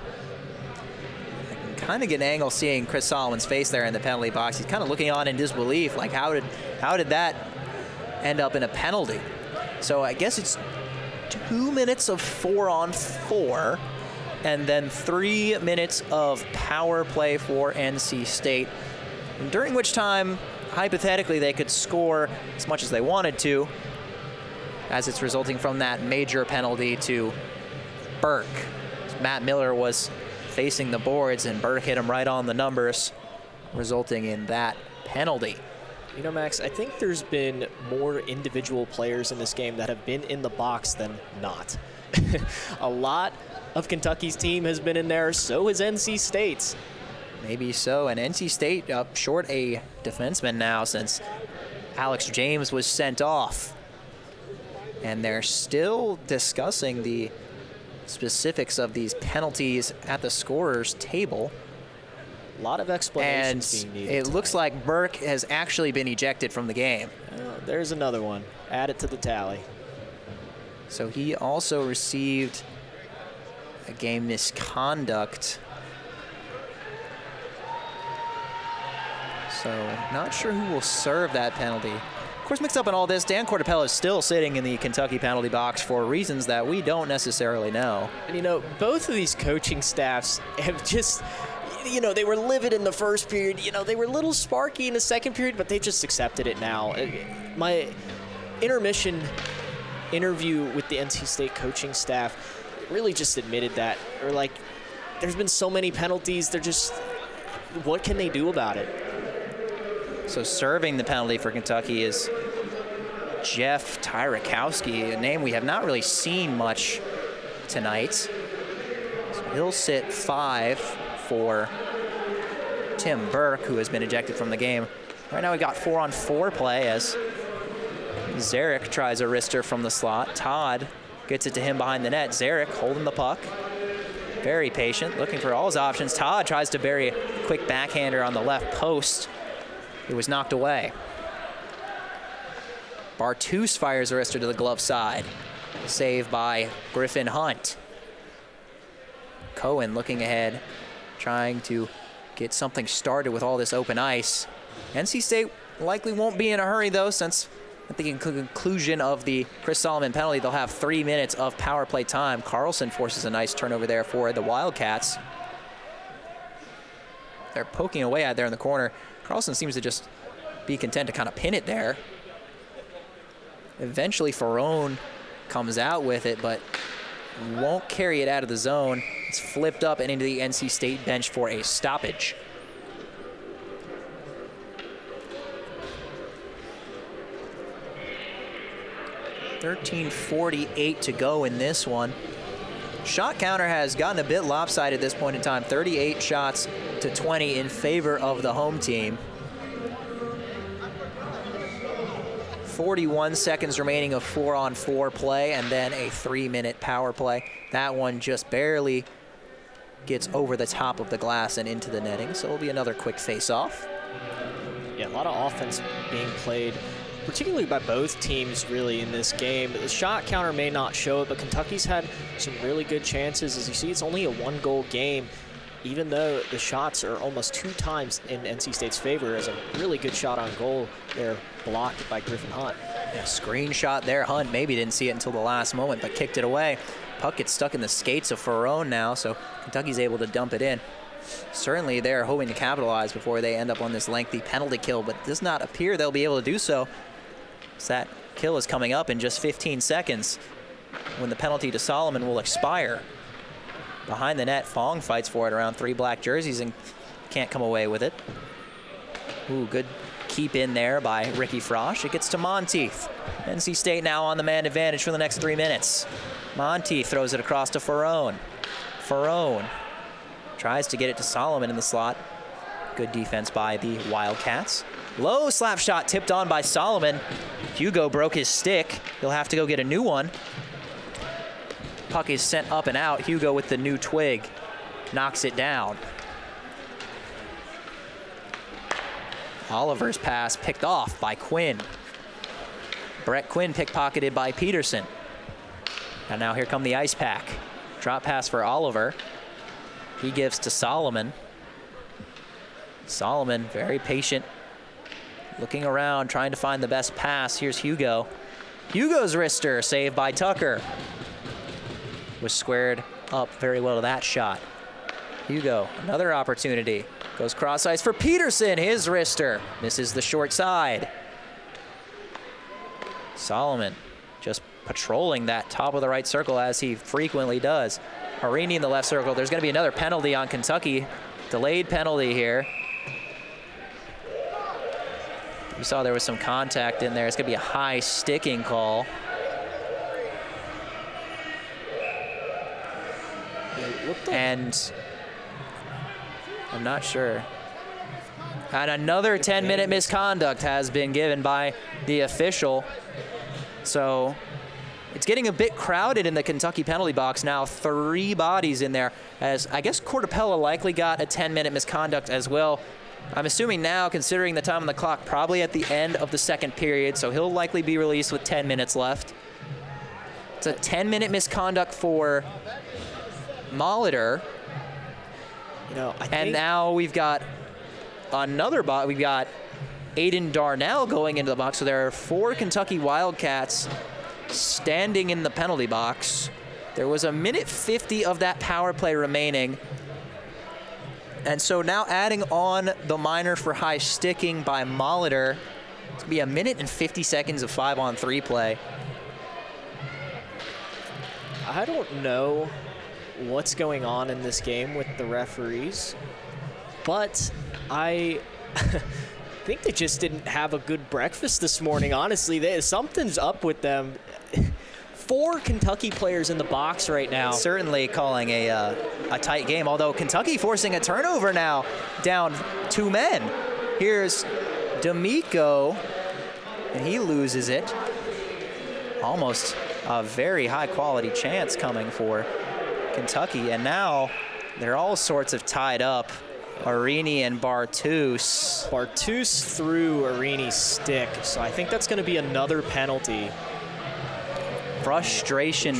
I can kind of get an angle seeing Chris Solomon's face there in the penalty box. He's kind of looking on in disbelief, like how did that end up in a penalty? So I guess it's 2 minutes of 4-on-4 and then 3 minutes of power play for NC State, during which time, hypothetically, they could score as much as they wanted to, as it's resulting from that major penalty to Burke. Matt Miller was facing the boards, and Burke hit him right on the numbers resulting in that penalty. You know, Max, I think there's been more individual players in this game that have been in the box than not. A lot of Kentucky's team has been in there, so has NC State's. Maybe so, and NC State up short a defenseman now since Alex James was sent off. And they're still discussing the specifics of these penalties at the scorer's table. A lot of explanations being needed. It looks like Burke has actually been ejected from the game. There's another one. Add it to the tally. So he also received a game misconduct. So not sure who will serve that penalty. Of course, mixed up in all this, Dan Cortapello is still sitting in the Kentucky penalty box for reasons that we don't necessarily know. And, you know, both of these coaching staffs have just, you know, they were livid in the first period. You know, they were a little sparky in the second period, but they just accepted it now. My intermission interview with the NC State coaching staff really just admitted that. Or like, there's been so many penalties, they're just, what can they do about it? So serving the penalty for Kentucky is Jeff Tyrakowski, a name we have not really seen much tonight. So he'll sit 5 for Tim Burke, who has been ejected from the game. Right now we got 4-on-4 play as Zarek tries a wrister from the slot. Todd gets it to him behind the net. Zarek holding the puck. Very patient, looking for all his options. Todd tries to bury a quick backhander on the left post. It was knocked away. Bartus fires a wrister to the glove side. Save by Griffin Hunt. Cohen looking ahead, trying to get something started with all this open ice. NC State likely won't be in a hurry though, since at the conclusion of the Chris Solomon penalty, they'll have 3 minutes of power play time. Carlson forces a nice turnover there for the Wildcats. They're poking away at there in the corner. Carlson seems to just be content to kind of pin it there. Eventually, Ferrone comes out with it, but won't carry it out of the zone. It's flipped up and into the NC State bench for a stoppage. .13:48 to go in this one. Shot counter has gotten a bit lopsided at this point in time. 38 shots to 20 in favor of the home team. 41 seconds remaining of 4-on-4 play, and then a 3-minute power play. That one just barely gets over the top of the glass and into the netting, so it'll be another quick face-off. Yeah, a lot of offense being played, particularly by both teams really in this game. The shot counter may not show it, but Kentucky's had some really good chances. As you see, it's only a 1-goal game, even though the shots are almost 2 times in NC State's favor. As a really good shot on goal there, blocked by Griffin Hunt. Yeah, screenshot there. Hunt maybe didn't see it until the last moment, but kicked it away. Puck gets stuck in the skates of Ferrone now, so Kentucky's able to dump it in. Certainly they're hoping to capitalize before they end up on this lengthy penalty kill, but does not appear they'll be able to do so. So that kill is coming up in just 15 seconds when the penalty to Solomon will expire. Behind the net, Fong fights for it around 3 black jerseys and can't come away with it. Ooh, good keep in there by Ricky Frosch. It gets to Monteith. NC State now on the man advantage for the next 3 minutes. Monteith throws it across to Ferrone. Ferrone tries to get it to Solomon in the slot. Good defense by the Wildcats. Low slap shot tipped on by Solomon. Hugo broke his stick. He'll have to go get a new one. Puck is sent up and out. Hugo with the new twig knocks it down. Oliver's pass picked off by Quinn. Brett Quinn pickpocketed by Peterson. And now here come the Icepack. Drop pass for Oliver. He gives to Solomon. Solomon, very patient, looking around, trying to find the best pass. Here's Hugo. Hugo's wrister, saved by Tucker. Was squared up very well to that shot. Hugo, another opportunity. Goes cross ice for Peterson. His wrister misses the short side. Solomon just patrolling that top of the right circle as he frequently does. Harini in the left circle. There's going to be another penalty on Kentucky. Delayed penalty here. You saw there was some contact in there. It's going to be a high sticking call. And I'm not sure. And another 10-minute misconduct has been given by the official. So it's getting a bit crowded in the Kentucky penalty box now. 3 bodies in there, as I guess Cortapella likely got a 10-minute misconduct as well. I'm assuming now, considering the time on the clock, probably at the end of the second period, so he'll likely be released with 10 minutes left. It's a 10-minute misconduct for Molitor. You know, and now we've got another bot. We've got Aiden Darnell going into the box. So there are 4 Kentucky Wildcats standing in the penalty box. There was 1:50 of that power play remaining. And so now adding on the minor for high sticking by Molitor, it's going to be 1:50 of 5-on-3 play. I don't know what's going on in this game with the referees, but I think they just didn't have a good breakfast this morning, honestly. Something's up with them. 4 Kentucky players in the box right now. Certainly calling a tight game, although Kentucky forcing a turnover now, down 2 men. Here's D'Amico, and he loses it. Almost a very high-quality chance coming for Kentucky, and now they're all sorts of tied up. Arini and Bartus. Bartus threw Arini's stick, so I think that's going to be another penalty. Frustration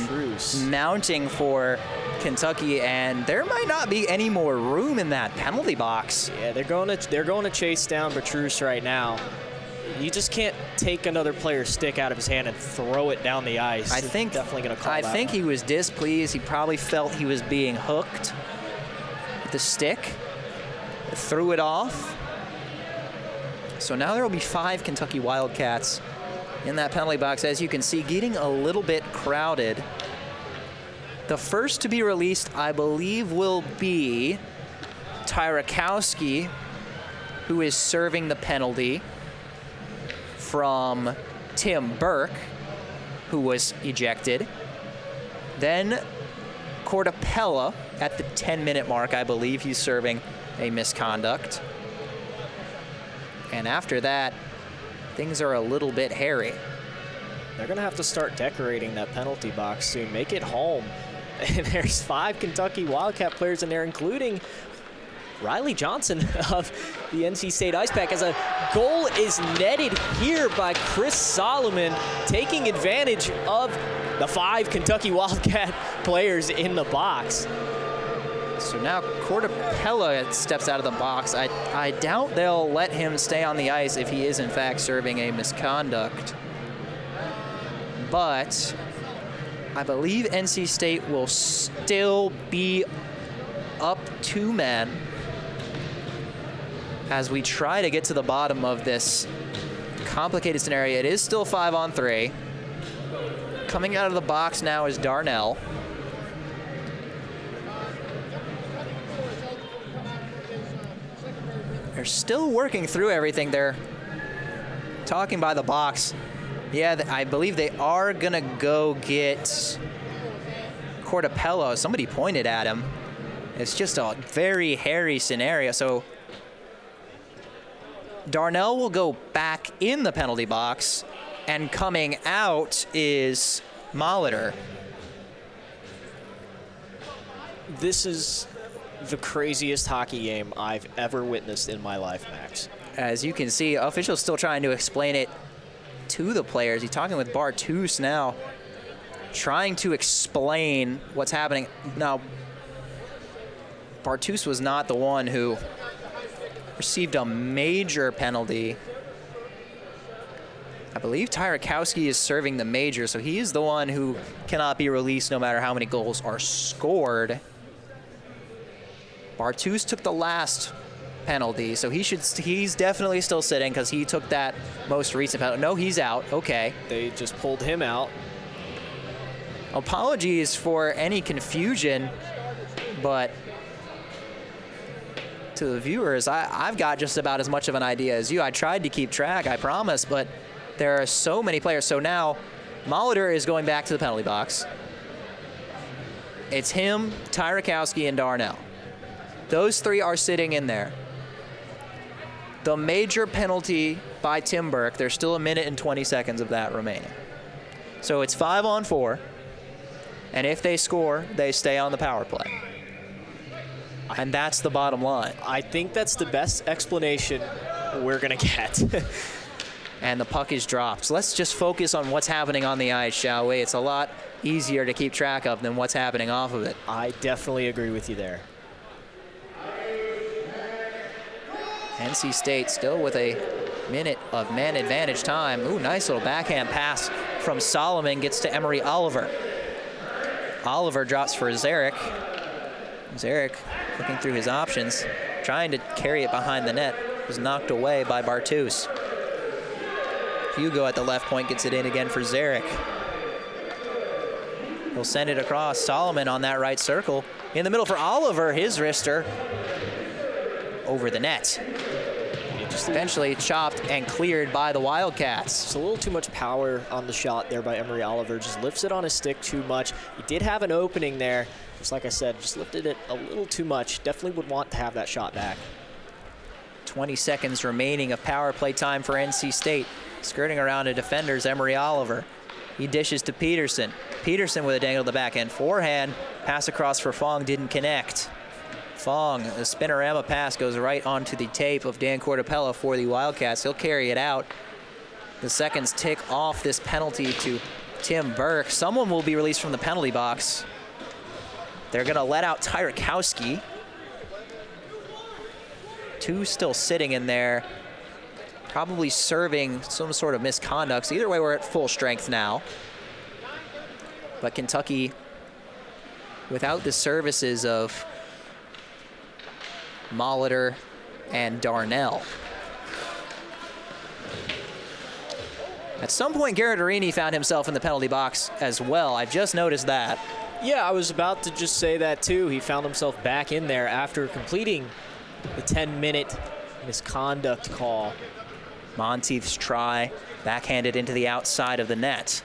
mounting for Kentucky, and there might not be any more room in that penalty box. Yeah, they're going to chase down Bartus right now. You just can't take another player's stick out of his hand and throw it down the ice. I think definitely going to call that. I think he was displeased. He probably felt he was being hooked with the stick. Threw it off. So now there will be 5 Kentucky Wildcats in that penalty box, as you can see, getting a little bit crowded. The first to be released, I believe, will be Tyrakowski, who is serving the penalty from Tim Burke, who was ejected. Then Cortapella at the 10-minute mark, I believe he's serving a misconduct. And after that, things are a little bit hairy. They're going to have to start decorating that penalty box soon. Make it home. And there's 5 Kentucky Wildcat players in there, including Riley Johnson of the NC State Icepack, as a goal is netted here by Chris Solomon, taking advantage of the 5 Kentucky Wildcat players in the box. So now Cortapella steps out of the box. I doubt they'll let him stay on the ice if he is in fact serving a misconduct. But I believe NC State will still be up 2 men as we try to get to the bottom of this complicated scenario. It is still 5-on-3. Coming out of the box now is Darnell. They're still working through everything. They're talking by the box. Yeah, I believe they are gonna go get Cortapella. Somebody pointed at him. It's just a very hairy scenario. So Darnell will go back in the penalty box, and coming out is Molitor. This is the craziest hockey game I've ever witnessed in my life, Max. As you can see, officials still trying to explain it to the players. He's talking with Bartus now, trying to explain what's happening. Now, Bartus was not the one who received a major penalty. I believe Tyrakowski is serving the major, so he is the one who cannot be released no matter how many goals are scored. Bartus took the last penalty, so he's definitely still sitting because he took that most recent penalty. No, he's out. Okay. They just pulled him out. Apologies for any confusion, but to the viewers, I've got just about as much of an idea as you. I tried to keep track, I promise, but there are so many players. So now Molitor is going back to the penalty box. It's him, Tyrakowski, and Darnell. Those three are sitting in there. The major penalty by Tim Burke, there's still 1 minute and 20 seconds of that remaining. So it's 5-on-4, and if they score, they stay on the power play. And that's the bottom line. I think that's the best explanation we're going to get. And the puck is dropped. So let's just focus on what's happening on the ice, shall we? It's a lot easier to keep track of than what's happening off of it. I definitely agree with you there. NC State still with a minute of man advantage time. Ooh, nice little backhand pass from Solomon, gets to Emery Oliver. Oliver drops for Zarek. Zarek looking through his options, trying to carry it behind the net. Was knocked away by Bartus. Hugo at the left point gets it in again for Zarek. He'll send it across. Solomon on that right circle. In the middle for Oliver, his wrister over the net. Just eventually chopped and cleared by the Wildcats. Just a little too much power on the shot there by Emery Oliver. Just lifts it on his stick too much. He did have an opening there. Just like I said, just lifted it a little too much. Definitely would want to have that shot back. 20 seconds remaining of power play time for NC State. Skirting around a defender's Emery Oliver. He dishes to Peterson. Peterson with a dangle to the backhand. Forehand, pass across for Fong, didn't connect. Fong, the spinorama pass goes right onto the tape of Dan Cortapella for the Wildcats. He'll carry it out. The seconds tick off this penalty to Tim Burke. Someone will be released from the penalty box. They're gonna let out Tyrakowski. Two still sitting in there, probably serving some sort of misconduct. So either way, we're at full strength now. But Kentucky, without the services of Molitor and Darnell. At some point, Garrett Arini found himself in the penalty box as well. I've just noticed that. Yeah, I was about to just say that too. He found himself back in there after completing the 10-minute misconduct call. Monteith's try, backhanded into the outside of the net.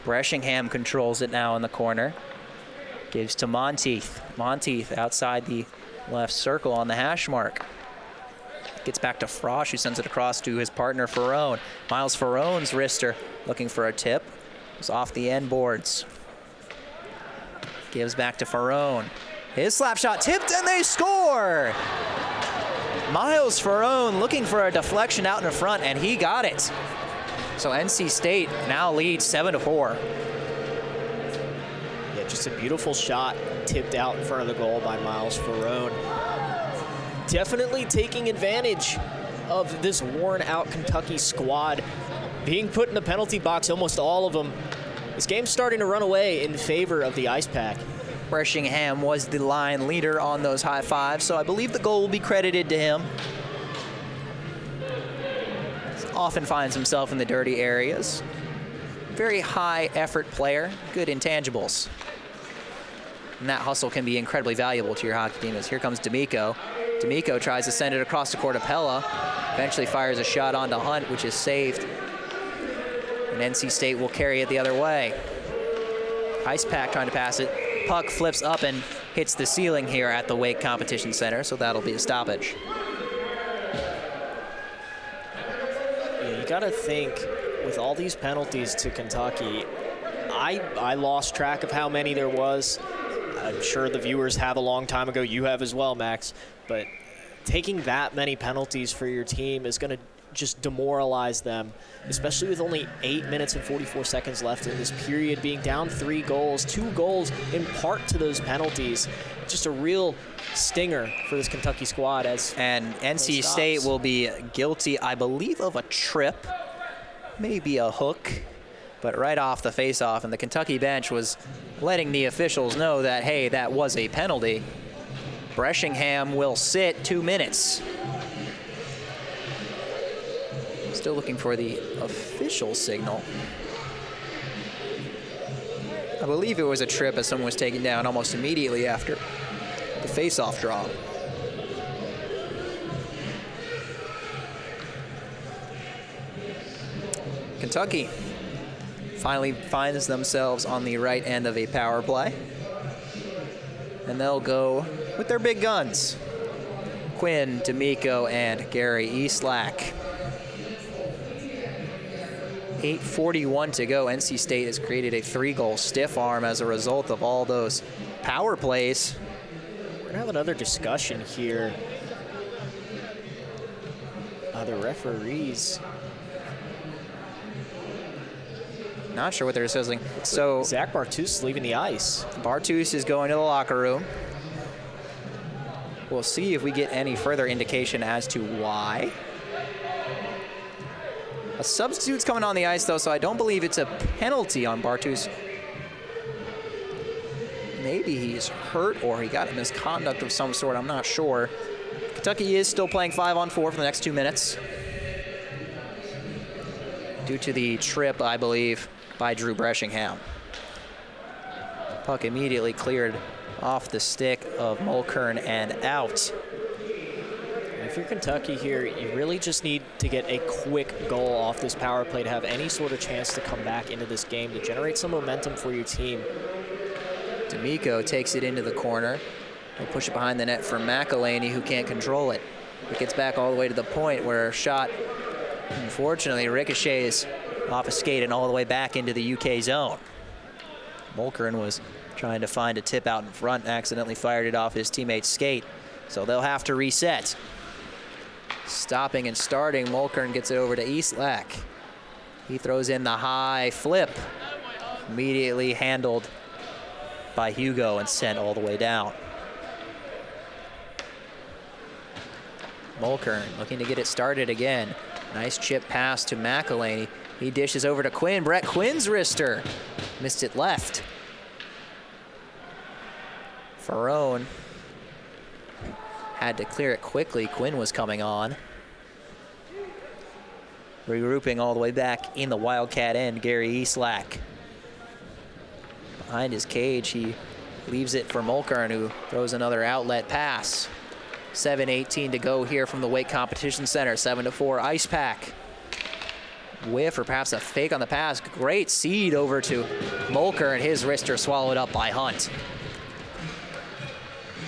Breshingham controls it now in the corner. Gives to Monteith. Monteith outside the left circle on the hash mark. Gets back to Frosch, who sends it across to his partner Ferrone. Miles Ferrone's wrister looking for a tip. It's off the end boards. Gives back to Ferrone. His slap shot tipped and they score! Miles Ferrone looking for a deflection out in the front, and he got it. So NC State now leads 7-4. Yeah, just a beautiful shot tipped out in front of the goal by Miles Ferrone. Definitely taking advantage of this worn-out Kentucky squad. Being put in the penalty box, almost all of them. This game's starting to run away in favor of the Icepack. Breshingham was the line leader on those high fives, so I believe the goal will be credited to him. Often finds himself in the dirty areas. Very high effort player, good intangibles. And that hustle can be incredibly valuable to your hockey team. As here comes D'Amico. D'Amico tries to send it across to Cortapella. Eventually fires a shot onto Hunt, which is saved. And NC State will carry it the other way. Icepack trying to pass it. Puck flips up and hits the ceiling here at the Wake Competition Center, so that'll be a stoppage. Yeah, you gotta think, with all these penalties to Kentucky, I lost track of how many there was. I'm sure the viewers have a long time ago. You have as well, Max. But taking that many penalties for your team is gonna just demoralize them, especially with only 8 minutes and 44 seconds left in this period, being down 3 goals, 2 goals in part to those penalties. Just a real stinger for this Kentucky squad. And NC State will be guilty, I believe, of a trip, maybe a hook, but right off the face-off, and the Kentucky bench was letting the officials know that, hey, that was a penalty. Breshingham will sit 2 minutes. Still looking for the official signal. I believe it was a trip as someone was taken down almost immediately after the face-off draw. Kentucky finally finds themselves on the right end of a power play. And they'll go with their big guns. Quinn, D'Amico, and Gary Eastlack. 8:41 to go. NC State has created a 3-goal stiff arm as a result of all those power plays. We're going to have another discussion here. The referees. Not sure what they're discussing. So Zach Bartus is leaving the ice. Bartus is going to the locker room. We'll see if we get any further indication as to why. A substitute's coming on the ice, though, so I don't believe it's a penalty on Bartus. Maybe he's hurt or he got a misconduct of some sort. I'm not sure. Kentucky is still playing 5-on-4 for the next 2 minutes. Due to the trip, I believe, by Drew Breshingham. Puck immediately cleared off the stick of Mulkern and out. If you're Kentucky here, you really just need to get a quick goal off this power play to have any sort of chance to come back into this game, to generate some momentum for your team. D'Amico takes it into the corner. He'll push it behind the net for McElhaney, who can't control it. It gets back all the way to the point where a shot, unfortunately, ricochets off a skate and all the way back into the UK zone. Mulkern was trying to find a tip out in front, accidentally fired it off his teammate's skate. So they'll have to reset. Stopping and starting, Mulkern gets it over to Eastlack. He throws in the high flip. Immediately handled by Hugo and sent all the way down. Mulkern looking to get it started again. Nice chip pass to McElhaney. He dishes over to Quinn. Brett Quinn's wrister. Missed it left. Ferrone had to clear it quickly. Quinn was coming on. Regrouping all the way back in the Wildcat end, Gary Eastlack. Behind his cage, he leaves it for Mulkern, who throws another outlet pass. 7:18 to go here from the Wake Competition Center. 7-4 Icepack. Whiff or perhaps a fake on the pass. Great seed over to Mulkern. His wrister swallowed up by Hunt.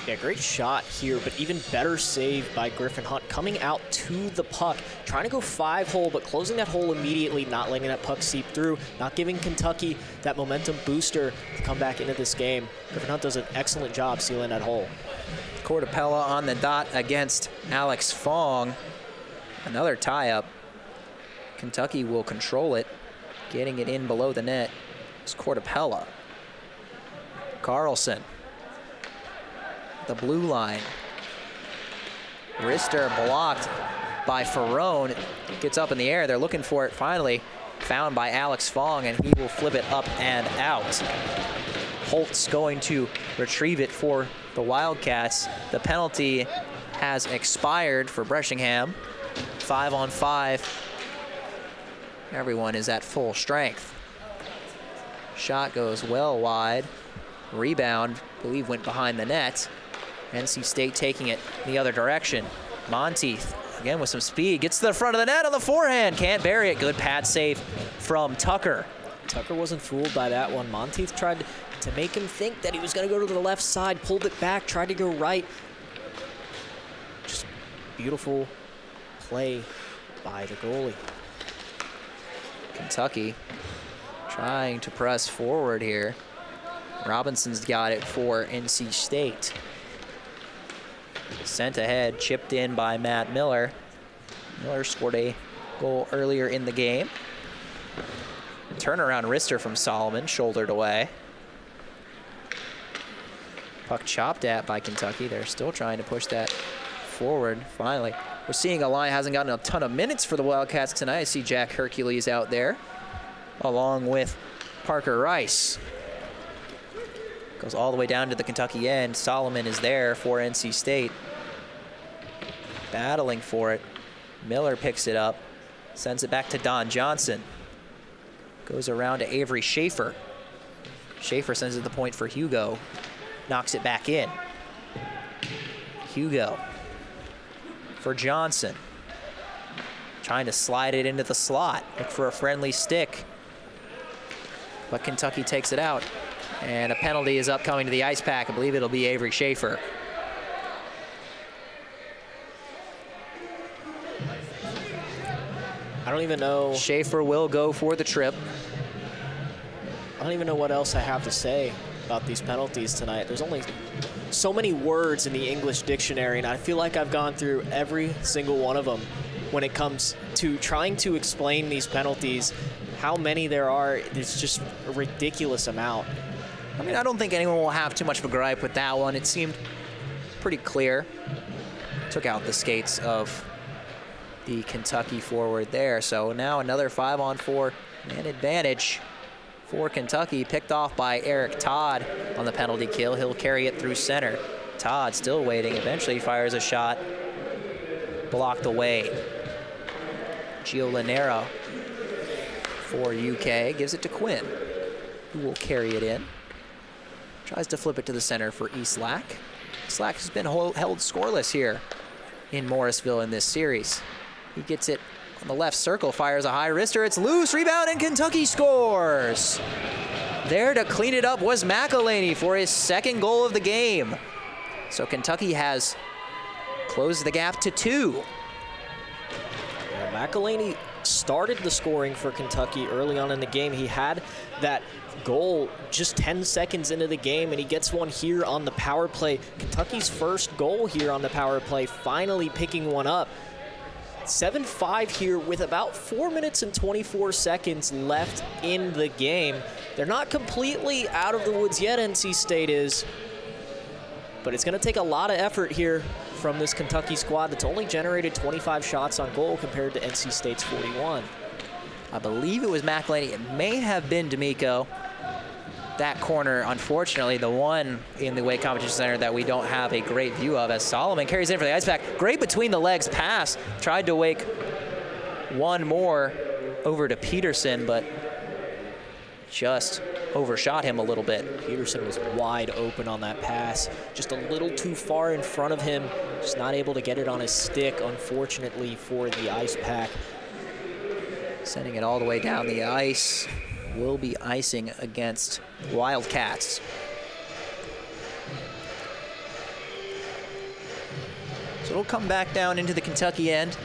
Yeah, great shot here, but even better save by Griffin Hunt, coming out to the puck, trying to go 5-hole, but closing that hole immediately, not letting that puck seep through, not giving Kentucky that momentum booster to come back into this game. Griffin Hunt does an excellent job sealing that hole. Cortapella on the dot against Alex Fong. Another tie-up. Kentucky will control it, getting it in below the net. It's Cortapella. Carlson. The blue line. Wrister blocked by Ferrone. Gets up in the air. They're looking for it finally. Found by Alex Fong, and he will flip it up and out. Holtz going to retrieve it for the Wildcats. The penalty has expired for Breshingham. 5-on-5. Everyone is at full strength. Shot goes well wide. Rebound, I believe, went behind the net. NC State taking it the other direction. Monteith, again with some speed, gets to the front of the net on the forehand. Can't bury it. Good pad save from Tucker. Tucker wasn't fooled by that one. Monteith tried to make him think that he was going to go to the left side, pulled it back, tried to go right. Just beautiful play by the goalie. Kentucky trying to press forward here. Robinson's got it for NC State. Sent ahead, chipped in by Matt Miller. Miller scored a goal earlier in the game. Turnaround wrister from Solomon, shouldered away. Puck chopped at by Kentucky. They're still trying to push that forward. Finally, we're seeing a line hasn't gotten a ton of minutes for the Wildcats tonight. I see Jack Hercules out there, along with Parker Rice. Goes all the way down to the Kentucky end. Solomon is there for NC State. Battling for it. Miller picks it up, sends it back to Don Johnson. Goes around to Avery Schaefer. Schaefer sends it to the point for Hugo. Knocks it back in. Hugo for Johnson. trying to slide it into the slot. Look for a friendly stick. But Kentucky takes it out. And a penalty is upcoming to the Icepack. I believe it'll be Avery Schaefer. I don't even know. Schaefer will go for the trip. I don't even know what else I have to say about these penalties tonight. There's only so many words in the English dictionary, and I feel like I've gone through every single one of them when it comes to trying to explain these penalties. How many there are, it's just a ridiculous amount. I mean, I don't think anyone will have too much of a gripe with that one. It seemed pretty clear. Took out the skates of the Kentucky forward there. So now another 5-on-4 man advantage for Kentucky, picked off by Eric Todd on the penalty kill. He'll carry it through center. Todd still waiting, eventually fires a shot, blocked away. Gio Lanera for UK, gives it to Quinn, who will carry it in. Tries to flip it to the center for Eastlack. Eastlack has been held scoreless here in Morrisville in this series. He gets it on the left circle, fires a high wrister, it's loose, rebound, and Kentucky scores! There to clean it up was McElhaney for his second goal of the game. So Kentucky has closed the gap to 2. Yeah, McElhaney started the scoring for Kentucky early on in the game. He had that goal just 10 seconds into the game, and he gets one here on the power play. Kentucky's first goal here on the power play, finally picking one up. 7-5 here with about 4 minutes and 24 seconds left in the game. They're not completely out of the woods yet, NC State is, but it's going to take a lot of effort here from this Kentucky squad that's only generated 25 shots on goal compared to NC State's 41. I believe it was McElhaney. It may have been D'Amico. That corner, unfortunately, the one in the Wake Competition Center that we don't have a great view of, as Solomon carries in for the Icepack. Great between the legs pass. Tried to wake one more over to Peterson, but just overshot him a little bit. Peterson was wide open on that pass, just a little too far in front of him, just not able to get it on his stick, unfortunately, for the Icepack. Sending it all the way down the ice. Will be icing against Wildcats. So it'll come back down into the Kentucky end.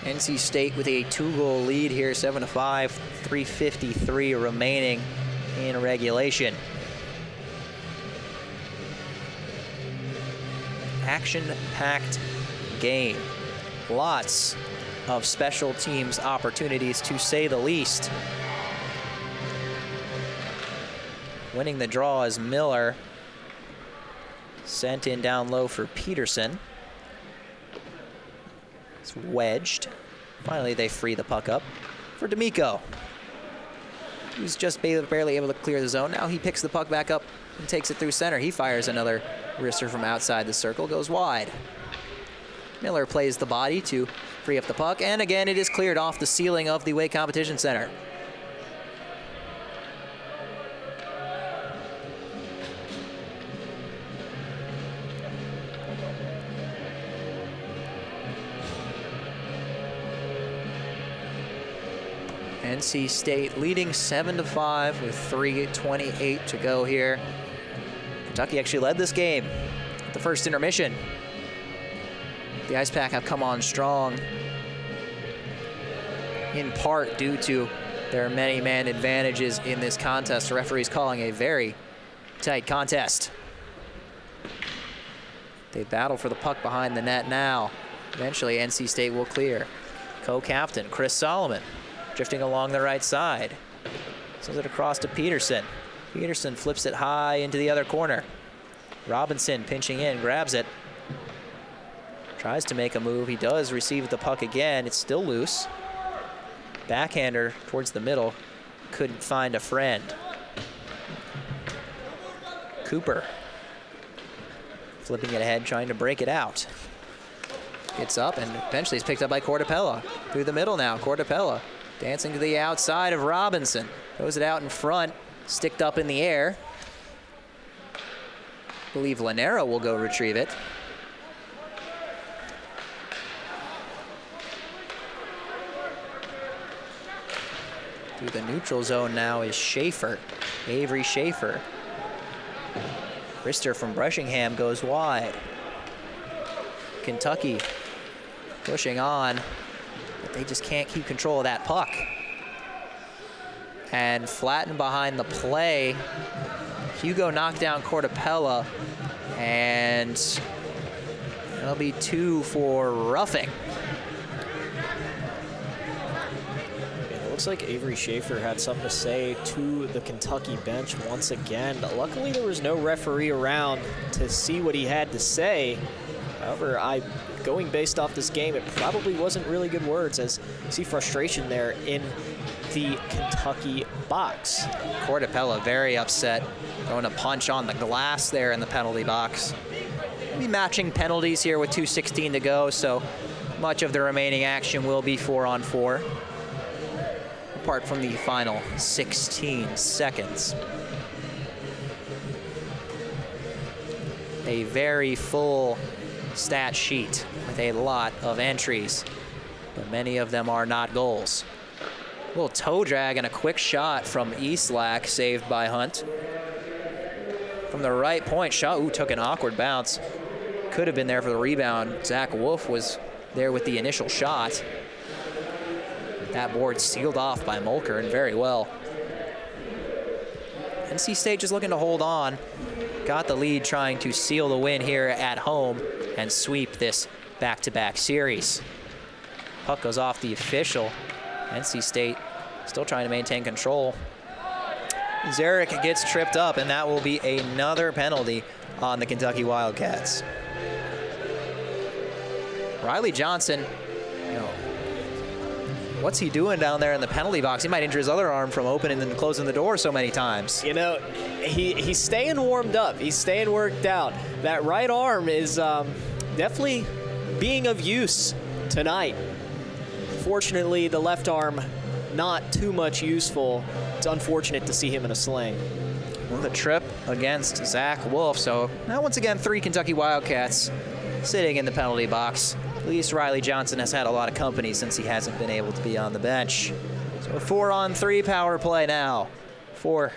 NC State with a 2-goal lead here, 7-5, 3:53 remaining in regulation. Action-packed game. Lots of special teams opportunities, to say the least. Winning the draw is Miller. Sent in down low for Peterson. It's wedged. Finally, they free the puck up for D'Amico, who's just barely able to clear the zone. Now he picks the puck back up and takes it through center. He fires another wrister from outside the circle, goes wide. Miller plays the body to free up the puck, and again it is cleared off the ceiling of the Wake Competition Center. NC State leading 7-5 with 3:28 to go here. Kentucky actually led this game at the first intermission. The Icepack have come on strong, in part due to their many man advantages in this contest. The referee's calling a very tight contest. They battle for the puck behind the net now. Eventually NC State will clear. Co-captain Chris Solomon drifting along the right side. Sends it across to Peterson. Peterson flips it high into the other corner. Robinson pinching in, grabs it. Tries to make a move. He does receive the puck again. It's still loose. Backhander towards the middle. Couldn't find a friend. Cooper flipping it ahead, trying to break it out. Gets up and eventually is picked up by Cortapella. Through the middle now, Cortapella dancing to the outside of Robinson. Throws it out in front, sticked up in the air. I believe Lanera will go retrieve it. To the neutral zone now is Schaefer, Avery Schaefer. Rister from Bressingham goes wide. Kentucky pushing on, but they just can't keep control of that puck. And flattened behind the play. Hugo knocked down Cortapella, and it'll be 2 for roughing. It looks like Avery Schaefer had something to say to the Kentucky bench once again. Luckily, there was no referee around to see what he had to say. However, going based off this game, it probably wasn't really good words, as you see frustration there in the Kentucky box. Cortapella very upset, throwing a punch on the glass there in the penalty box. We'll be matching penalties here with 2:16 to go, so much of the remaining action will be 4-on-4, apart from the final 16 seconds. A very full stat sheet with a lot of entries, but many of them are not goals. A little toe drag and a quick shot from Eastlack, saved by Hunt. From the right point, shot, took an awkward bounce. Could have been there for the rebound. Zach Wolf was there with the initial shot. That board sealed off by Mulkern very well. NC State just looking to hold on. Got the lead, trying to seal the win here at home and sweep this back-to-back series. Puck goes off the official. NC State still trying to maintain control. Zarek gets tripped up, and that will be another penalty on the Kentucky Wildcats. Riley Johnson, what's he doing down there in the penalty box? He might injure his other arm from opening and closing the door so many times. He's staying warmed up. He's staying worked out. That right arm is definitely being of use tonight. Fortunately, the left arm not too much useful. It's unfortunate to see him in a sling. Well, the trip against Zach Wolf. So now once again, 3 Kentucky Wildcats sitting in the penalty box. At least Riley Johnson has had a lot of company since he hasn't been able to be on the bench. So a 4-on-3 power play now for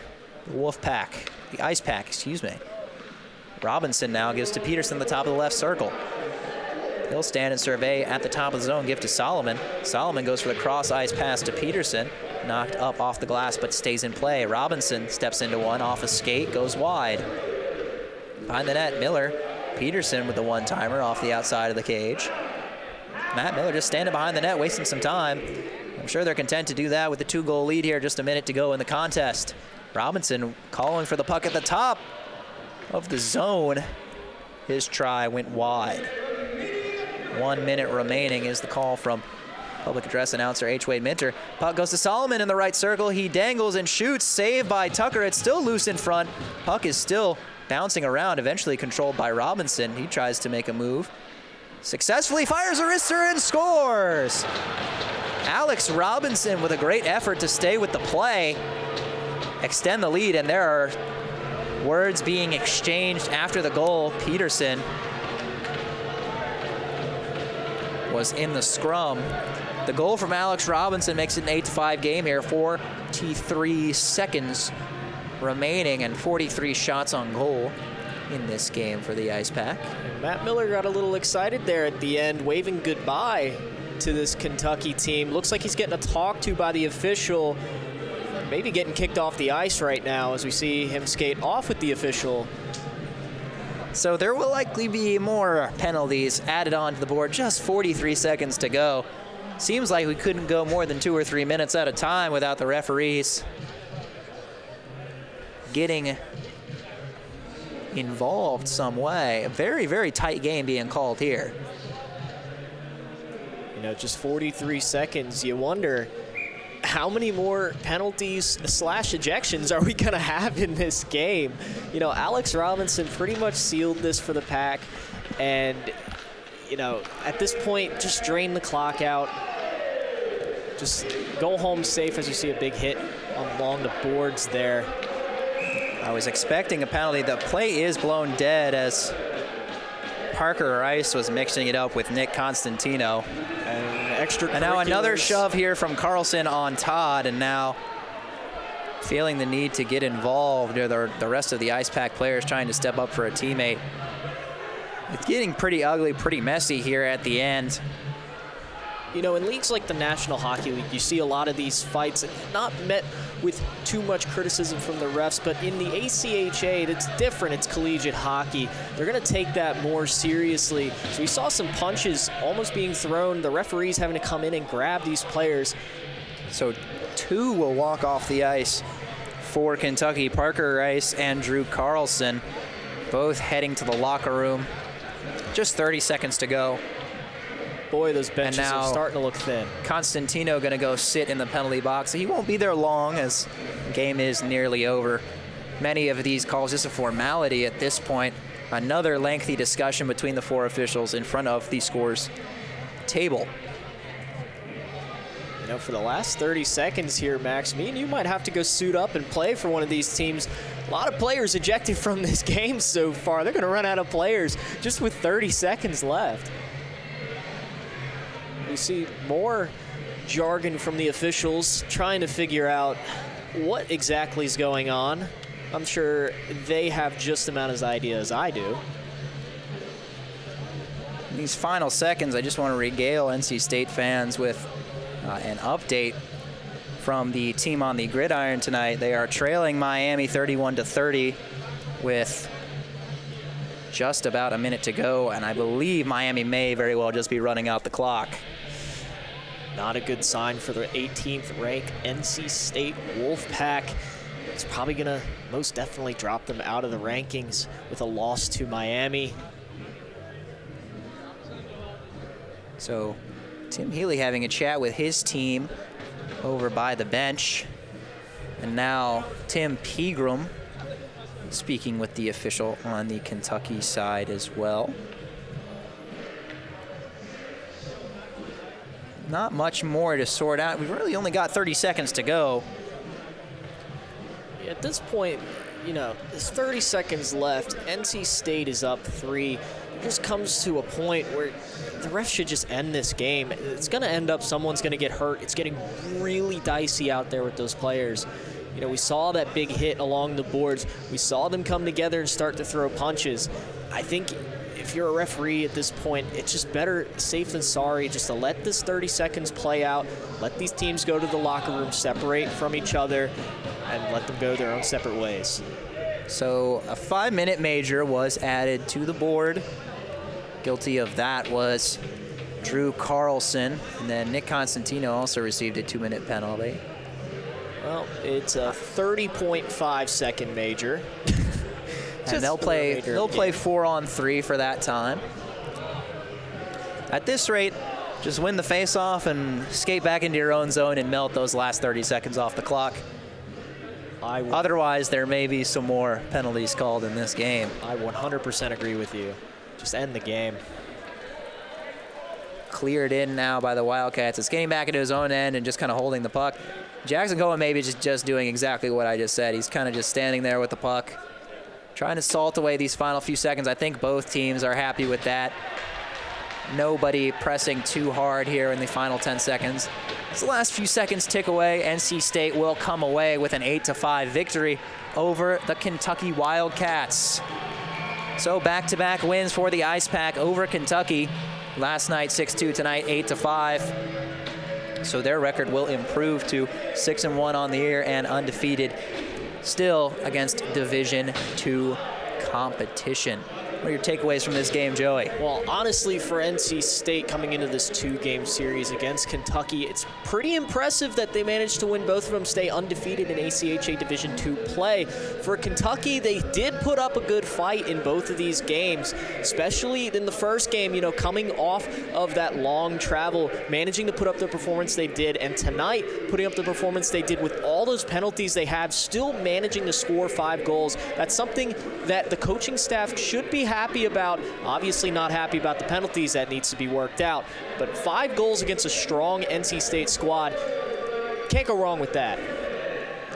the Wolfpack, the Icepack, excuse me. Robinson now gives to Peterson the top of the left circle. He'll stand and survey at the top of the zone, give to Solomon. Solomon goes for the cross ice pass to Peterson. Knocked up off the glass, but stays in play. Robinson steps into one, off a skate, goes wide. Behind the net, Miller. Peterson with the one-timer off the outside of the cage. Matt Miller just standing behind the net, wasting some time. I'm sure they're content to do that with the 2-goal lead here, just a minute to go in the contest. Robinson calling for the puck at the top of the zone. His try went wide. 1 minute remaining is the call from public address announcer H. Wade Minter. Puck goes to Solomon in the right circle. He dangles and shoots. Saved by Tucker. It's still loose in front. Puck is still bouncing around, eventually controlled by Robinson. He tries to make a move. Successfully fires a wrister and scores. Alex Robinson with a great effort to stay with the play, extend the lead, and there are words being exchanged after the goal. Peterson was in the scrum. The goal from Alex Robinson makes it an 8-5 game here. 43 seconds remaining and 43 shots on goal in this game for the Icepack. Matt Miller got a little excited there at the end, waving goodbye to this Kentucky team. Looks like he's getting a talk to by the official, maybe getting kicked off the ice right now as we see him skate off with the official. So there will likely be more penalties added onto the board. Just 43 seconds to go. Seems like we couldn't go more than 2 or 3 minutes at a time without the referees getting involved some way. A very, very tight game being called here. Just 43 seconds. You wonder how many more penalties / ejections are we going to have in this game? Alex Robinson pretty much sealed this for the Pack. And, at this point, just drain the clock out. Just go home safe as you see a big hit along the boards there. I was expecting a penalty. The play is blown dead as Parker Rice was mixing it up with Nick Constantino. And now another shove here from Carlson on Todd, and now feeling the need to get involved, or the rest of the Icepack players trying to step up for a teammate. It's getting pretty ugly, pretty messy here at the end. You know, in leagues like the National Hockey League, you see a lot of these fights not met with too much criticism from the refs, but in the ACHA, it's different. It's collegiate hockey. They're going to take that more seriously. So we saw some punches almost being thrown, the referees having to come in and grab these players. So 2 will walk off the ice for Kentucky. Parker Rice and Drew Carlson both heading to the locker room. Just 30 seconds to go. Boy, those benches are starting to look thin. Constantino going to go sit in the penalty box. He won't be there long as the game is nearly over. Many of these calls just a formality at this point. Another lengthy discussion between the 4 officials in front of the scores table. You know, for the last 30 seconds here, Max, me and you might have to go suit up and play for one of these teams. A lot of players ejected from this game so far. They're going to run out of players just with 30 seconds left. We see more jargon from the officials trying to figure out what exactly is going on. I'm sure they have just about as idea as I do. In these final seconds, I just want to regale NC State fans with an update from the team on the gridiron tonight. They are trailing Miami 31-30 with just about a minute to go, and I believe Miami may very well just be running out the clock. Not a good sign for the 18th ranked NC State Wolfpack. It's probably going to most definitely drop them out of the rankings with a loss to Miami. So Tim Healy having a chat with his team over by the bench. And now Tim Pegram speaking with the official on the Kentucky side as well. Not much more to sort out. We've really only got 30 seconds to go. At this point, you know, there's 30 seconds left. NC State is up 3. It just comes to a point where the refs should just end this game. It's going to end up someone's going to get hurt. It's getting really dicey out there with those players. You know, we saw that big hit along the boards. We saw them come together and start to throw punches. I think if you're a referee at this point, it's just better safe than sorry just to let this 30 seconds play out, let these teams go to the locker room, separate from each other, and let them go their own separate ways. So a 5-minute major was added to the board. Guilty of that was Drew Carlson, and then Nick Constantino also received a 2-minute penalty. Well, it's a 30.5-second major. And they'll play 4-on-3 for that time. At this rate, just win the face-off and skate back into your own zone and melt those last 30 seconds off the clock. Otherwise, there may be some more penalties called in this game. I 100% agree with you. Just end the game. Cleared in now by the Wildcats. It's getting back into his own end and just kind of holding the puck. Jackson Cohen maybe just doing exactly what I just said. He's kind of just standing there with the puck, trying to salt away these final few seconds. I think both teams are happy with that. Nobody pressing too hard here in the final 10 seconds. As the last few seconds tick away, NC State will come away with an 8-5 victory over the Kentucky Wildcats. So back-to-back wins for the Icepack over Kentucky. Last night 6-2, tonight 8-5. So their record will improve to 6-1 on the year and undefeated still against Division II competition. What are your takeaways from this game, Joey? Well, honestly, for NC State coming into this 2-game series against Kentucky, it's pretty impressive that they managed to win both of them, stay undefeated in ACHA Division II play. For Kentucky, they did put up a good fight in both of these games, especially in the first game, you know, coming off of that long travel, managing to put up the performance they did, and tonight putting up the performance they did with all those penalties they have, still managing to score 5 goals. That's something that the coaching staff should be happy about. Obviously not happy about the penalties. That needs to be worked out. But 5 goals against a strong NC State squad, can't go wrong with that.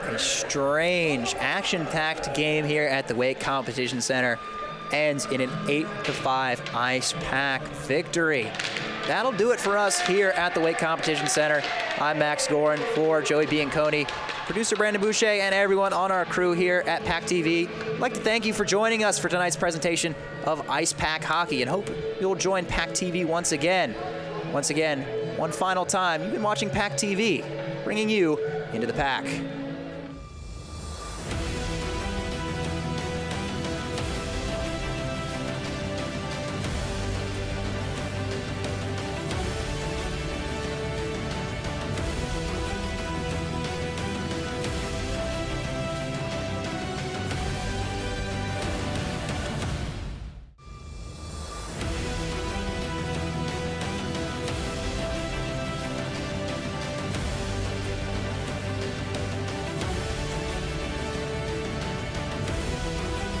A strange, action-packed game here at the Wake Competition Center ends in an 8-5 Icepack victory. That'll do it for us here at the Wake Competition Center. I'm Max Gorin for Joey Bianconi. producer Brandon Boucher, and everyone on our crew here at PackTV. I'd like to thank you for joining us for tonight's presentation of Icepack Hockey, and hope you'll join PackTV once again. Once again, one final time, you've been watching PackTV, bringing you into the pack.